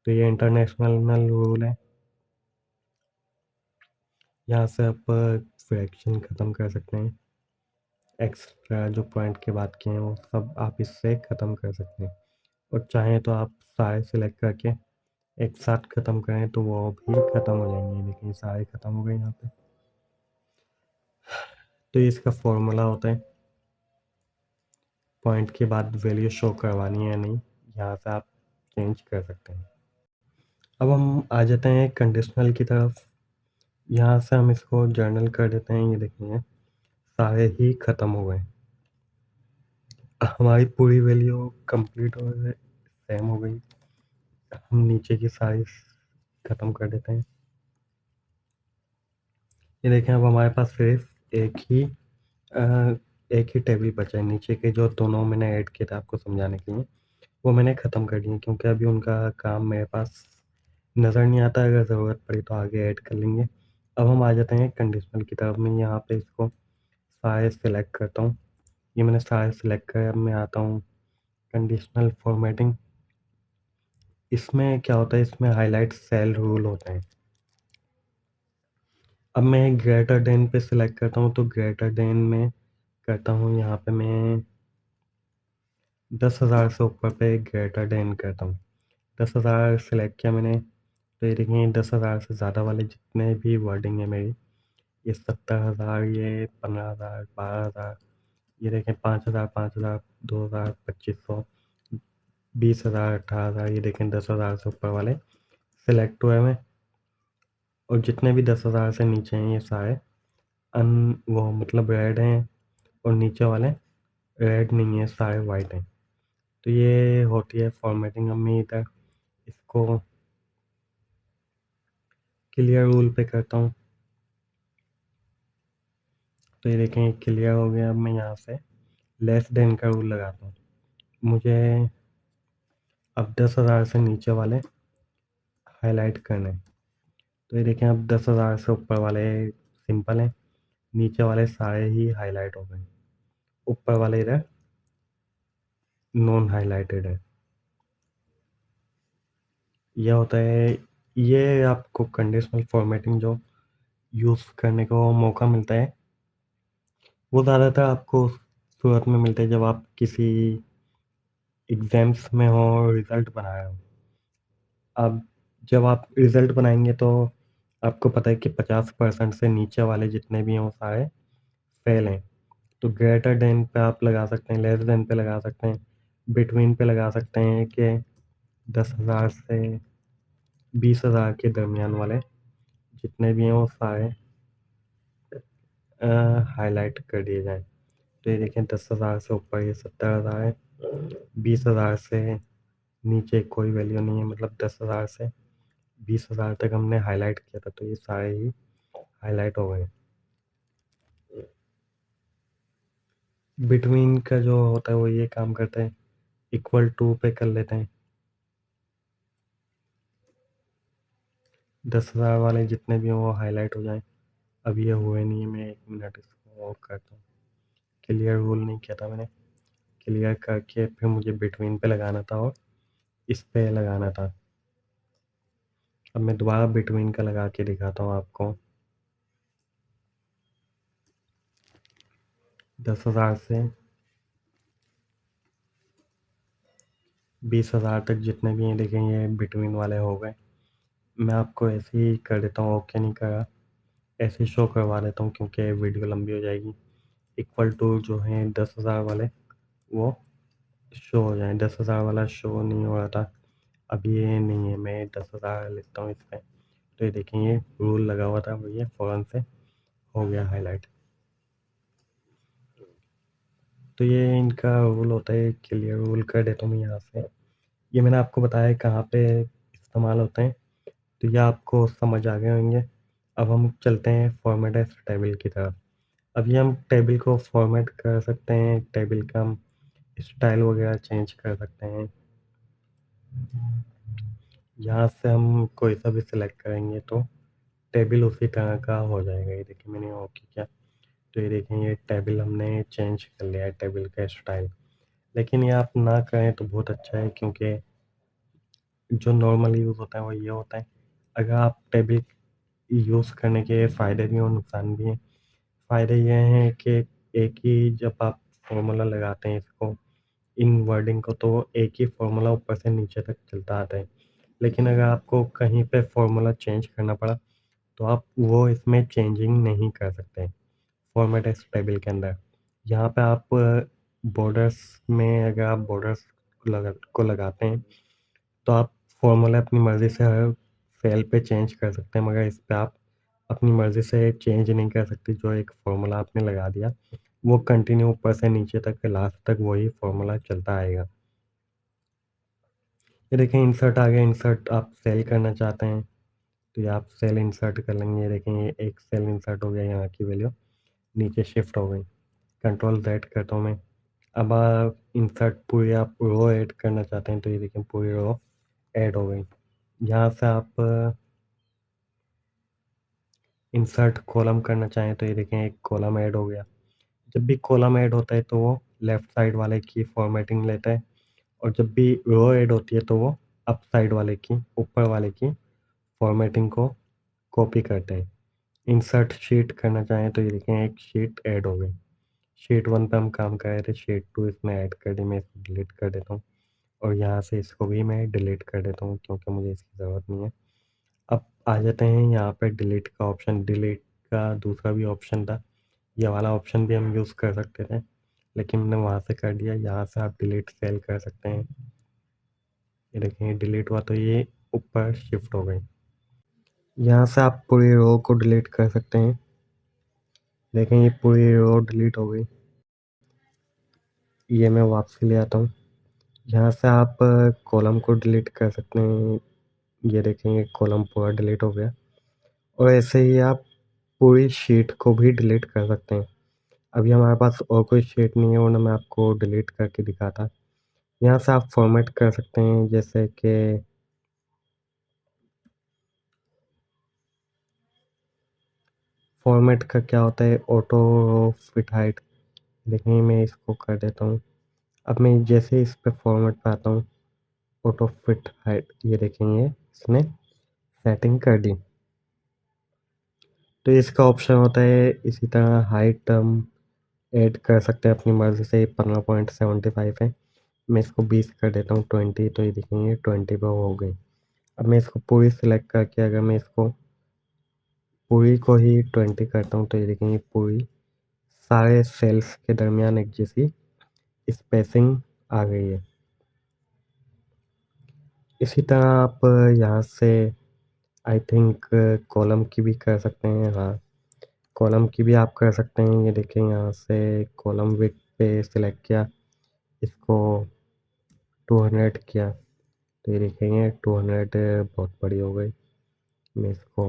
तो ये इंटरनेशनल रूल है। यहाँ से आप फ्रैक्शन ख़त्म कर सकते हैं। एक्स्ट्रा जो पॉइंट की बात की हैं वो सब आप इससे ख़त्म कर सकते हैं और चाहें तो आप सारे सिलेक्ट करके एक साथ ख़त्म करें तो वो भी ख़त्म हो जाएंगे। लेकिन सारे ख़त्म हो गए यहाँ पे। तो ये इसका फॉर्मूला होता है, पॉइंट के बाद वैल्यू शो करवानी है या नहीं, यहाँ से आप चेंज कर सकते हैं। अब हम आ जाते हैं कंडीशनल की तरफ। यहाँ से हम इसको जर्नल कर देते हैं। ये देखेंगे सारे ही ख़त्म हो गए। हमारी पूरी वैल्यू कंप्लीट हो गई, सेम हो गई। हम नीचे की साइज ख़त्म कर देते हैं। ये देखें अब हमारे पास सिर्फ एक ही टेबल बचा है। नीचे के जो दोनों मैंने ऐड किए थे आपको समझाने के लिए, वो मैंने ख़त्म कर दिए क्योंकि अभी उनका काम मेरे पास नज़र नहीं आता। अगर ज़रूरत पड़ी तो आगे ऐड कर लेंगे। अब हम आ जाते हैं कंडीशनल की तरफ। मैं यहाँ पे इसको सारे सेलेक्ट करता हूँ। ये मैंने सारे सेलेक्ट कर, अब मैं आता हूँ कंडीशनल फॉर्मेटिंग। इसमें क्या होता है, इसमें हाईलाइट सेल रूल होते हैं। अब मैं ग्रेटर देन पे सिलेक्ट करता हूँ तो ग्रेटर देन में करता हूँ, यहाँ पे मैं 10,000 से ऊपर पे ग्रेटर देन करता हूँ। 10,000 सेलेक्ट किया मैंने तो ये देखिए 10,000 से ज़्यादा वाले जितने भी वर्डिंग है मेरी, ये 70,000, ये 15,000, 12,000, ये देखें 5,000, 5,000, 2000, 2500, 20,000, 18,000, ये देखें 10,000 से ऊपर वाले सिलेक्ट हुए हैं, और जितने भी 10,000 से नीचे हैं ये सारे अन वो मतलब रेड हैं, और नीचे वाले रेड नहीं है, सारे वाइट हैं। तो ये होती है फॉर्मेटिंग। अब मैं इधर इसको क्लियर रूल पे करता हूँ, तो ये देखें क्लियर हो गया। अब मैं यहाँ से लेस देन का रूल लगाता हूँ। मुझे अब 10,000 से नीचे वाले हाईलाइट करने हैं। तो ये देखें अब 10,000 से ऊपर वाले सिंपल हैं, नीचे वाले सारे ही हाईलाइट हो गए, ऊपर वाले इधर नॉन हाईलाइटेड है। ये होता है, ये आपको कंडीशनल फॉर्मेटिंग जो यूज़ करने को मौका मिलता है, वो ज़्यादातर आपको सूरत में मिलता है जब आप किसी एग्ज़ाम्स में हो और रिज़ल्ट बना रहे हो। अब जब आप रिज़ल्ट बनाएँगे तो आपको पता है कि 50% से नीचे वाले जितने भी हैं वो सारे फ़ेल हैं। तो ग्रेटर देन पे आप लगा सकते हैं, लेस देन पे लगा सकते हैं, बिटवीन पे लगा सकते हैं कि 10,000 से 20,000 के दरमियान वाले जितने भी हैं वो सारे हाईलाइट कर दिए जाएँ। तो ये देखें 10,000 से ऊपर ये 70,000 है, 20,000 से नीचे कोई वैल्यू नहीं है, मतलब 10,000 से 20,000 तक हमने हाईलाइट किया था, तो ये सारे ही हाईलाइट हो गए। बिटवीन का जो होता है वो ये काम करता है, इक्वल टू पे कर लेते हैं। 10,000 वाले जितने भी हों वो हाईलाइट हो जाएँ। अब ये हुए नहीं है, मैं 1 मिनट इसको ऑफ करता हूँ। क्लियर रूल नहीं किया था मैंने, क्लियर करके फिर मुझे बिटवीन पे लगाना था और इस पे लगाना था। अब मैं दोबारा बिटवीन का लगा के दिखाता हूँ आपको। 10,000 से 20,000 तक जितने भी हैं देखें ये बिटवीन वाले हो गए। मैं आपको ऐसे ही कर देता हूँ, ओके नहीं करा, ऐसे ही शो करवा देता हूँ क्योंकि वीडियो लंबी हो जाएगी। इक्वल टू जो है 10,000 वाले वो शो हो जाए। 10,000 वाला शो नहीं हो रहा था, अब ये नहीं है, मैं 10,000 लिखता हूँ इस पर। तो ये देखें ये रूल लगा हुआ था, वो ये फ़ौरन से हो गया हाईलाइट। तो ये इनका रूल होता है, क्लियर रूल कर देता हूँ मैं यहाँ से। ये मैंने आपको बताया कहाँ पे इस्तेमाल होते हैं, तो ये आपको समझ आ गए होंगे। अब हम चलते हैं फॉर्मेट एज टेबल की तरफ। अभी हम टेबल को फॉर्मेट कर सकते हैं, टेबल का हम स्टाइल वगैरह चेंज कर सकते हैं। यहाँ से हम कोई सा भी सिलेक्ट करेंगे तो टेबल उसी तरह का हो जाएगा। ये देखिए मैंने ओके किया, तो ये देखें ये टेबल हमने चेंज कर लिया है, टेबल का स्टाइल। लेकिन ये आप ना करें तो बहुत अच्छा है, क्योंकि जो नॉर्मल यूज़ होता है वो ये होता है। अगर आप टेबल यूज़ करने के फ़ायदे भी हैं और नुकसान भी हैं। फ़ायदे ये हैं कि एक ही जब आप फ़ॉर्मूला लगाते हैं इसको, इन वर्डिंग को, तो एक ही फ़ॉर्मूला ऊपर से नीचे तक चलता आता है। लेकिन अगर आपको कहीं पे फ़ॉर्मूला चेंज करना पड़ा तो आप वो इसमें चेंजिंग नहीं कर सकते फॉर्मेट एक्स टेबल के अंदर। यहाँ पे आप बॉर्डर्स में अगर आप बॉर्डर्स को लगाते हैं तो आप फॉर्मूला अपनी मर्ज़ी से हर सेल पे चेंज कर सकते हैं, मगर इस पे आप अपनी मर्ज़ी से चेंज नहीं कर सकते। जो एक फ़ॉर्मूला आपने लगा दिया वो कंटिन्यू ऊपर से नीचे तक लास्ट तक वही फ़ॉर्मूला चलता आएगा। ये देखें इंसर्ट आ गया, इंसर्ट आप सेल करना चाहते हैं तो ये आप सेल इंसर्ट कर लेंगे। ये देखें ये एक सेल इंसर्ट हो गया, यहाँ की वैल्यू नीचे शिफ्ट हो गई। कंट्रोल ज़ेड करता हूँ मैं। अब आप इंसर्ट पूरी आप रो ऐड करना चाहते हैं तो ये देखें पूरी रो ऐड हो गई। यहाँ से आप इंसर्ट कॉलम करना चाहें तो ये देखें एक कॉलम ऐड हो गया। जब भी कॉलम ऐड होता है तो वो लेफ़्ट साइड वाले की फॉर्मेटिंग लेता है, और जब भी रो ऐड होती है तो वो अप साइड वाले की, ऊपर वाले की फॉर्मेटिंग को कॉपी करते हैं। इंसर्ट शीट करना चाहें तो ये देखें एक शीट ऐड हो गई। शीट 1 पे हम काम कर रहे थे, शीट 2 इसमें ऐड कर दी, मैं इसको डिलीट कर देता हूँ, और यहाँ से इसको भी मैं डिलीट कर देता हूँ क्योंकि मुझे इसकी ज़रूरत नहीं है। अब आ जाते हैं यहाँ पे डिलीट का ऑप्शन। डिलीट का दूसरा भी ऑप्शन था, ये वाला ऑप्शन भी हम यूज़ कर सकते थे। लेकिन मैंने वहाँ से कर दिया। यहाँ से आप डिलीट सेल कर सकते हैं। ये देखें डिलीट हुआ तो ये ऊपर शिफ्ट हो गई। यहाँ से आप पूरी रो को डिलीट कर सकते हैं। देखें ये पूरी रो डिलीट हो गई। ये मैं वापसी ले आता हूँ। यहाँ से आप कॉलम को डिलीट कर सकते हैं। ये देखेंगे कॉलम पूरा डिलीट हो गया। और ऐसे ही आप पूरी शीट को भी डिलीट कर सकते हैं। अभी हमारे पास और कोई शीट नहीं है, वरना मैं आपको डिलीट करके दिखाता। यहाँ से आप फॉर्मेट कर सकते हैं, जैसे कि फॉर्मेट का क्या होता है, ऑटो फिट हाइट। देखिए मैं इसको कर देता हूँ। अब मैं जैसे इस पे फॉर्मेट पे आता हूँ, ऑटो फिट हाइट, ये देखेंगे इसने सेटिंग कर दी। तो इसका ऑप्शन होता है। इसी तरह हाइट हम ऐड कर सकते हैं अपनी मर्ज़ी से। 15.75 है, मैं इसको 20 कर देता हूँ, 20। तो ये देखेंगे 20 पे हो गई। अब मैं इसको पूरी सिलेक्ट करके अगर मैं इसको पूरी को ही 20 करता हूँ, तो ये देखेंगे पूरी सारे सेल्स के दरमियान एक जैसी स्पेसिंग आ गई है। इसी तरह आप यहाँ से आई थिंक कॉलम की भी कर सकते हैं। हाँ, कॉलम की भी आप कर सकते हैं। ये देखें यहाँ से कॉलम विड्थ पे सिलेक्ट किया, इसको 200 किया, तो ये देखेंगे 200 बहुत बड़ी हो गई। मैं इसको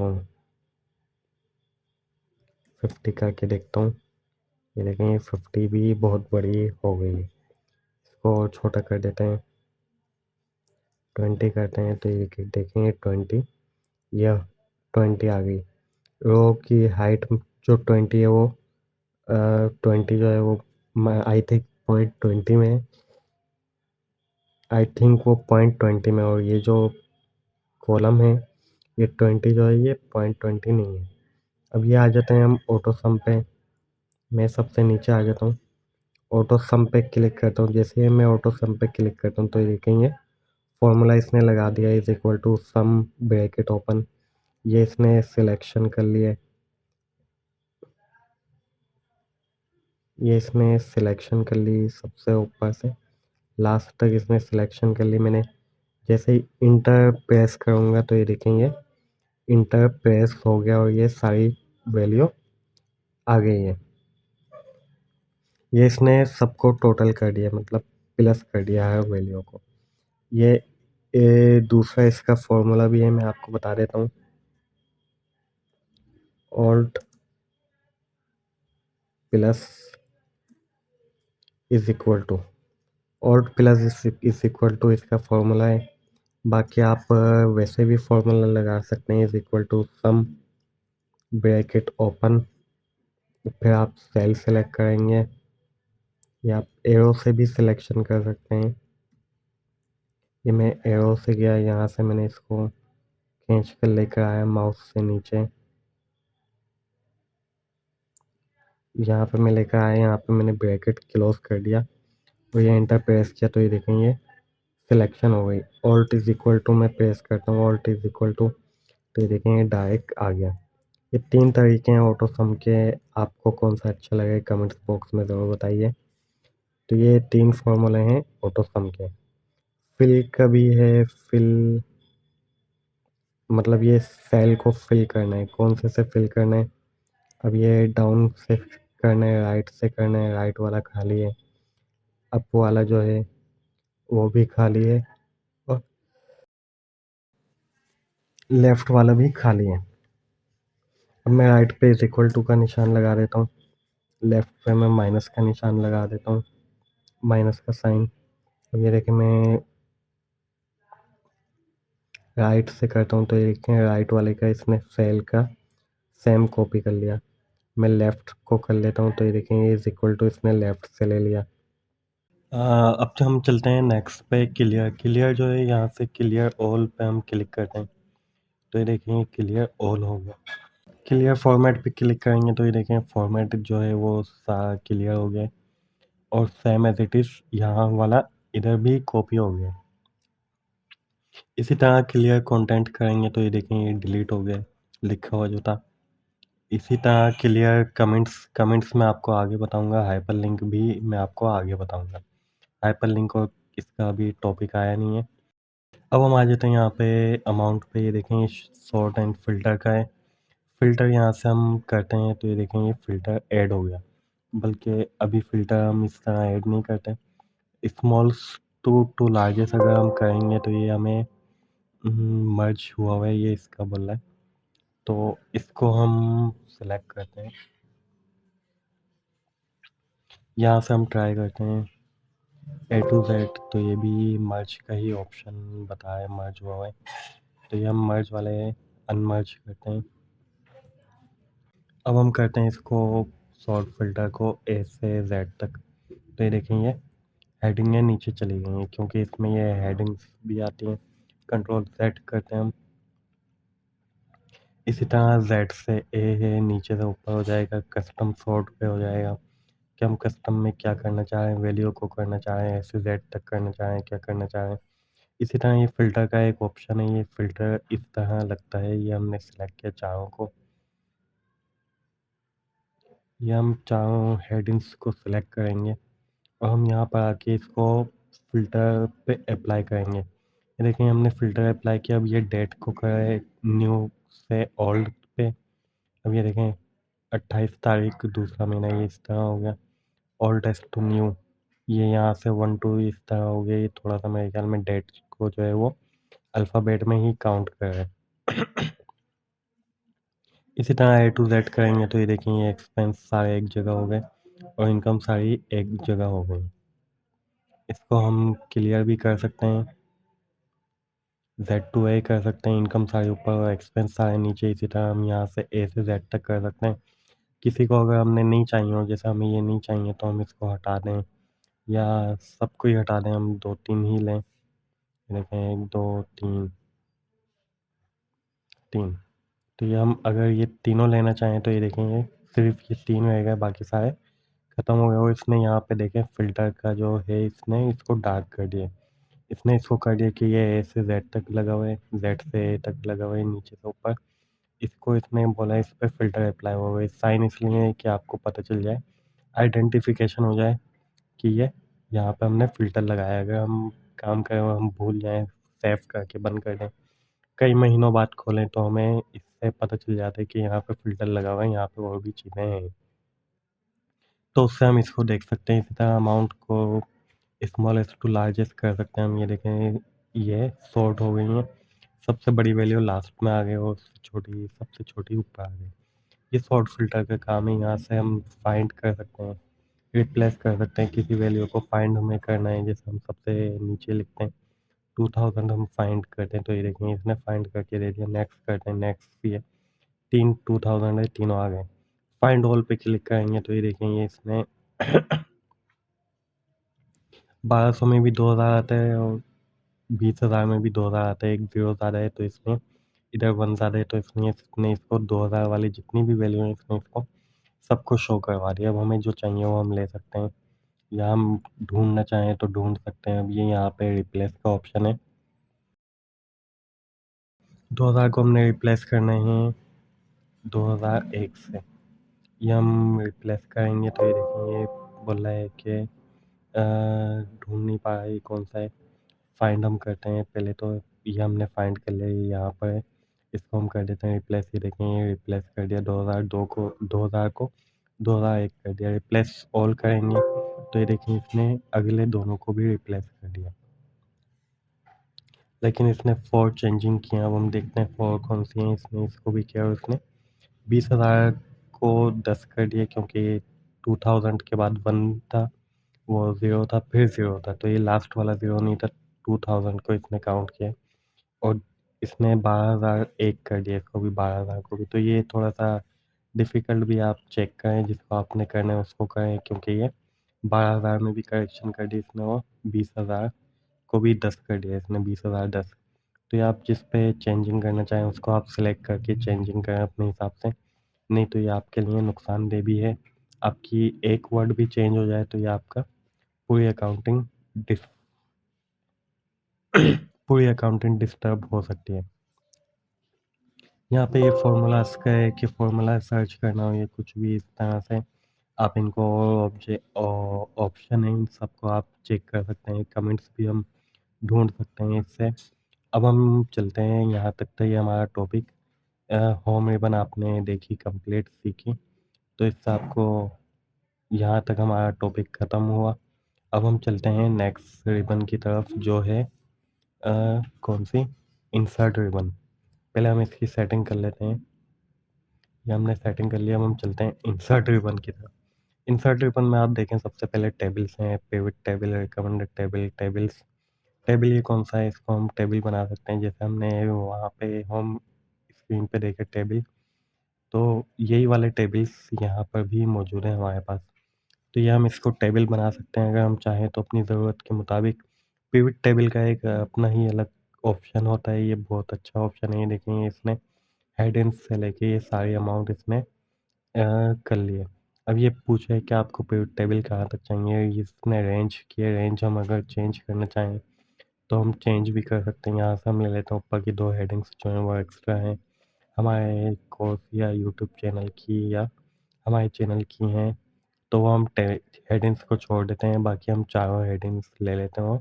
50 करके देखता हूँ। ये देखेंगे 50 भी बहुत बड़ी हो गई। इसको छोटा कर देते हैं, 20 करते हैं, तो ये देखेंगे 20, यह 20 आ गई। रो की हाइट जो 20 है वो 20 जो है वो आई थिंक .20 में, आई थिंक वो .20 में। और ये जो कॉलम है ये 20 जो है ये .20 नहीं है। अब ये आ जाते हैं हम ऑटो सम पे। मैं सबसे नीचे आ जाता हूँ, ऑटो सम पे क्लिक करता हूँ। जैसे ही मैं ऑटो सम पे क्लिक करता हूँ, तो ये देखेंगे फॉर्मूला इसने लगा दिया, is equal to sum bracket open. ये इसने सिलेक्शन कर लिया। ये इसने सिलेक्शन कर ली सबसे ऊपर से लास्ट तक इसने सिलेक्शन कर ली मैंने। जैसे ही इंटर प्रेस करूँगा, तो ये देखेंगे इंटर प्रेस हो गया और ये सारी वैल्यू आ गई है। ये इसने सबको टोटल कर दिया, मतलब प्लस कर दिया है वैल्यू को। ये दूसरा इसका फॉर्मूला भी है, मैं आपको बता देता हूँ। Alt plus is equal to, alt plus is equal to इसका फॉर्मूला है। बाकी आप वैसे भी फॉर्मूला लगा सकते हैं, is equal to sum bracket open, फिर आप सेल सेलेक्ट करेंगे, या आप एरो से भी सिलेक्शन कर सकते हैं। ये मैं एरो से गया, यहाँ से मैंने इसको खींच कर लेकर आया माउस से नीचे। यहाँ पे मैं लेकर आया, यहाँ पे मैंने ब्रैकेट क्लोज कर दिया और ये एंटर प्रेस किया, तो ये देखेंगे सिलेक्शन हो गई। ऑल्ट इज इक्वल टू मैं प्रेस करता हूँ, ऑल्ट इज इक्वल टू, तो ये देखेंगे डायरेक्ट आ गया। ये 3 तरीके हैं ऑटो सम के। आपको कौन सा अच्छा लगे कमेंट्स बॉक्स में ज़रूर बताइए। तो ये 3 फॉर्मूले हैं ऑटो सम के। फिल का भी है। फिल मतलब ये सेल को फिल करना है, कौन से फिल करना है। अब ये डाउन से करना है, राइट से करना है, राइट वाला खाली है। अप वाला जो है वो भी खाली है, और लेफ्ट वाला भी खाली है। अब मैं राइट पे इज इक्वल टू का निशान लगा देता हूँ, लेफ्ट पे मैं माइनस का निशान लगा देता हूँ, माइनस का साइन। अब ये देखिए मैं राइट से करता हूँ, तो ये देखिए राइट वाले का इसने सेल का सेम कॉपी कर लिया। मैं लेफ़्ट को कर लेता हूँ, तो ये देखेंगे इज़ इक्वल टू इसने लेफ़्ट से ले लिया। अब जो हम चलते हैं नेक्स्ट पे क्लियर। क्लियर जो है यहाँ से क्लियर ऑल पे हम क्लिक करते हैं, तो ये देखेंगे क्लियर ऑल हो गया। क्लियर फॉर्मेट पे क्लिक करेंगे, तो ये देखें फॉर्मेट जो है वो सारा क्लियर हो गया, और सेम एज इट इज़ यहाँ वाला इधर भी कॉपी हो गया। इसी तरह क्लियर कंटेंट करेंगे, तो ये देखें ये डिलीट हो गया लिखा हुआ जो था। इसी तरह क्लियर कमेंट्स कमेंट्स मैं आपको आगे बताऊँगा, हाइपरलिंक भी मैं आपको आगे बताऊँगा। हाइपरलिंक और इसका अभी टॉपिक आया नहीं है। अब हम आ जाते हैं यहाँ पे अमाउंट पे, ये देखें ये सॉर्ट एंड फ़िल्टर का है। फ़िल्टर यहाँ से हम करते हैं तो ये देखें ये फ़िल्टर ऐड हो गया। बल्कि अभी फ़िल्टर हम इस तरह ऐड नहीं करते। स्मॉल्स टू लार्जेस्ट अगर हम करेंगे तो ये हमें मर्ज हुआ हुआ है, ये इसका बोल रहा है। तो इसको हम सेलेक्ट करते हैं। यहाँ से हम ट्राई करते हैं ए टू जेड, तो ये भी मर्ज का ही ऑप्शन बता है, मर्ज हुआ हुआ है। तो ये हम मर्ज वाले अनमर्ज करते हैं। अब हम करते हैं इसको सॉर्ट फ़िल्टर को ए से जेड तक। तो ये देखें ये हेडिंगें नीचे चली गई हैं क्योंकि इसमें ये हेडिंग्स भी आती हैं। कंट्रोल जेड करते हैं हम। इसी तरह जेड से ए है, नीचे से ऊपर हो जाएगा, कस्टम सॉर्ट पे हो जाएगा कि हम कस्टम में क्या करना चाह रहे हैं, वैल्यू को करना चाह रहे हैं, ए से जेड तक करना चाह रहे हैं, क्या करना चाह रहे हैं। इसी तरह ये फ़िल्टर का एक ऑप्शन है, ये फ़िल्टर इस तरह लगता है, ये हमने सेलेक्ट किया चारों को। ये हम चारों हेडिंग्स को सिलेक्ट करेंगे और हम यहाँ पर आके इसको फ़िल्टर पे अप्लाई करेंगे। ये देखिए हमने फ़िल्टर अप्लाई किया, अब ये डेट को करे न्यू से ओल्ड पे। अब ये देखें 28 तारीख दूसरा महीना, ये इस तरह हो गया। ओल्डेस्ट टू न्यू, ये यहाँ से 1 टू इस तरह हो गया। ये थोड़ा-सा मेरे ख्याल में डेट को जो है वो अल्फ़ाबेट में ही काउंट कर रहा है। इसी तरह ए टू जेड करेंगे तो ये देखिए ये एक्सपेंस सारे एक जगह हो गए और इनकम सारी एक जगह हो गई। इसको हम क्लियर भी कर सकते हैं, Z to A कर सकते हैं, इनकम सारी ऊपर और एक्सपेंस सारे नीचे। इसी तरह हम यहाँ से ए से जेड तक कर सकते हैं। किसी को अगर हमने नहीं चाहिए हो, जैसे हमें ये नहीं चाहिए तो हम इसको हटा दें या सबको ही हटा दें, हम 2-3 ही लें। देखें 1 2 3 3। तो ये हम अगर ये तीनों लेना चाहें तो ये देखें ये सिर्फ ये 3 रह गए, बाकी सारे ख़त्म हो गए। और इसने यहाँ पे देखें फ़िल्टर का जो है इसने इसको डार्क कर दिया। इसने इसको कर दिया कि ये ए से जेड तक लगा हुआ है, जेड से ए तक लगा हुआ है, नीचे से ऊपर। इसको इसने बोला इस पे फ़िल्टर अप्लाई हुआ है। साइन इसलिए है कि आपको पता चल जाए, आइडेंटिफ़िकेशन हो जाए कि ये यहाँ पे हमने फ़िल्टर लगाया है। अगर हम काम करें और हम भूल जाएँ, सेव करके बंद कर दें, कई महीनों बाद खोलें तो हमें इससे पता चल जाता है कि यहाँ पे फ़िल्टर लगा हुआ है, यहाँ पे और भी चीज़ें हैं। तो उससे हम इसको देख सकते हैं। इसी तरह अमाउंट को स्मॉलेस्ट टू लार्जेस्ट कर सकते हैं हम। ये देखें ये सॉर्ट हो गई हैं, सबसे बड़ी वैल्यू लास्ट में आ गई और छोटी सबसे छोटी ऊपर आ गई। ये सॉर्ट फ़िल्टर का काम है। यहाँ से हम फाइंड कर सकते हैं, रिप्लेस कर सकते हैं। किसी वैल्यू को फाइंड हमें करना है, जैसे हम सबसे नीचे लिखते हैं 2000 हम फाइंड करते हैं तो ये देखें इसने फाइंड करके दे दिया। नेक्स्ट करते हैं, नेक्स्ट भी है, 2000 है, तीनों आ गए। फाइंड ऑल पे क्लिक करेंगे तो ये देखें ये इसने 1200 में भी 2000 आता है और 20,000 में भी 2000 आता है। एक ज़ीरो ज़्यादा है तो इसमें इधर 1 ज़्यादा है तो इसने इसको 2000 वाली जितनी भी वैल्यू है इसने इसको सबको शो करवा दिया। अब हमें जो चाहिए वो हम ले सकते हैं या हम ढूँढना चाहें तो ढूँढ सकते हैं। अब ये यहाँ पे रिप्लेस का ऑप्शन है। 2000 को हमने रिप्लेस करना है 2001 से। ये हम रिप्लेस करेंगे तो ये देखिए ये बोल रहा है कि ढूँढ नहीं पा रहा है ये कौन-सा है। फाइंड हम करते हैं पहले, तो ये हमने फाइंड कर लिया, ये यहाँ पर है। इसको हम कर देते हैं रिप्लेस। ये देखें ये रिप्लेस कर दिया 2002 को 2000 को 2001 कर दिया। रिप्लेस ऑल करेंगे तो ये देखिए इसने अगले दोनों को भी रिप्लेस कर दिया। लेकिन इसने 4 चेंजिंग किया। अब हम देखते हैं 4 कौन-सी हैं। इसने इसको भी किया और इसने 20,000 को 10 कर दिया क्योंकि 2000 के बाद 1 था, वो 0 था, फिर 0 था, तो ये लास्ट वाला 0 नहीं था। 2000 को इसने काउंट किया और इसने 12,001 कर दिया, इसको भी 12,000 को भी। तो ये थोड़ा-सा डिफ़िकल्ट भी, आप चेक करें, जिसको आपने करना है उसको करें क्योंकि ये 12,000 में भी करेक्शन कर दी इसने और 20,000 को भी 10 कर दिया इसने, 20,000 10। तो ये आप जिस पे चेंजिंग करना चाहें उसको आप सिलेक्ट करके चेंजिंग करें अपने हिसाब से, नहीं तो ये आपके लिए नुकसानदेह भी है। आपकी एक वर्ड भी चेंज हो जाए तो ये आपका पूरी अकाउंटिंग डिस पूरी अकाउंटिंग डिस्टर्ब हो सकती है। यहाँ पे ये फ़ॉर्मूलाज़ का है कि फ़ॉर्मूला सर्च करना हो या कुछ भी इस तरह से आप इनको ऑप्शन है, इन सबको आप चेक कर सकते हैं, कमेंट्स भी हम ढूँढ सकते हैं इससे। अब हम चलते हैं, यहाँ तक था ये हमारा टॉपिक। होम रिबन आपने देखी, कंप्लीट सीखी, तो इससे आपको यहाँ तक हमारा टॉपिक ख़त्म हुआ। अब हम चलते हैं नेक्स्ट रिबन की तरफ, जो है कौन-सी? Insert ribbon. पहले हम इसकी सेटिंग कर लेते हैं। ये हमने सेटिंग कर लिया, अब हम चलते हैं इंसर्ट रिबन की तरफ। इंसर्ट रिबन में आप देखें, सबसे पहले टेबल्स हैं, pivot table, recommended table, tables. Table ये कौन-सा है? इसको हम टेबल बना सकते हैं, जैसे हमने वहाँ पे होम स्क्रीन पे देखे टेबल, तो यही वाले टेबल्स यहाँ पर भी मौजूद हैं हमारे पास। तो ये हम इसको टेबल बना सकते हैं अगर हम चाहें तो अपनी ज़रूरत के मुताबिक। पिवट टेबल का एक अपना ही अलग ऑप्शन होता है, ये बहुत अच्छा ऑप्शन है। ये देखें, इसने हेडिंग्स से लेके ये सारी अमाउंट इसने कर लिए। अब ये पूछा है कि आपको पिवट टेबल कहाँ तक चाहिए, इसने रेंज किए, रेंज हम अगर चेंज करना चाहें तो हम चेंज भी कर सकते हैं। यहाँ से हम ले लेते हैं ऊपर की 2 हेडिंग्स जो हैं वो एक्स्ट्रा हैं, हमारे कोर्स या यूट्यूब चैनल की या हमारे चैनल की हैं, तो वो हम हेडिंग्स को छोड़ देते हैं, बाकी हम चारों हेडिंग्स ले लेते हैं और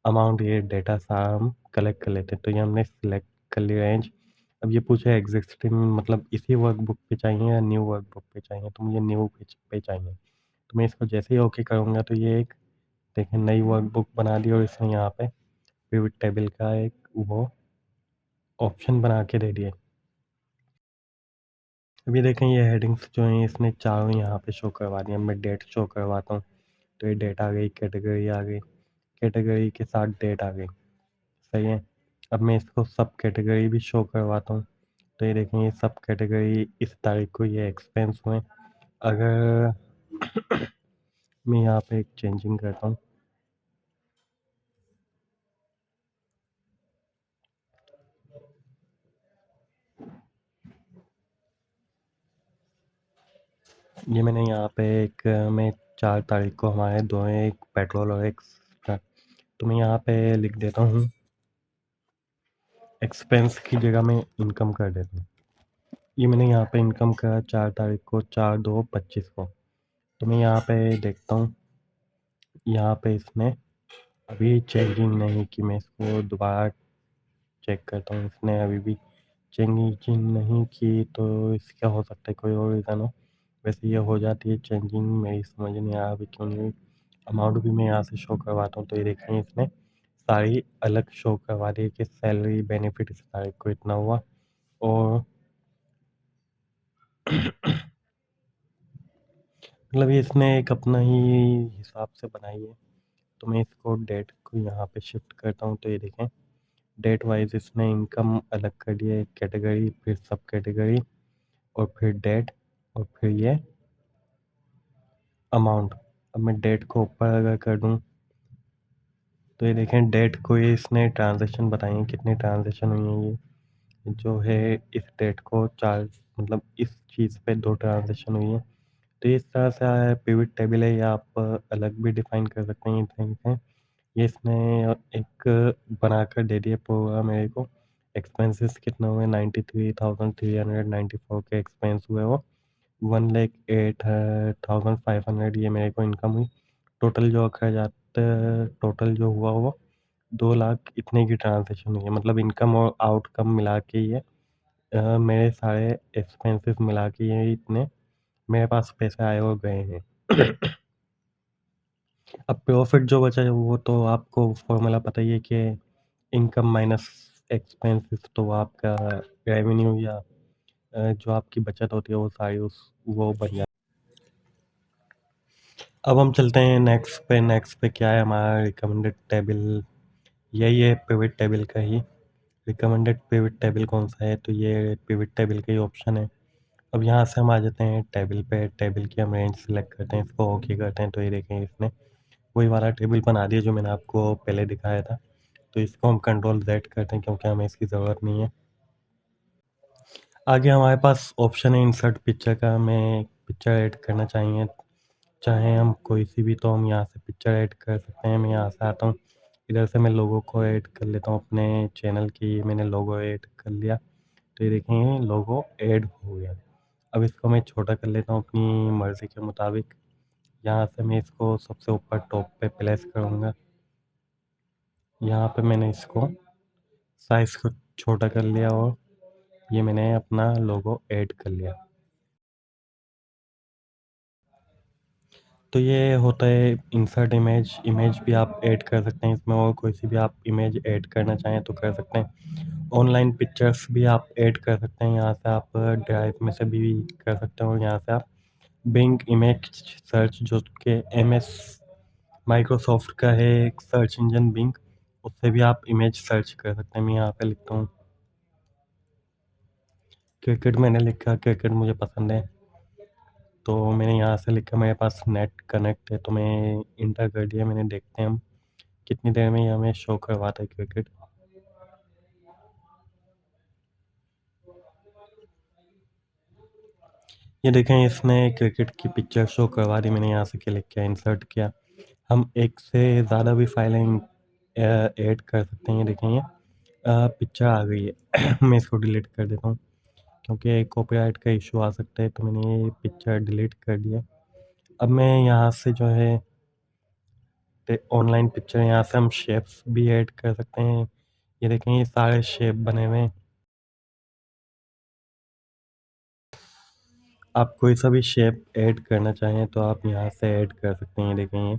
अमाउंट, ये डेटा सारा हम कलेक्ट कर लेते हैं। तो ये हमने सिलेक्ट कर लिया रेंज। अब ये पूछा है एग्जिस्टिंग, मतलब इसी वर्कबुक पे चाहिए या न्यू वर्कबुक पे चाहिए, तो मुझे न्यू पे चाहिए। तो मैं इसको जैसे ही ओके करूँगा तो ये एक देखें नई वर्कबुक बना दी और इसने यहाँ पे पिवट टेबल का एक वो ऑप्शन बना के दे दिए। अब ये देखें, ये हेडिंग्स जो हैं इसने चारों यहाँ पे शो करवा दी। अब मैं डेट शो करवाता हूँ, तो ये डेट आ गई, कैटेगरी आ गई, कैटेगरी के साथ डेट आ गई। सही है। अब मैं इसको सब कैटेगरी भी शो करवाता हूँ, तो ये देखें, ये सब कैटेगरी इस तारीख को ये एक्सपेंस हुए। अगर मैं यहाँ पे एक चेंजिंग करता हूँ, ये मैंने यहाँ पे एक मैं 4 तारीख को हमारे दो हैं, एक पेट्रोल और एक तो मैं यहाँ पे लिख देता हूँ एक्सपेंस की जगह मैं इनकम कर देता हूँ। ये मैंने यहाँ पे इनकम करा 4 तारीख को, 4/2/25 को। तो मैं यहाँ पे देखता हूँ, यहाँ पे इसने अभी चेंजिंग नहीं की। मैं इसको दोबारा चेक करता हूँ, इसने अभी भी चेंजिंग नहीं की, तो इसका हो सकता है कोई और रीज़न हो। वैसे ये हो जाती है चेंजिंग, मेरी समझ नहीं आ रहा अभी क्यों नहीं हुई। अमाउंट भी मैं यहाँ से शो करवाता हूँ, तो ये देखें, इसने सारी अलग शो करवा दी कि सैलरी बेनिफिट इस तारीख को इतना हुआ। और मतलब ये इसने एक अपना ही हिसाब से बनाई है। तो मैं इसको डेट को यहाँ पे शिफ्ट करता हूँ, तो ये देखें, डेट वाइज इसने इनकम अलग कर दिया है, कैटेगरी, फिर सब कैटेगरी, और फिर डेट, और फिर ये अमाउंट। अब मैं डेट को ऊपर अगर कर दूँ, तो ये देखें, डेट को ये इसने ट्रांजैक्शन बताई हैं, कितने ट्रांजैक्शन हुई हैं। ये जो है इस डेट को 4, मतलब इस चीज़ पे 2 ट्रांजैक्शन हुई हैं। तो इस तरह से पिवट टेबल है, या आप अलग भी डिफ़ाइन कर सकते हैं। ये देखें, ये इसने एक बनाकर दे दिया पूरा मेरे को। एक्सपेंसेस कितना हुए, 93,394 के एक्सपेंस हुए वो। 1,08,500 ये मेरे को इनकम हुई। टोटल जो अखराजात, टोटल जो हुआ वो 2 लाख इतने की ट्रांज़ैक्शन हुई है। मतलब इनकम और आउटकम मिला के ये मेरे सारे एक्सपेंसेस मिला के ये इतने मेरे पास पैसे आए और गए हैं। अब प्रॉफ़िट जो बचा है वो तो आपको फ़ॉर्मूला पता ही है कि इनकम माइनस एक्सपेंसेस, तो वो आपका रेवेन्यू या जो आपकी बचत होती है वो सारी उस वो बन जाती है। अब हम चलते हैं नेक्स्ट पे। नेक्स्ट पे क्या है हमारा रिकमेंडेड टेबल, यही है पिवट टेबल का ही। रिकमेंडेड पिवट टेबल कौन सा है, तो ये पिवट टेबल का ही ऑप्शन है। अब यहाँ से हम आ जाते हैं टेबल पे, टेबल की हम रेंज सेलेक्ट करते हैं, इसको ओके करते हैं, तो ये देखें, इसने वही वाला टेबल बना दिया जो मैंने आपको पहले दिखाया था। तो इसको हम कंट्रोल Z करते हैं क्योंकि हमें इसकी ज़रूरत नहीं है। आगे हमारे पास ऑप्शन है इंसर्ट पिक्चर का, हमें पिक्चर ऐड करना चाहिए, चाहे हम कोई सी भी, तो हम यहाँ से पिक्चर ऐड कर सकते हैं। मैं यहाँ से आता हूँ, इधर से मैं लोगो को ऐड कर लेता हूँ अपने चैनल की, मैंने लोगो ऐड कर लिया। तो ये देखें लोगो ऐड हो गया। अब इसको मैं छोटा कर लेता हूँ अपनी मर्ज़ी के मुताबिक। यहाँ से मैं इसको सबसे ऊपर टॉप पे प्लेस करूँगा। यहाँ पे मैंने इसको साइज़ को छोटा कर लिया और ये मैंने अपना लोगो ऐड कर लिया। तो ये होता है इंसर्ट इमेज। इमेज भी आप ऐड कर सकते हैं इसमें, और कोई सी भी आप इमेज ऐड करना चाहें तो कर सकते हैं। ऑनलाइन पिक्चर्स भी आप ऐड कर सकते हैं, यहाँ से आप ड्राइव में से भी कर सकते हैं, और यहाँ से आप बिंग इमेज सर्च जो कि एमएस माइक्रोसॉफ्ट का है एक सर्च इंजन बिंग, उससे भी आप इमेज सर्च कर सकते हैं। मैं यहाँ पे लिखता हूँ क्रिकेट, मैंने लिखा क्रिकेट मुझे पसंद है, तो मैंने यहाँ से लिखा मेरे पास नेट कनेक्ट है, तो मैं इंटर कर दिया। मैंने देखते हैं हम कितनी देर में ये हमें शो करवाता है क्रिकेट। ये देखें इसने क्रिकेट की पिक्चर शो करवा दी। मैंने यहाँ से क्लिक किया, इंसर्ट किया। हम एक से ज़्यादा भी फाइलें ऐड कर सकते हैं। ये देखें ये पिक्चर आ गई है। मैं इसको डिलीट कर देता हूँ क्योंकि कॉपीराइट का इशू आ सकता है, तो मैंने ये पिक्चर डिलीट कर दिया। अब मैं यहाँ से जो है ऑनलाइन पिक्चर, यहाँ से हम शेप्स भी ऐड कर सकते हैं। ये देखें ये सारे शेप बने हुए हैं। आप कोई सा भी शेप ऐड करना चाहें तो आप यहाँ से ऐड कर सकते हैं। ये देखें ये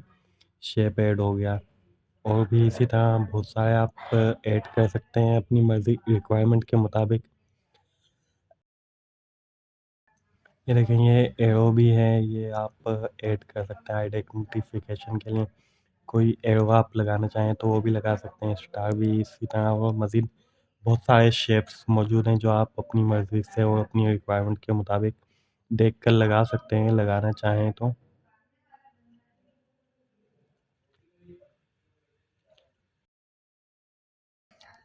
शेप ऐड हो गया, और भी इसी तरह बहुत सारे आप ऐड कर सकते हैं अपनी मर्ज़ी रिक्वायरमेंट के मुताबिक। ये देखें ये एरो भी है, ये आप ऐड कर सकते हैं आइडेंटिफिकेशन के लिए। कोई एरो आप लगाना चाहें तो वो भी लगा सकते हैं, स्टार भी इसी तरह, और मज़ीद बहुत सारे शेप्स मौजूद हैं जो आप अपनी मर्ज़ी से और अपनी रिक्वायरमेंट के मुताबिक देख कर लगा सकते हैं, लगाना चाहें तो।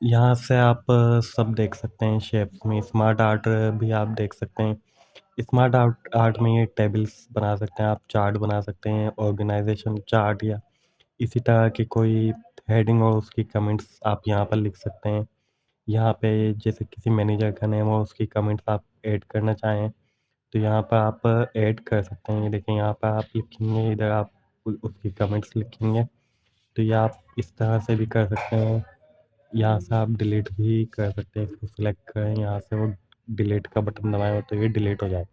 यहाँ से आप सब देख सकते हैं शेप्स में। स्मार्ट आर्ट भी आप देख सकते हैं। स्मार्ट आर्ट आर्ट में ये टेबल्स बना सकते हैं, आप चार्ट बना सकते हैं, ऑर्गेनाइजेशन चार्ट, या इसी तरह की कोई हेडिंग और उसकी कमेंट्स आप यहाँ पर लिख सकते हैं। यहाँ पे जैसे किसी मैनेजर का नेम और उसकी कमेंट्स आप ऐड करना चाहें तो यहाँ पर आप ऐड कर सकते हैं। ये देखिए यहाँ पर आप लिखेंगे, इधर आप उसकी कमेंट्स लिखेंगे, तो ये आप इस तरह से भी कर सकते हैं। यहाँ से आप डिलीट भी कर सकते हैं, इसको सिलेक्ट करें, यहाँ से वो डिलीट का बटन दबाएँ तो ये डिलीट हो जाए।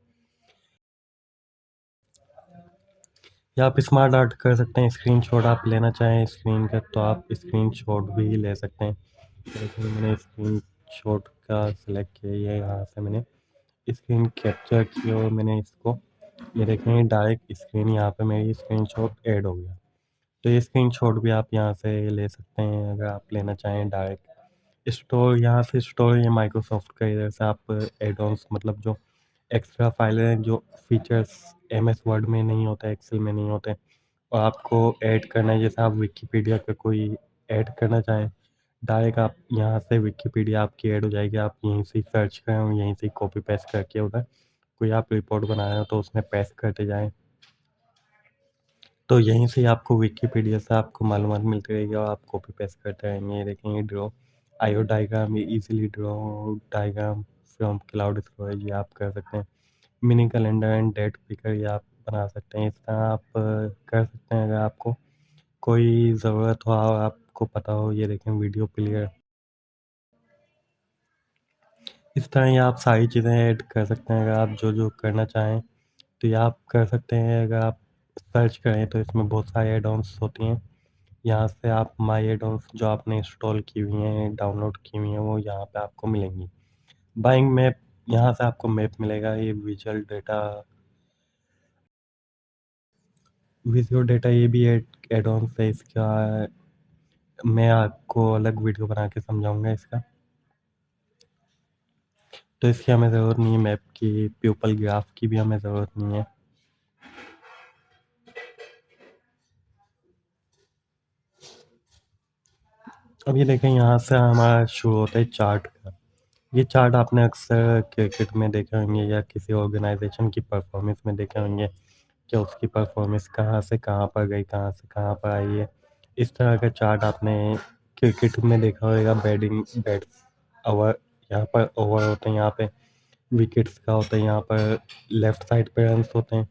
या आप स्मार्ट आर्ट कर सकते हैं, स्क्रीनशॉट आप लेना चाहें स्क्रीन का तो आप स्क्रीनशॉट भी ले सकते हैं। देखिए मैंने स्क्रीनशॉट का सिलेक्ट किया, ये यहाँ से मैंने स्क्रीन कैप्चर की और मैंने इसको, ये देखें डायरेक्ट स्क्रीन, यहाँ पे मेरी स्क्रीनशॉट ऐड हो गया। तो ये स्क्रीनशॉट भी आप यहाँ से ले सकते हैं अगर आप लेना चाहें डायरेक्ट। स्टोर, यहाँ से स्टोर, ये माइक्रोसॉफ्ट का, इधर से आप एड ऑन्स मतलब जो एक्स्ट्रा फाइलें हैं, जो फीचर्स एमएस वर्ड में नहीं होते, एक्सेल में नहीं होते, और आपको ऐड करना है, जैसे आप विकिपीडिया पे कोई ऐड करना चाहें, डायरेक्ट आप यहाँ से विकिपीडिया आपकी ऐड हो जाएगी। आप यहीं से सर्च करें और यहीं से कॉपी पेस्ट करके उधर कोई आप रिपोर्ट बना रहे हो तो उसमें पेस्ट करते जाएँ। तो यहीं से आपको विकिपीडिया से आपको मालूमात मिलती रहेगी और आप कॉपी पेस्ट करते रहेंगे। ये देखेंगे ड्रॉ आईओ डायग्राम, ये easily draw diagram from cloud storage, ये आप कर सकते हैं। Mini calendar and date picker, ये आप बना सकते हैं। इस तरह आप कर सकते हैं अगर आपको कोई ज़रूरत हो और आपको पता हो। ये देखें वीडियो प्लेयर, इस तरह ये आप सारी चीज़ें ऐड कर सकते हैं अगर आप जो करना चाहें तो ये आप कर सकते हैं। अगर आप सर्च करें तो इसमें बहुत सारी एड ऑन्स होती हैं। यहाँ से आप माई एड ऑन्स जो आपने इंस्टॉल की हुई हैं, डाउनलोड की हुई हैं, वो यहाँ पे आपको मिलेंगी। बाइंग मैप, यहाँ से आपको मैप मिलेगा। ये विजुअल डेटा ये भी एड ऑन्स है इसका। मैं आपको अलग वीडियो बना के समझाऊंगा इसका। तो इसकी हमें ज़रूरत नहीं है मैप की, प्यूपल ग्राफ की भी हमें ज़रूरत नहीं है। अब ये देखें यहाँ से हमारा शुरू होता है चार्ट का। ये चार्ट आपने अक्सर क्रिकेट में देखे होंगे या किसी ऑर्गेनाइजेशन की परफॉर्मेंस में देखे होंगे कि उसकी परफॉर्मेंस कहाँ से कहाँ पर गई, कहाँ से कहाँ पर आई है। इस तरह का चार्ट आपने क्रिकेट में देखा होगा, बैटिंग बैट्स अवर यहाँ पर ओवर होते हैं, यहाँ पे विकेट्स का होता है, यहाँ पर लेफ्ट साइड पे रन्स होते हैं।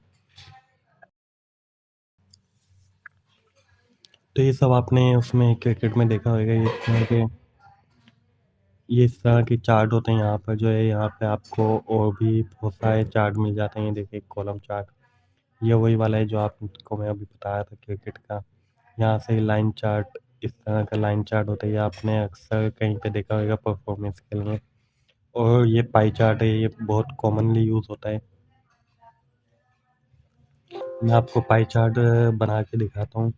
तो ये सब आपने उसमें क्रिकेट में देखा होगा, ये इस तरह के चार्ट होते हैं। यहाँ पर जो है, यहाँ पे आपको और भी बहुत सारे चार्ट मिल जाते हैं। ये देखिए कॉलम चार्ट, ये वही वाला है जो आपको मैं अभी बताया था क्रिकेट का। यहाँ से लाइन चार्ट, इस तरह का लाइन चार्ट होता है, ये आपने अक्सर कहीं पे देखा होगा परफॉर्मेंस के लिए। और ये पाई चार्ट है, ये बहुत कॉमनली यूज़ होता है। मैं आपको पाई चार्ट बना के दिखाता हूँ।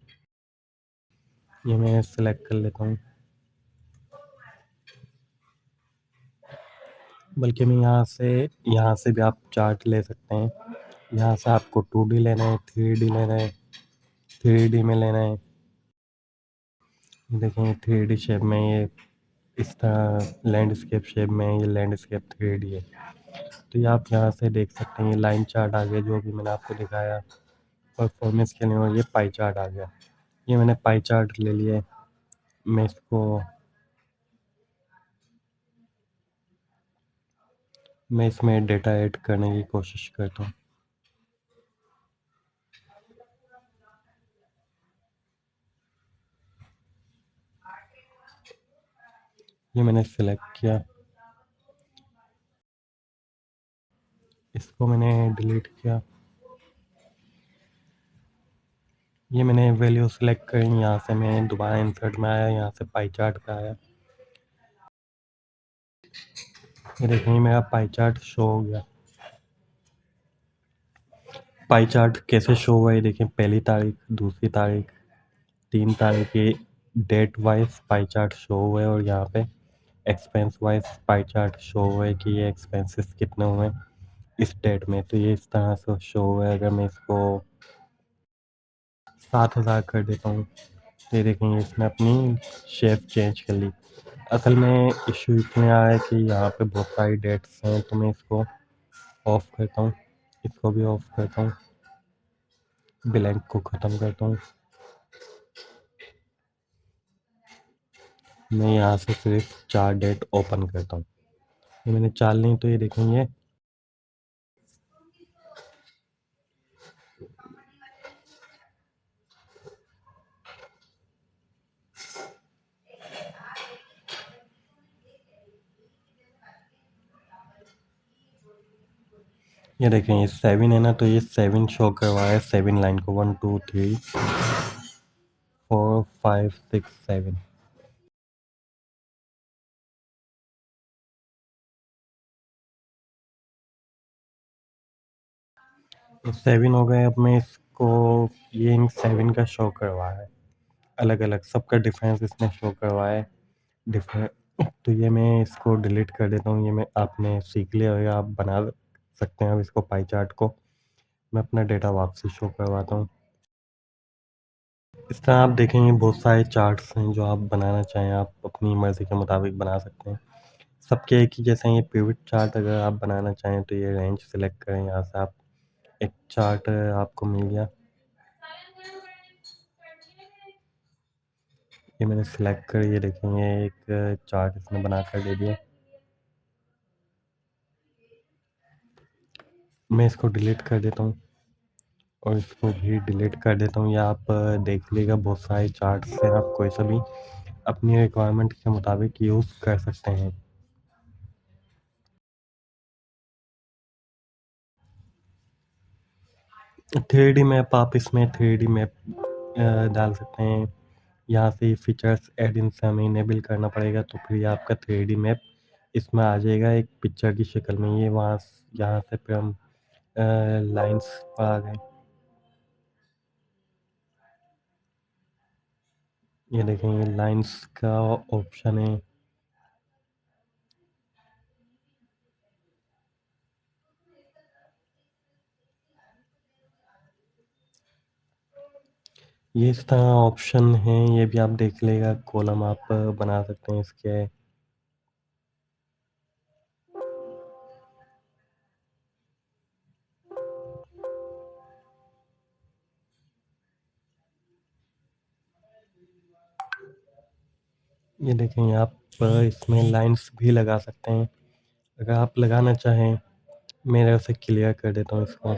ये मैं सिलेक्ट कर लेता हूँ, बल्कि मैं यहाँ से भी आप चार्ट ले सकते हैं। यहाँ से आपको 2D लेना है, 3D लेना है, 3D में लेना है। देखें 3D शेप में ये इस तरह लैंडस्केप शेप में, ये लैंडस्केप 3D है। तो ये आप यहाँ से देख सकते हैं, ये लाइन चार्ट आ गया जो भी मैंने आपको दिखाया परफॉर्मेंस के लिए, और ये पाई चार्ट आ गया। ये मैंने पाई चार्ट ले लिया है। मैं इसमें डेटा ऐड करने की कोशिश करता हूँ। ये मैंने सेलेक्ट किया, इसको मैंने डिलीट किया। ये मैंने वैल्यू सेलेक्ट करी, यहाँ से मैं दोबारा इंसर्ट में आया, यहाँ से पाई चार्ट पे आया। ये देखिए मेरा पाई चार्ट शो हो गया। पाई चार्ट कैसे शो हुआ है, देखिए पहली तारीख, दूसरी तारीख, 3 तारीख की date wise pie chart show हुआ है, और यहाँ पे expense wise pie chart show हुआ है कि ये एक्सपेंसेस कितने हुए इस डेट में। तो ये इस तरह से शो हुआ है। अगर मैं इसको 7,000 कर देता हूँ, तो ये देखेंगे इसने अपनी शेप चेंज कर ली। असल में इशू इसमें आया है कि यहाँ पे बहुत सारी डेट्स हैं, तो मैं इसको ऑफ करता हूँ, इसको भी ऑफ करता हूँ, ब्लैंक को ख़त्म करता हूँ। मैं यहाँ से सिर्फ 4 डेट ओपन करता हूँ। ये मैंने 4 ली, तो ये देखेंगे ये देखें ये 7 है ना, तो ये 7 शो करवा है 7 लाइन को, 1 2 3 4 5 6 7। तो 7 हो गए। अब मैं इसको, ये इन 7 का शो करवा है अलग अलग, सबका डिफरेंस इसने शो करवाया है डिफरेंट। तो ये मैं इसको डिलीट कर देता हूँ। ये मैं आपने सीख लिया होगा, आप बना सकते हैं अब इसको पाई चार्ट को। मैं अपना डेटा वापसी शो करवाता हूँ। इस तरह आप देखेंगे बहुत सारे चार्ट्स हैं जो आप बनाना चाहें, आप अपनी मर्ज़ी के मुताबिक बना सकते हैं। सबके एक ही जैसे हैं। ये पिवट चार्ट अगर आप बनाना चाहें तो ये रेंज सेलेक्ट करें, यहाँ से आप एक चार्ट आपको मिल गया। ये मैंने सेलेक्ट कर, ये देखेंगे एक चार्ट इसने बना कर दे दिया। मैं इसको डिलीट कर देता हूँ और इसको भी डिलीट कर देता हूँ। या आप देख लीजिएगा बहुत सारे चार्ट्स हैं, आप कोई सा भी अपनी रिक्वायरमेंट के मुताबिक यूज़ कर सकते हैं। थ्री डी मैप, आप इसमें थ्री डी मैप डाल सकते हैं। यहाँ से फीचर्स एड इन से हमें इनेबल करना पड़ेगा, तो फिर ये आपका थ्री डी मैप इसमें आ जाएगा एक पिक्चर की शक्ल में। ये यहाँ से फिर हम लाइंस पर आ गए। ये देखें ये लाइंस का ऑप्शन है। ये इस तरह ऑप्शन है, ये भी आप देख लेगा। कॉलम आप बना सकते हैं इसके। ये देखें आप इसमें लाइन्स भी लगा सकते हैं। अगर आप लगाना चाहें, मैं उसे क्लियर कर देता हूँ इसको।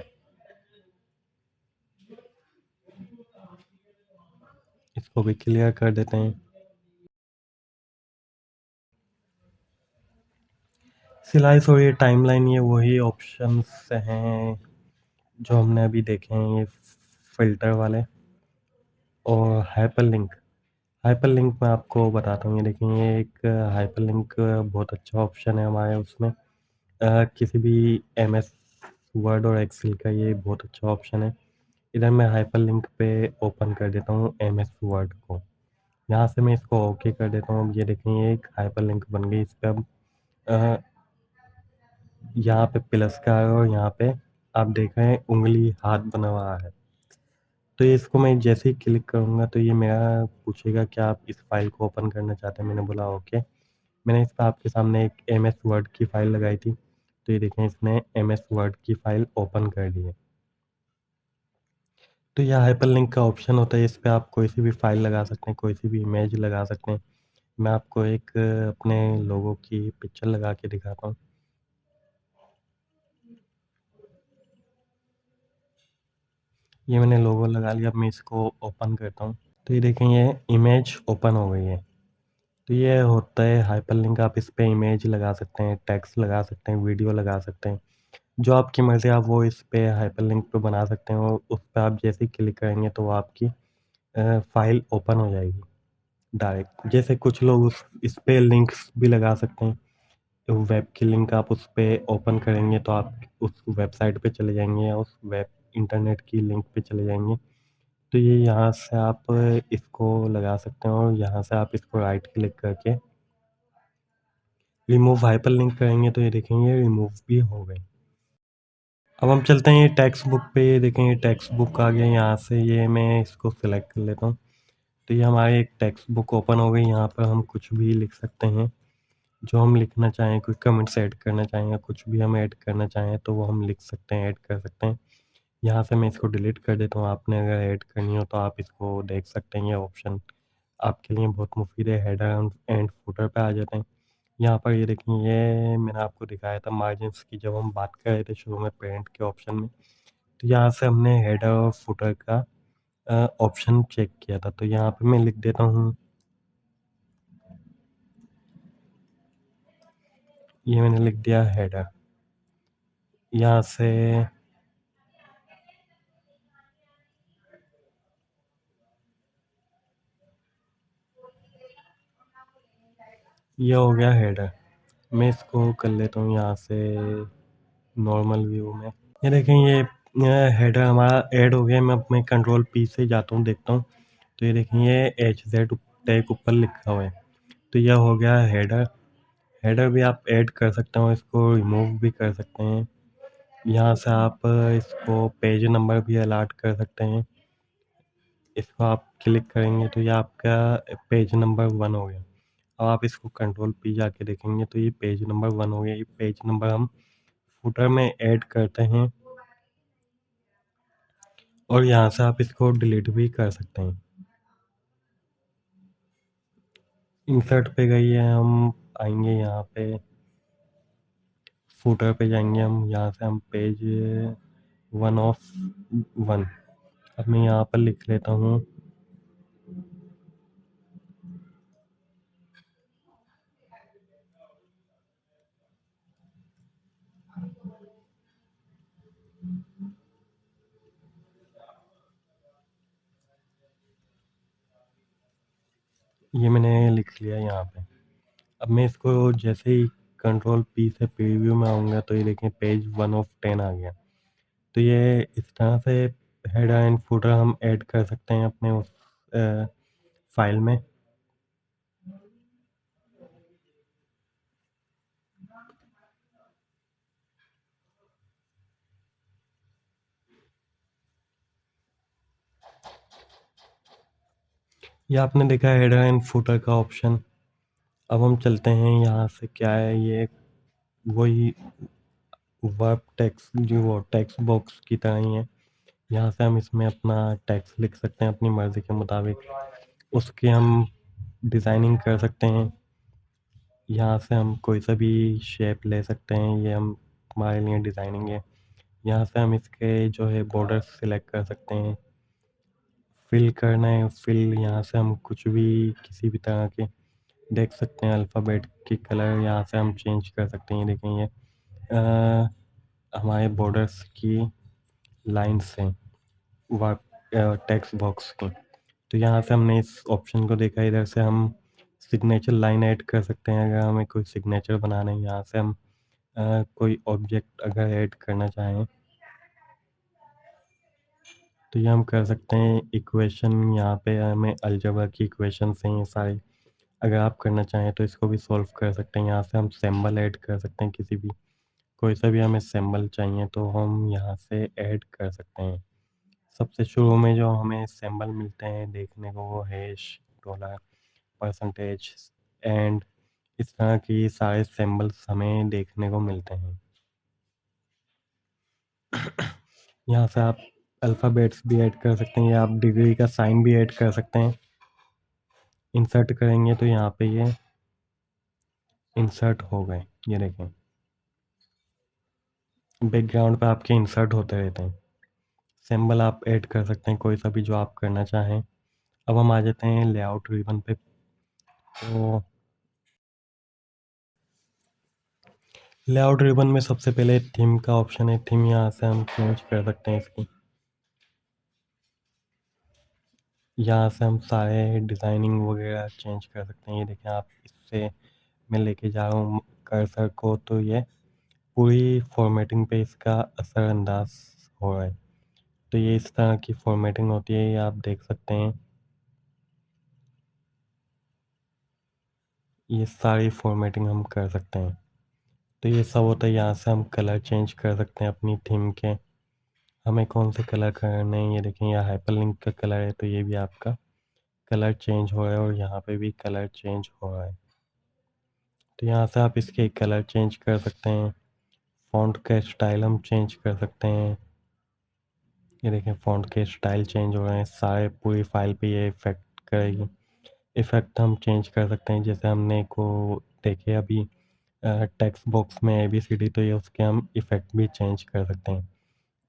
इसको भी क्लियर कर देते हैं। सिलाई सॉरी टाइमलाइन ये वही ऑप्शंस हैं जो हमने अभी देखे हैं, ये फ़िल्टर वाले और हाइपरलिंक। हाइपरलिंक मैं आपको बताता हूँ, ये देखिए ये एक हाइपरलिंक बहुत अच्छा ऑप्शन है हमारे उसमें। किसी भी एमएस वर्ड और एक्सेल का ये बहुत अच्छा ऑप्शन है। इधर मैं हाइपरलिंक पे ओपन कर देता हूँ एमएस वर्ड को। यहाँ से मैं इसको ओके कर देता हूँ। अब ये देखें ये एक हाइपरलिंक बन गई। इस पे अब अ, यहाँ पे प्लस का है और यहाँ पे आप देख रहे हैं उँगली हाथ बना हुआ है। तो ये इसको मैं जैसे ही क्लिक करूँगा तो ये मेरा पूछेगा क्या आप इस फ़ाइल को ओपन करना चाहते हैं? मैंने बोला ओके। मैंने इस पे आपके सामने एक एमएस वर्ड की फ़ाइल लगाई थी। तो ये देखें इसने एमएस वर्ड की फ़ाइल ओपन कर ली है। तो यह हाइपरलिंक का ऑप्शन होता है, इस पे आप कोई सी भी फ़ाइल लगा सकते हैं, कोई सी भी इमेज लगा सकते हैं। मैं आपको एक अपने लोगो की पिक्चर लगा के दिखाता हूँ। ये मैंने लोगो लगा लिया, अब मैं इसको ओपन करता हूँ। तो ये देखें ये इमेज ओपन हो गई है। तो ये होता है हाइपरलिंक। आप इस पे इमेज लगा सकते हैं, टेक्स्ट लगा सकते हैं, वीडियो लगा सकते हैं। जो आपकी मर्ज़ी आप वो इस पे हाइपरलिंक पे बना सकते हैं और उस पे आप जैसे ही क्लिक करेंगे तो वो आपकी फ़ाइल ओपन हो जाएगी डायरेक्ट। जैसे कुछ लोग उस इस पे लिंक्स भी लगा सकते हैं। तो वेब की लिंक आप उस पे ओपन करेंगे तो आप उस वेबसाइट पे चले जाएँगे या उस वेब इंटरनेट की लिंक पे चले जाएँगे। तो ये यहाँ से आप इसको लगा सकते हैं और यहाँ से आप इसको राइट क्लिक करके रिमूव हाइपरलिंक करेंगे तो ये देखेंगे रिमूव भी हो गई। अब हम चलते हैं ये टेक्स्ट बुक पे। ये देखें ये टेक्स्ट बुक आ गया। यहाँ से ये मैं इसको सिलेक्ट कर लेता हूँ। तो ये हमारी एक टेक्स्ट बुक ओपन हो गई। यहाँ पर हम कुछ भी लिख सकते हैं, जो हम लिखना चाहें, कोई कमेंट्स ऐड करना चाहें या कुछ भी हम ऐड करना चाहें तो वो हम लिख सकते हैं, ऐड कर सकते हैं। यहाँ से मैं इसको डिलीट कर देता हूँ। आपने अगर ऐड करनी हो तो आप इसको देख सकते हैं, ये ऑप्शन आपके लिए बहुत मुफ़ीद है। हेडर एंड फुटर पे आ जाते हैं। यहाँ पर ये देखिए ये मैंने आपको दिखाया था मार्जिन्स की जब हम बात कर रहे थे शुरू में पेरेंट के ऑप्शन में। तो यहाँ से हमने हेडर और फुटर का ऑप्शन चेक किया था। तो यहाँ पे मैं लिख देता हूँ, ये मैंने लिख दिया हेडर। यहाँ से ये हो गया हेडर। मैं इसको कर लेता हूँ यहाँ से नॉर्मल व्यू में। ये देखें ये हेडर हमारा ऐड हो गया। मैं कंट्रोल पी से जाता हूँ, देखता हूँ। तो ये देखें ये एचज़ेड टैग ऊपर लिखा हुआ है। तो यह हो गया हेडर। हेडर भी आप ऐड कर सकते हो, इसको रिमूव भी कर सकते हैं। यहाँ से आप इसको पेज नंबर भी अलॉट कर सकते हैं। इसको आप क्लिक करेंगे तो ये आपका पेज नंबर 1 हो गया। अब आप इसको कंट्रोल पी जाके देखेंगे तो ये पेज नंबर 1 हो गया। ये पेज नंबर हम फुटर में ऐड करते हैं और यहाँ से आप इसको डिलीट भी कर सकते हैं। इंसर्ट पे गई है, हम आएँगे यहाँ पे फुटर पे जाएँगे हम। यहाँ से हम पेज 1 ऑफ 1 अब मैं यहाँ पर लिख लेता हूँ। ये मैंने लिख लिया यहाँ पे। अब मैं इसको जैसे ही कंट्रोल पी से प्रीव्यू में आऊँगा तो ये देखें पेज 1 ऑफ 10 आ गया। तो ये इस तरह से हेडर एंड फुटर हम ऐड कर सकते हैं अपने उस फ़ाइल में। ये आपने देखा हेडर एंड फुटर का ऑप्शन। अब हम चलते हैं यहाँ से क्या है ये वही वर्ब टेक्स्ट जो वो टेक्स्ट बॉक्स की तरह ही है। यहाँ से हम इसमें अपना टेक्स्ट लिख सकते हैं अपनी मर्ज़ी के मुताबिक। उसके हम डिज़ाइनिंग कर सकते हैं। यहाँ से हम कोई सा भी शेप ले सकते हैं, ये हम हमारे लिए डिज़ाइनिंग है। यहाँ से हम इसके जो है बॉर्डर्स सिलेक्ट कर सकते हैं। फिल करना है, फिल यहाँ से हम कुछ भी किसी भी तरह के देख सकते हैं। अल्फ़ाबेट की कलर यहाँ से हम चेंज कर सकते हैं। देखें ये हमारे बॉर्डर्स की लाइन्स हैं टेक्स्ट बॉक्स की। तो यहाँ से हमने इस ऑप्शन को देखा, इधर से हम सिग्नेचर लाइन ऐड कर सकते हैं। अगर हमें कोई सिग्नेचर बनाना है, यहाँ से हम कोई ऑब्जेक्ट अगर ऐड करना चाहें तो ये हम कर सकते हैं। इक्वेशन यहाँ पे हमें अलजेब्रा की इक्वेशंस हैं ये सारी, अगर आप करना चाहें तो इसको भी सॉल्व कर सकते हैं। यहाँ से हम सिंबल ऐड कर सकते हैं, किसी भी कोई सा भी हमें सिंबल चाहिए तो हम यहाँ से ऐड कर सकते हैं। सबसे शुरू में जो हमें सिंबल मिलते हैं देखने को वो हैश, डॉलर, परसेंटेज एंड इस तरह की सारे सिंबल्स हमें देखने को मिलते हैं। यहाँ से आप अल्फ़ाबेट्स भी ऐड कर सकते हैं या आप डिग्री का साइन भी ऐड कर सकते हैं। इंसर्ट करेंगे तो यहाँ पे ये इंसर्ट हो गए, ये देखें बैकग्राउंड पे आपके इंसर्ट होते रहते हैं। सिंबल आप ऐड कर सकते हैं कोई सा भी जो आप करना चाहें। अब हम आ जाते हैं लेआउट रिबन पे। तो लेआउट रिबन में सबसे पहले थीम का ऑप्शन है। थीम यहाँ से हम चेंज कर सकते हैं इसकी। यहाँ से हम सारे डिज़ाइनिंग वगैरह चेंज कर सकते हैं। ये देखें आप, इससे मैं लेके जा रहा हूँ कर्सर को तो ये पूरी फॉर्मेटिंग पे इसका असरअंदाज हो रहा है। तो ये इस तरह की फॉर्मेटिंग होती है, ये आप देख सकते हैं। ये सारी फॉर्मेटिंग हम कर सकते हैं। तो ये सब होता है। यहाँ से हम कलर चेंज कर सकते हैं अपनी थीम के। हमें कौन से कलर करने हैं, ये देखें यहाँ हाइपरलिंक का कलर है तो ये भी आपका कलर चेंज हो रहा है और यहाँ पे भी कलर चेंज हो रहा है। तो यहाँ से आप इसके कलर चेंज कर सकते हैं। फ़ॉन्ट का स्टाइल हम चेंज कर सकते हैं। ये देखें फ़ॉन्ट के स्टाइल चेंज हो रहे हैं, सारे पूरी फाइल पे ये इफ़ेक्ट करेगी। इफ़ेक्ट हम चेंज कर सकते हैं, जैसे हमने को देखे अभी टेक्स्ट बॉक्स में ABCD, तो ये उसके हम इफ़ेक्ट भी चेंज कर सकते हैं।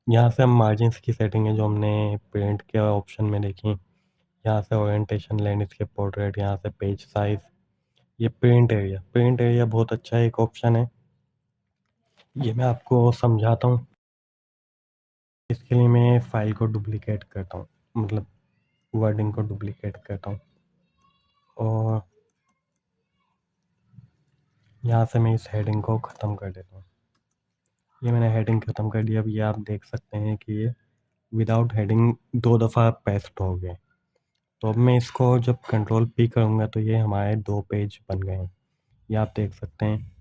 यहाँ से हम मार्जिन्स की सेटिंग है जो हमने प्रिंट के ऑप्शन में देखी। यहाँ से ओरिएंटेशन, लैंडस्केप, पोर्ट्रेट, यहाँ से पेज साइज़, ये प्रिंट एरिया बहुत अच्छा एक ऑप्शन है। ये मैं आपको समझाता हूँ। इसके लिए मैं फ़ाइल को डुप्लिकेट करता हूँ, मतलब वर्डिंग को डुप्लिकेट करता हूँ और यहाँ से मैं इस हेडिंग को ख़त्म कर देता हूँ। ये मैंने हेडिंग ख़त्म कर दिया। अब ये आप देख सकते हैं कि ये विदाउट हेडिंग 2 दफ़ा पेस्ट हो गए। तो अब मैं इसको जब कंट्रोल P करूँगा तो ये हमारे 2 पेज बन गए हैं। ये आप देख सकते हैं।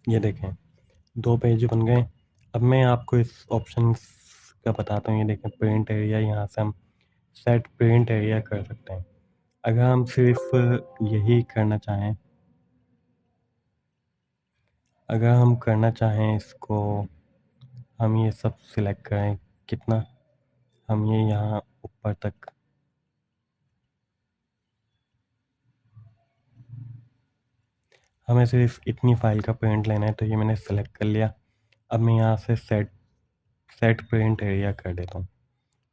ये देखें 2 पेज बन गए। अब मैं आपको इस ऑप्शन का बताता हूँ। ये देखें प्रिंट एरिया, यहाँ से हम सेट प्रिंट एरिया कर सकते हैं। अगर हम सिर्फ यही करना चाहें, अगर हम करना चाहें इसको, हम ये सब सिलेक्ट करें कितना, हम ये यहाँ ऊपर तक, हमें सिर्फ इतनी फाइल का प्रिंट लेना है तो ये मैंने सेलेक्ट कर लिया। अब मैं यहाँ से सेट सेट प्रिंट एरिया कर देता हूँ।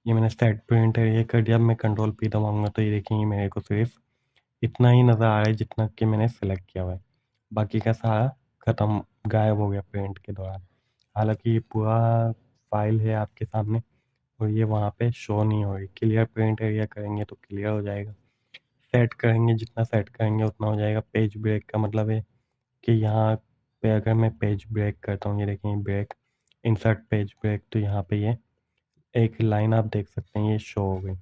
ये मैंने सेट प्रिंट एरिया कर दिया। अब मैं कंट्रोल P दबाऊँगा तो ये देखिए मेरे को सिर्फ इतना ही नज़र आ रहा है जितना कि मैंने सेलेक्ट किया हुआ है। बाकी का सारा ख़त्म, गायब हो गया प्रिंट के दौरान। हालाँकि ये पूरा फाइल है आपके सामने और ये वहाँ पे शो नहीं हो रही। क्लियर प्रिंट एरिया करेंगे तो क्लियर हो जाएगा। सेट करेंगे, जितना सेट करेंगे उतना हो जाएगा। पेज ब्रेक का मतलब है कि यहाँ पे अगर मैं पेज ब्रेक करता हूँ, ये देखिए ब्रेक, इंसर्ट पेज ब्रेक, तो यहाँ पे ये एक लाइन आप देख सकते हैं ये शो हो गई।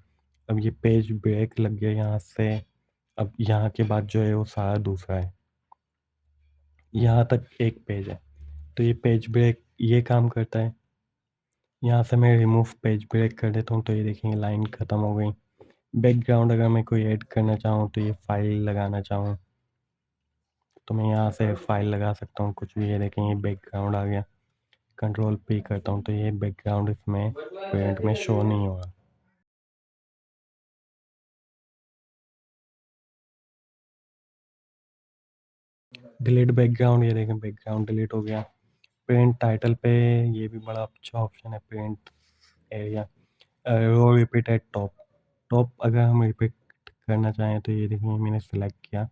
अब ये पेज ब्रेक लग गया यहाँ से। अब यहाँ के बाद जो है वो सारा दूसरा है, यहाँ तक एक पेज है। तो ये पेज ब्रेक ये काम करता है। यहाँ से मैं रिमूव पेज ब्रेक कर देता हूँ तो ये देखेंगे लाइन ख़त्म हो गई। बैकग्राउंड अगर मैं कोई ऐड करना चाहूँ तो ये फाइल लगाना चाहूँ तो मैं यहाँ से फाइल लगा सकता हूँ कुछ भी। ये देखें ये बैकग्राउंड आ गया। कंट्रोल P करता हूँ तो ये बैकग्राउंड इसमें प्रिंट में शो नहीं होगा। डिलीट बैकग्राउंड, ये देखें बैकग्राउंड डिलीट हो गया। पेंट टाइटल पे ये भी बड़ा अच्छा ऑप्शन है, paint area, row repeat at top. Top अगर हम रिपीट करना चाहें तो ये देखिए मैंने सेलेक्ट किया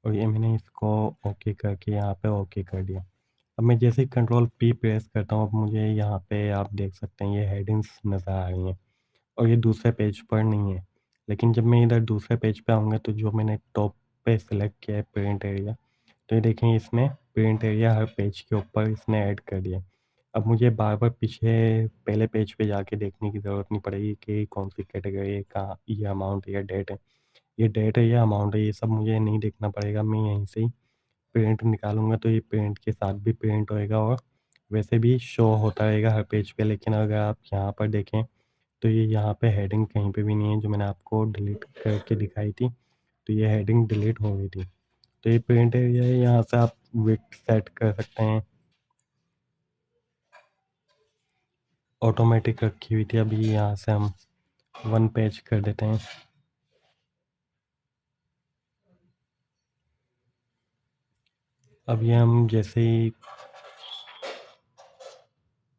और ये मैंने इसको ओके करके यहाँ पे ओके कर दिया। अब मैं जैसे ही कंट्रोल पी प्रेस करता हूँ, अब मुझे यहाँ पे आप देख सकते हैं ये हेडिंग्स नज़र आ रही हैं और ये दूसरे पेज पर नहीं है। लेकिन जब मैं इधर दूसरे पेज पे आऊँगा तो जो मैंने टॉप पे सेलेक्ट किया है प्रिंट एरिया, तो ये देखें इसने प्रिंट एरिया हर पेज के ऊपर इसने ऐड कर दिया। अब मुझे बार-बार पीछे पहले पेज पे जाके देखने की ज़रूरत नहीं पड़ेगी कि कौन सी कैटेगरी है, कहाँ ये अमाउंट या डेट है। ये डेट है या अमाउंट है, ये सब मुझे नहीं देखना पड़ेगा। मैं यहीं से ही प्रिंट निकालूँगा तो ये प्रिंट के साथ भी प्रिंट होएगा और वैसे भी शो होता रहेगा हर पेज पे। लेकिन अगर आप यहाँ पर देखें तो ये यहाँ पे हेडिंग कहीं पे भी नहीं है जो मैंने आपको डिलीट करके दिखाई थी, तो ये हेडिंग डिलीट हो गई थी। तो ये प्रिंट एरिया है, यहाँ से आप विड्थ सेट कर सकते हैं। ऑटोमेटिक रखी हुई थी, अभी यहाँ से हम 1 पेज कर देते हैं। अब ये हम जैसे ही,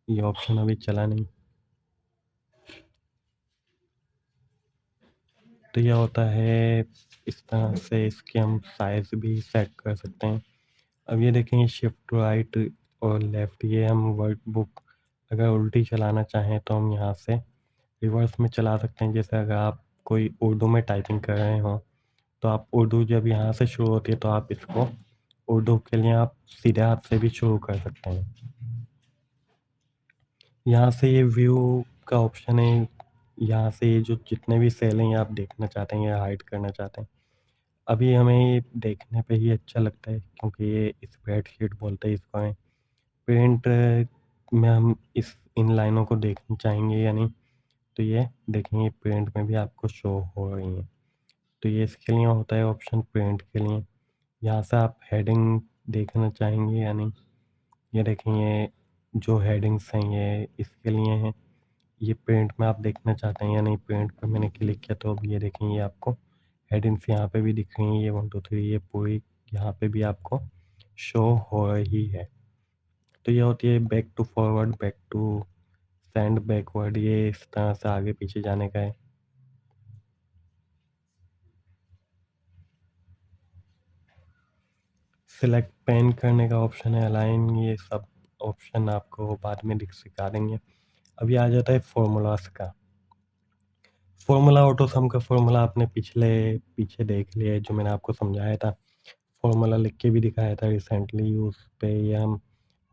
ये ऑप्शन अभी चला नहीं, तो यह होता है इस तरह से इसके हम साइज़ भी सेट कर सकते हैं। अब ये देखेंगे शिफ्ट राइट और लेफ़्ट, ये हम वर्कबुक अगर उल्टी चलाना चाहें तो हम यहाँ से रिवर्स में चला सकते हैं। जैसे अगर आप कोई उर्दू में टाइपिंग कर रहे हों, तो आप उर्दू जब यहाँ से शुरू होती है तो आप इसको उर्दू के लिए आप सीधे हाथ से भी शुरू कर सकते हैं। यहाँ से ये व्यू का ऑप्शन है, यहाँ से ये जो जितने भी सेल हैं ये आप देखना चाहते हैं या हाइड करना चाहते हैं। अभी हमें ये देखने पे ही अच्छा लगता है क्योंकि ये स्प्रेडशीट बोलते हैं इसको है। प्रिंट में हम इस इन लाइनों को देखना चाहेंगे या नहीं, तो ये देखेंगे प्रिंट में भी आपको शो हो रही हैं। तो ये इसके लिए होता है ऑप्शन प्रिंट के लिए। यहाँ से आप हेडिंग देखना चाहेंगे या नहीं, ये देखें ये जो हेडिंग्स हैं ये इसके लिए हैं। ये प्रिंट में आप देखना चाहते हैं या नहीं, प्रिंट पे मैंने क्लिक किया तो अब ये देखें ये आपको हेडिंग्स यहाँ पे भी दिख रही हैं, ये 1 2 3 ये पूरी यहाँ पे भी आपको शो हो रही है। तो ये होती है back to forward, back to send backward, ये इस तरह से आगे पीछे जाने का है। सिलेक्ट पेन करने का ऑप्शन है, अलाइन, ये सब ऑप्शन आपको बाद में सिखा देंगे। अभी आ जाता है फॉर्मूलाज का। फॉर्मूला ऑटो सम का फॉर्मूला आपने पीछे देख लिया है जो मैंने आपको समझाया था। फॉर्मूला लिख के भी दिखाया था रिसेंटली, यूज़ पे ये हम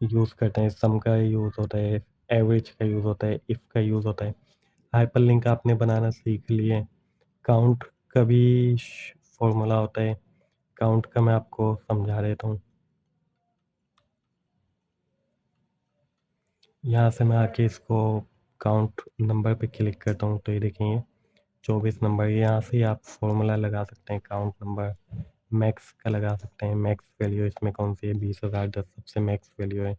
यूज़ करते हैं। सम का यूज़ होता है, एवरेज का यूज़ होता है, इफ़ का यूज़ होता है। हाइपरलिंक आपने बनाना सीख लिए। काउंट का भी फॉर्मूला होता है, काउंट का मैं आपको समझा देता हूँ। यहाँ से मैं आके इसको काउंट नंबर पे क्लिक करता हूँ तो ये देखेंगे 24 नंबर। यहाँ से ही आप फॉर्मूला लगा सकते हैं, काउंट नंबर मैक्स का लगा सकते हैं। मैक्स वैल्यू इसमें कौन सी है, 20,010 सबसे मैक्स वैल्यू है।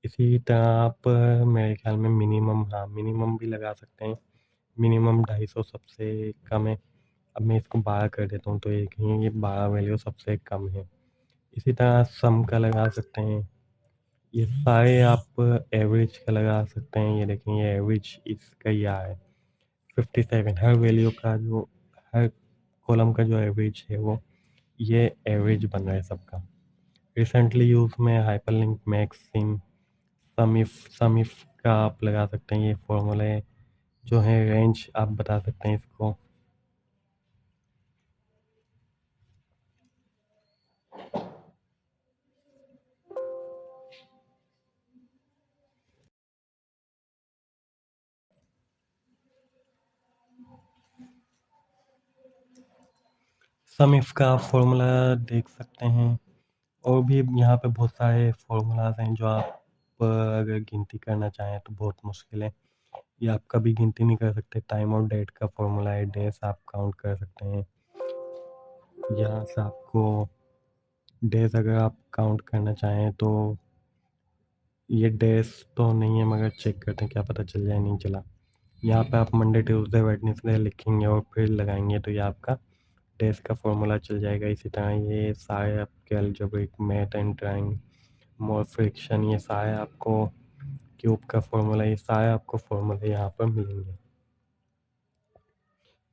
इसी तरह आप मेरे ख्याल में मिनिमम, हाँ मिनिमम भी लगा सकते हैं। मिनिमम 250 सबसे कम है। अब मैं इसको 12 कर देता हूँ तो ये कहीं ये 12 वैल्यू सबसे कम है। इसी तरह सम का लगा सकते हैं। ये सारे आप एवरेज का लगा सकते हैं। ये देखें ये एवरेज इसका ही आया है 57। हर वैल्यू का जो, हर कॉलम का जो एवरेज है वो ये एवरेज बन रहा है सबका। रिसेंटली यूज़ में hyperlink, max, sim, sum if का आप लगा सकते हैं। ये फॉर्मूले जो है रेंज आप बता सकते हैं इसको। सम इफ का आप फॉर्मूला देख सकते हैं और भी यहाँ पे बहुत सारे फॉर्मूलाज हैं जो आप अगर गिनती करना चाहें तो बहुत मुश्किल है, ये आप कभी गिनती नहीं कर सकते। टाइम और डेट का फॉर्मूला है, डेज आप काउंट कर सकते हैं। यहाँ से आपको डेज अगर आप काउंट करना चाहें तो ये डेज तो नहीं है मगर चेक करते हैं क्या पता चल जाए, नहीं चला। यहाँ पे आप मंडे ट्यूसडे वेडनेसडे लिखेंगे और फिर लगाएंगे तो ये आपका डेस का फॉर्मूला चल जाएगा। इसी तरह ये सारे आपके algebraic, math and drawing, more friction, ये सारे आपको क्यूब का फॉर्मूला, ये सारे आपको फॉर्मूले यहाँ पर मिलेंगे।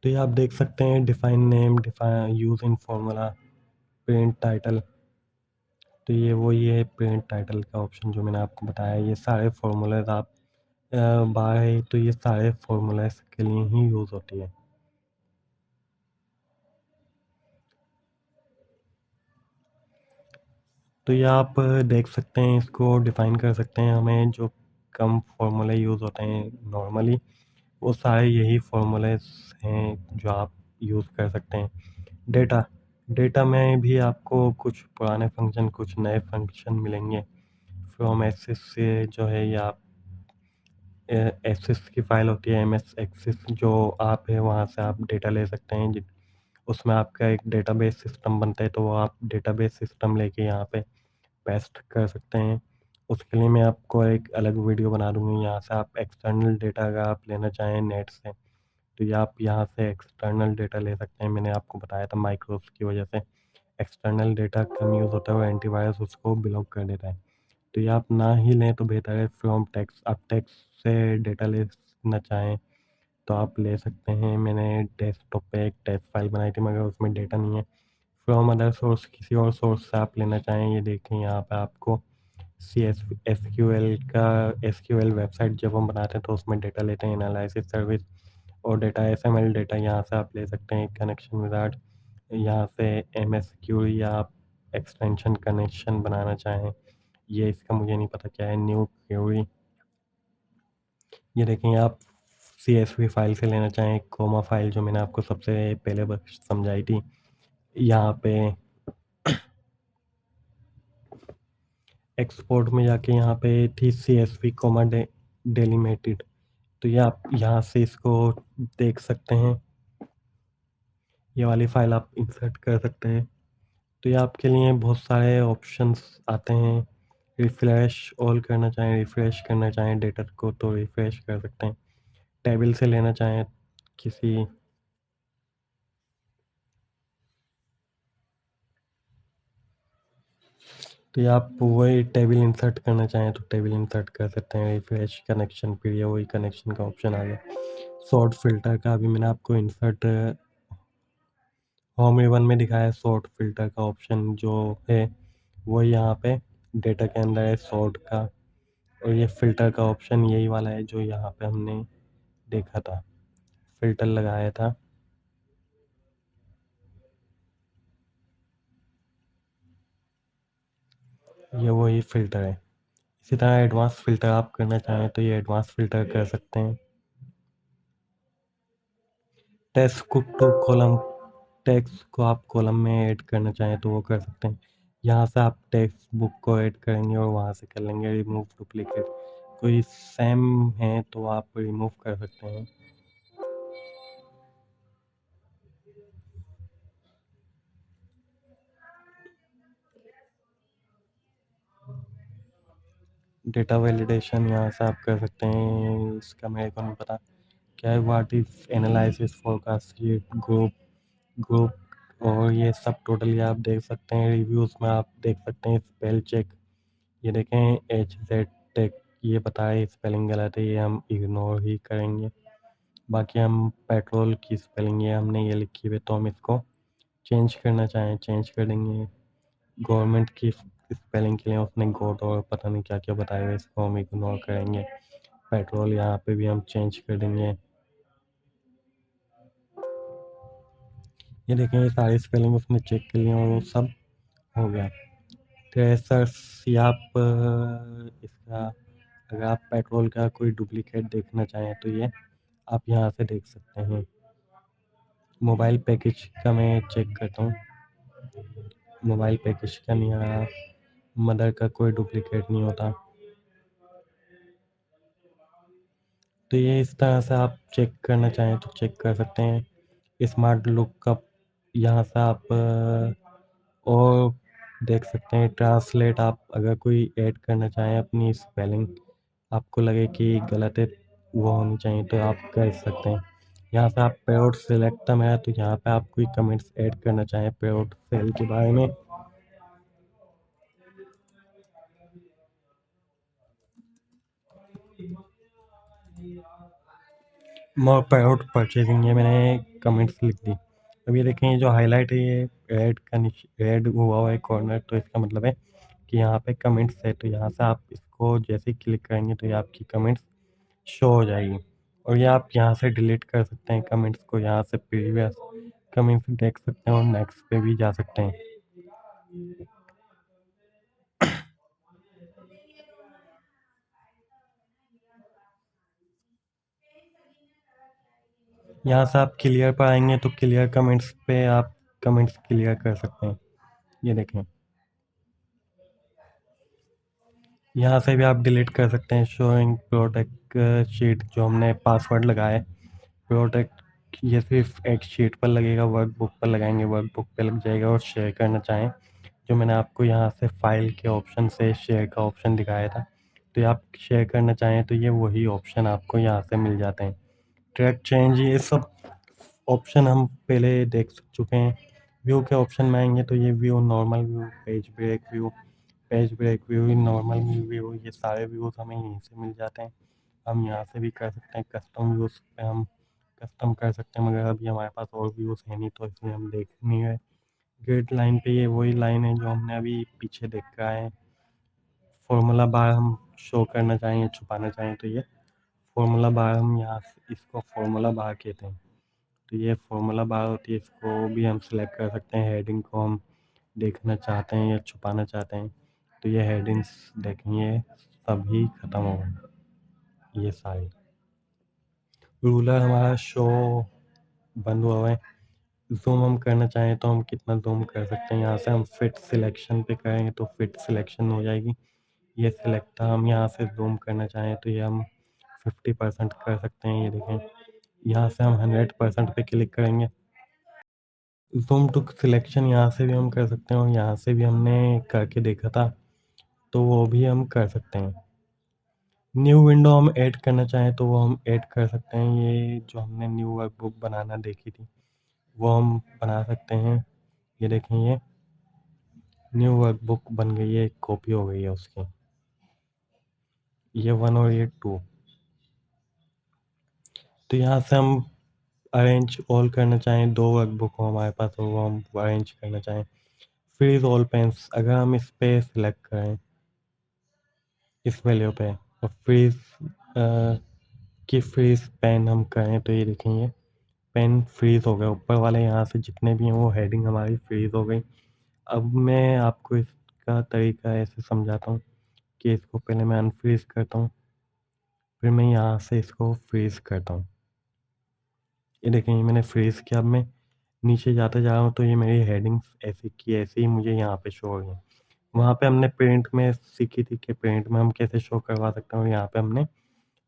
तो ये आप देख सकते हैं define name, define use in formula, print title. तो ये वही है प्रिंट टाइटल का ऑप्शन जो मैंने आपको बताया। ये सारे फॉर्मूलेज आप बाय, तो ये सारे फॉर्मूलेज के लिए ही यूज़ होती है। तो ये आप देख सकते हैं, इसको डिफाइन कर सकते हैं। हमें जो कम फॉर्मूले यूज़ होते हैं नॉर्मली, वो सारे यही फॉर्मूलेज हैं जो आप यूज़ कर सकते हैं। डेटा, डेटा में भी आपको कुछ पुराने फंक्शन, कुछ नए फंक्शन मिलेंगे। फ्रॉम एक्सिस से जो है, ये आप एक्सिस की फ़ाइल होती है, एम एस एक्सिस जो आप है, वहाँ से आप डेटा ले सकते हैं। उसमें आपका एक डेटाबेस सिस्टम बनता है, तो वो आप डेटाबेस सिस्टम लेके यहाँ पे पेस्ट कर सकते हैं। उसके लिए मैं आपको एक अलग वीडियो बना दूँगी। यहाँ से आप एक्सटर्नल डेटा अगर आप लेना चाहें नेट से, तो ये आप यहाँ से एक्सटर्नल डेटा ले सकते हैं। मैंने आपको बताया था माइक्रोस की वजह से एक्सटर्नल डेटा कम यूज़ होता है और एंटीवायरस उसको ब्लॉक कर देता है। तो ये आप ना ही लें तो बेहतर है। फ्रॉम टेक्स्ट, आप टेक्स्ट से डेटा लेना चाहें तो आप ले सकते हैं। मैंने डेस्कटॉप पे एक टेक्स्ट फाइल बनाई थी, मगर उसमें डेटा नहीं है। फ्रॉम अदर सोर्स, किसी और सोर्स से आप लेना चाहें, ये देखें यहाँ पे आपको सी एस क्यू एल का, एस क्यू एल वेबसाइट जब हम बनाते हैं तो उसमें डेटा लेते हैं, एनालिसिस सर्विस और data, S M L data यहाँ से आप ले सकते हैं। कनेक्शन विजार्ड, यहाँ से एम एस क्यू या आप एक्सटेंशन कनेक्शन बनाना चाहें, ये इसका मुझे नहीं पता क्या है, न्यू क्यूरी। ये देखें, आप सी एस वी फाइल से लेना चाहें, कोमा फाइल जो मैंने आपको सबसे पहले समझाई थी, यहाँ पे एक्सपोर्ट में जाके यहाँ पे थी सी एस वी कोमा डेलीमेटेड। तो ये आप यहाँ से इसको देख सकते हैं, ये वाली फाइल आप इंसर्ट कर सकते हैं। तो ये आपके लिए बहुत सारे ऑप्शंस आते हैं। रिफ्रेश ऑल करना चाहें, रिफ्रेश करना चाहें डेटा को तो रिफ्रेश कर सकते हैं। टेबल से लेना चाहें किसी, तो ये आप वही टेबल इंसर्ट करना चाहें तो टेबल इंसर्ट कर सकते हैं। रिफ्रेश कनेक्शन, फिर ये वही कनेक्शन का ऑप्शन आ गया। सॉर्ट फिल्टर का अभी मैंने आपको इंसर्ट होम ए1 में दिखाया है। सॉर्ट फिल्टर का ऑप्शन जो है वो यहाँ पे डेटा के अंदर है, सॉर्ट का। और ये फ़िल्टर का ऑप्शन यही वाला है जो यहाँ पे हमने देखा था, फ़िल्टर लगाया था। ये वही फ़िल्टर है। इसी तरह एडवांस फ़िल्टर आप करना चाहें तो ये एडवांस फ़िल्टर कर सकते हैं। टेक्स्ट को तो कॉलम, टेक्स्ट को आप कॉलम में ऐड करना चाहें तो वो कर सकते हैं। यहाँ से आप टेक्स्ट बुक को ऐड करेंगे और वहाँ से कर लेंगे रिमूव डुप्लीकेट। कोई सेम है तो आप रिमूव कर सकते हैं। डेटा वैलिडेशन यहाँ से आप कर सकते हैं। इसका मेरे को नहीं पता क्या है। व्हाट इज एनालिसिस फोरकास्ट, ये ग्रुप ग्रुप और ये सब टोटली आप देख सकते हैं। रिव्यूज़ में आप देख सकते हैं स्पेल चेक, ये देखें एच जेड टेक, ये बताए स्पेलिंग गलत है, ये हम इग्नोर ही करेंगे। बाकी हम पेट्रोल की स्पेलिंग ये हमने ये लिखी हुई है तो हम इसको चेंज करना चाहें चेंज कर देंगे। गवर्नमेंट की स्पेलिंग के लिए उसने गोट और पता नहीं क्या क्या बताया हुआ है, इसको हम इग्नोर करेंगे। पेट्रोल यहाँ पे भी हम चेंज कर देंगे। ये देखें, ये सारी स्पेलिंग उसने चेक कर लिया और वो सब हो गया। ट्रेसर्स, या आप इसका, अगर आप पेट्रोल का कोई डुप्लीकेट देखना चाहें तो ये आप यहाँ से देख सकते हैं। मोबाइल पैकेज का मैं चेक करता हूँ, मोबाइल पैकेज का नहीं आ रहा, मदर का कोई डुप्लीकेट नहीं होता। तो ये इस तरह से आप चेक करना चाहें तो चेक कर सकते हैं। स्मार्ट लुकअप, यहाँ से आप और देख सकते हैं। ट्रांसलेट, आप अगर कोई ऐड करना चाहें अपनी स्पेलिंग, आपको लगे कि गलत है, वो होनी चाहिए तो आप कर सकते हैं। यहाँ से आप पेआउट सिलेक्ट में है तो यहाँ पे आप कोई कमेंट्स ऐड करना चाहें पेआउट सेल के बारे में। मोर पेआउट परचेजिंग, ये मैंने कमेंट्स लिख दी। अब ये देखें, ये जो हाईलाइट है ये रेड हुआ हुआ है कॉर्नर, तो इसका मतलब है कि यहाँ पे कमेंट्स है। तो यहाँ से आप इसको जैसे ही क्लिक करेंगे तो ये आपकी कमेंट्स शो हो जाएगी और ये आप यहाँ से डिलीट कर सकते हैं कमेंट्स को। यहाँ से प्रीवियस कमेंट्स देख सकते हैं और नेक्स्ट पे भी जा सकते हैं। यहाँ से आप क्लियर पर आएंगे तो क्लियर कमेंट्स पे आप कमेंट्स क्लियर कर सकते हैं। ये देखें, यहाँ से भी आप डिलीट कर सकते हैं। शोइंग प्रोटेक्ट शीट, जो हमने पासवर्ड लगाया है प्रोटेक्ट, ये सिर्फ एक शीट पर लगेगा, वर्कबुक पर लगाएंगे वर्कबुक पे लग जाएगा। और शेयर करना चाहें, जो मैंने आपको यहाँ से फाइल के ऑप्शन से शेयर का ऑप्शन दिखाया था, तो ये आप शेयर करना चाहें तो ये वही ऑप्शन आपको यहाँ से मिल जाते हैं। ट्रैक चेंज, ये सब ऑप्शन हम पहले देख चुके हैं। व्यू के ऑप्शन में आएंगे तो ये view, normal view, page break view, normal view, ये सारे व्यूज़ हमें यहीं से मिल जाते हैं। हम यहाँ से भी कर सकते हैं कस्टम व्यूज़ पे, हम कस्टम कर सकते हैं, मगर अभी हमारे पास और व्यूज़ है नहीं तो इसलिए हम देख नहीं रहे। ग्रिड लाइन पे ये वही लाइन है जो हमने अभी पीछे देखा है। फॉर्मूला बार हम शो करना चाहें या छुपाना चाहें तो ये फॉर्मूला बार, हम यहाँ से इसको फॉर्मूला बार कहते हैं। तो ये फॉर्मूला बार होती है, इसको भी हम सिलेक्ट कर सकते हैं। हेडिंग को हम देखना चाहते हैं या छुपाना चाहते हैं तो ये हेडिंग्स देखेंगे सभी ख़त्म हो गए, ये सारे। रूलर हमारा शो बंद हुआ है। ज़ूम हम करना चाहें तो हम कितना ज़ूम कर सकते हैं, यहाँ से हम फिट सिलेक्शन पे करेंगे तो फिट सिलेक्शन हो जाएगी। ये सिलेक्ट था, हम यहाँ से ज़ूम करना चाहें तो ये हम 50% कर सकते हैं। ये देखें, यहाँ से हम 100% पे क्लिक करेंगे। ज़ूम टू सिलेक्शन यहाँ से भी हम कर सकते हैं और यहाँ से भी हमने करके देखा था तो वो भी हम कर सकते हैं। न्यू विंडो हम ऐड करना चाहें तो वो हम ऐड कर सकते हैं। ये जो हमने न्यू वर्कबुक बनाना देखी थी वो हम बना सकते हैं। ये देखें, ये न्यू वर्कबुक बन गई है, एक कॉपी हो गई है उसकी, ये 1 और ये 2। तो यहाँ से हम अरेंज ऑल करना चाहें, 2 वर्कबुक हो हमारे पास तो वो हम अरेंज करना चाहें। फ्रीज ऑल पेन्स, अगर हम इस पे सिलेक्ट करें इस वैल्यू पे और फ्रीज की फ्रीज पेन हम करें तो ये देखें, ये पेन फ्रीज हो गया। ऊपर वाले यहाँ से जितने भी हैं वो हेडिंग हमारी फ्रीज हो गई। अब मैं आपको इसका तरीका ऐसे समझाता हूँ कि इसको पहले मैं अनफ्रीज करता हूँ, फिर मैं यहाँ से इसको फ्रीज करता हूँ। ये देखें, ये मैंने फ्रीज किया। अब मैं नीचे जाते जा रहा हूँ तो ये मेरी हेडिंग्स ऐसी की ऐसे ही मुझे यहाँ पे शो हो रही हैं। वहाँ पे हमने प्रिंट में सीखी थी कि प्रिंट में हम कैसे शो करवा सकते हैं, और यहाँ पे हमने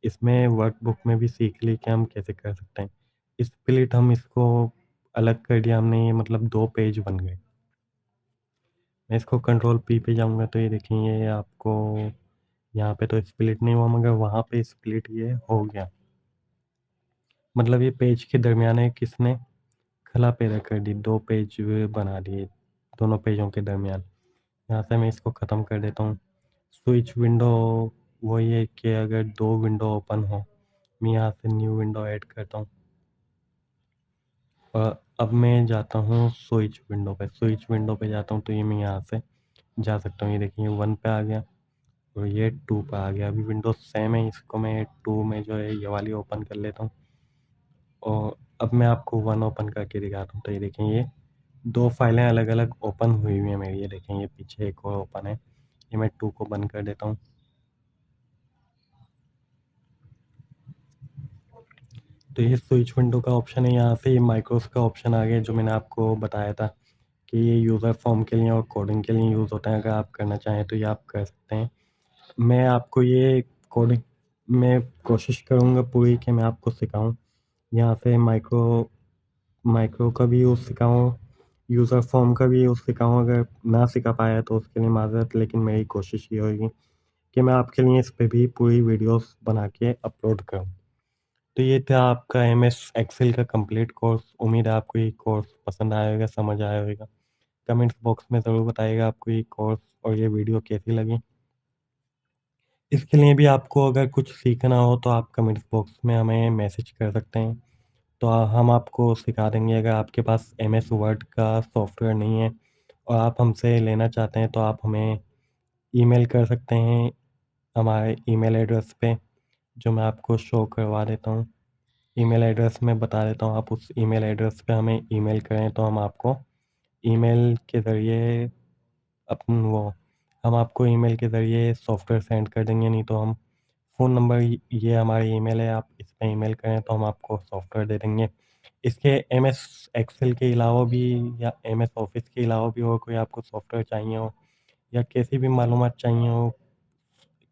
इसमें वर्कबुक में भी सीख ली कि हम कैसे कर सकते हैं। स्प्लिट हम इसको अलग कर दिया हमने, ये मतलब 2 पेज बन गए। मैं इसको कंट्रोल पी पे जाऊँगा तो ये देखिए, ये आपको यहाँ पे तो स्प्लिट नहीं हुआ मगर वहाँ पे स्प्लिट ये हो गया। मतलब ये पेज के दरमियान है, किसने खला पैदा कर दी, 2 पेज बना दिए दोनों पेजों के दरमियान। यहाँ से मैं इसको ख़त्म कर देता हूँ। स्विच विंडो वही है कि अगर 2 विंडो ओपन हो, मैं यहाँ से न्यू विंडो ऐड करता हूँ। अब मैं जाता हूँ स्विच विंडो पे, स्विच विंडो पे जाता हूँ तो ये मैं यहाँ से जा सकता हूँ। ये देखिए 1 पे आ गया और ये 2 पे आ गया। अभी विंडोज़ सेम है, इसको मैं 2 में जो है ये वाली ओपन कर लेता हूँ और अब मैं आपको 1 ओपन करके दिखाता हूँ। तो ये देखें, ये 2 फाइलें अलग-अलग ओपन हुई हुई हैं मेरी। ये देखें, ये पीछे एक और ओपन है। ये मैं 2 को बंद कर देता हूँ। तो ये स्विच विंडो का ऑप्शन है, यहाँ से ये माइक्रोस का ऑप्शन आ गया जो मैंने आपको बताया था कि ये यूज़र फॉर्म के लिए और कोडिंग के लिए यूज़ होता है। अगर आप करना चाहें तो ये आप कर सकते हैं। मैं आपको ये कोडिंग मैं कोशिश करूँगा पूरी कि मैं आपको सिखाऊँ। यहाँ से माइक्रो का भी यूज़ सिखाऊँ, यूज़र फॉर्म का भी यूज़ सिखाऊँ। अगर ना सिखा पाया तो उसके लिए माज़रत, लेकिन मेरी कोशिश ये होगी कि मैं आपके लिए इस पे भी पूरी वीडियोज़ बना के अपलोड करूँ। तो ये था आपका एमएस एक्सेल का कंप्लीट कोर्स। उम्मीद है आपको ये कोर्स पसंद आया होगा, समझ आया होगा। कमेंट्स बॉक्स में ज़रूर बताइएगा आपको ये कोर्स और ये वीडियो कैसी लगी। इसके लिए भी आपको अगर कुछ सीखना हो तो आप कमेंट्स बॉक्स में हमें मैसेज कर सकते हैं। तो हम आपको सिखा देंगे। अगर आपके पास एमएस वर्ड का सॉफ्टवेयर नहीं है और आप हमसे लेना चाहते हैं तो आप हमें ईमेल कर सकते हैं हमारे ईमेल एड्रेस पे, जो मैं आपको शो करवा देता हूँ। ईमेल एड्रेस मैं बता देता हूँ, आप उस ईमेल एड्रेस पे हमें ईमेल करें तो हम आपको ईमेल के ज़रिए अपन वो हम आपको ईमेल के ज़रिए सॉफ्टवेयर सेंड कर देंगे। नहीं तो हम फ़ोन नंबर ये हमारी ईमेल है, आप इस पे ईमेल करें तो हम आपको सॉफ्टवेयर दे देंगे। इसके एमएस एक्सेल के अलावा भी या एमएस ऑफ़िस के अलावा भी और कोई आपको सॉफ्टवेयर चाहिए हो या कैसी भी मालूमात चाहिए हो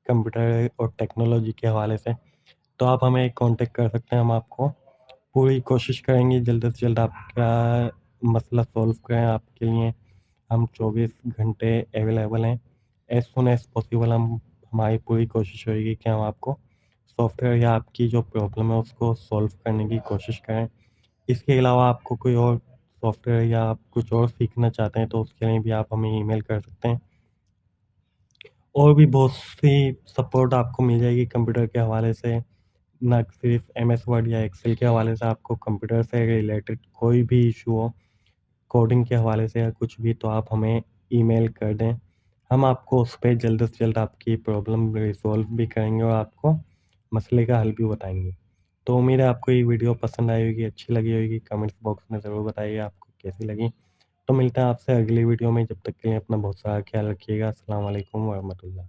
कंप्यूटर और टेक्नोलॉजी के हवाले से, तो आप हमें कॉन्टैक्ट कर सकते हैं। हम आपको पूरी कोशिश करेंगे जल्द से जल्द आपका मसला सॉल्व करें। आपके लिए हम 24 घंटे अवेलेबल हैं। एज़ सून एज़ पॉसिबल हमारी पूरी कोशिश होएगी कि हम आपको सॉफ्टवेयर या आपकी जो प्रॉब्लम है उसको सॉल्व करने की कोशिश करें। इसके अलावा आपको कोई और सॉफ्टवेयर या आप कुछ और सीखना चाहते हैं तो उसके लिए भी आप हमें ईमेल कर सकते हैं। और भी बहुत सी सपोर्ट आपको मिल जाएगी कंप्यूटर के हवाले से, ना सिर्फ़ एमएस वर्ड या एक्सेल के हवाले से। आपको कंप्यूटर से रिलेटेड कोई भी इश्यू हो, कोडिंग के हवाले से या कुछ भी, तो आप हमें ईमेल कर दें। हम आपको उस पे जल्द से जल्द आपकी प्रॉब्लम रिज़ॉल्व भी करेंगे और आपको मसले का हल भी बताएँगे। तो उम्मीद है आपको ये वीडियो पसंद आई होगी, अच्छी लगी होगी। कमेंट्स बॉक्स में ज़रूर बताइए आपको कैसी लगी। तो मिलते हैं आपसे अगली वीडियो में, जब तक के लिए अपना बहुत सारा ख़्याल रखिएगा। अस्सलाम वालेकुम वरहमतुल्लाह।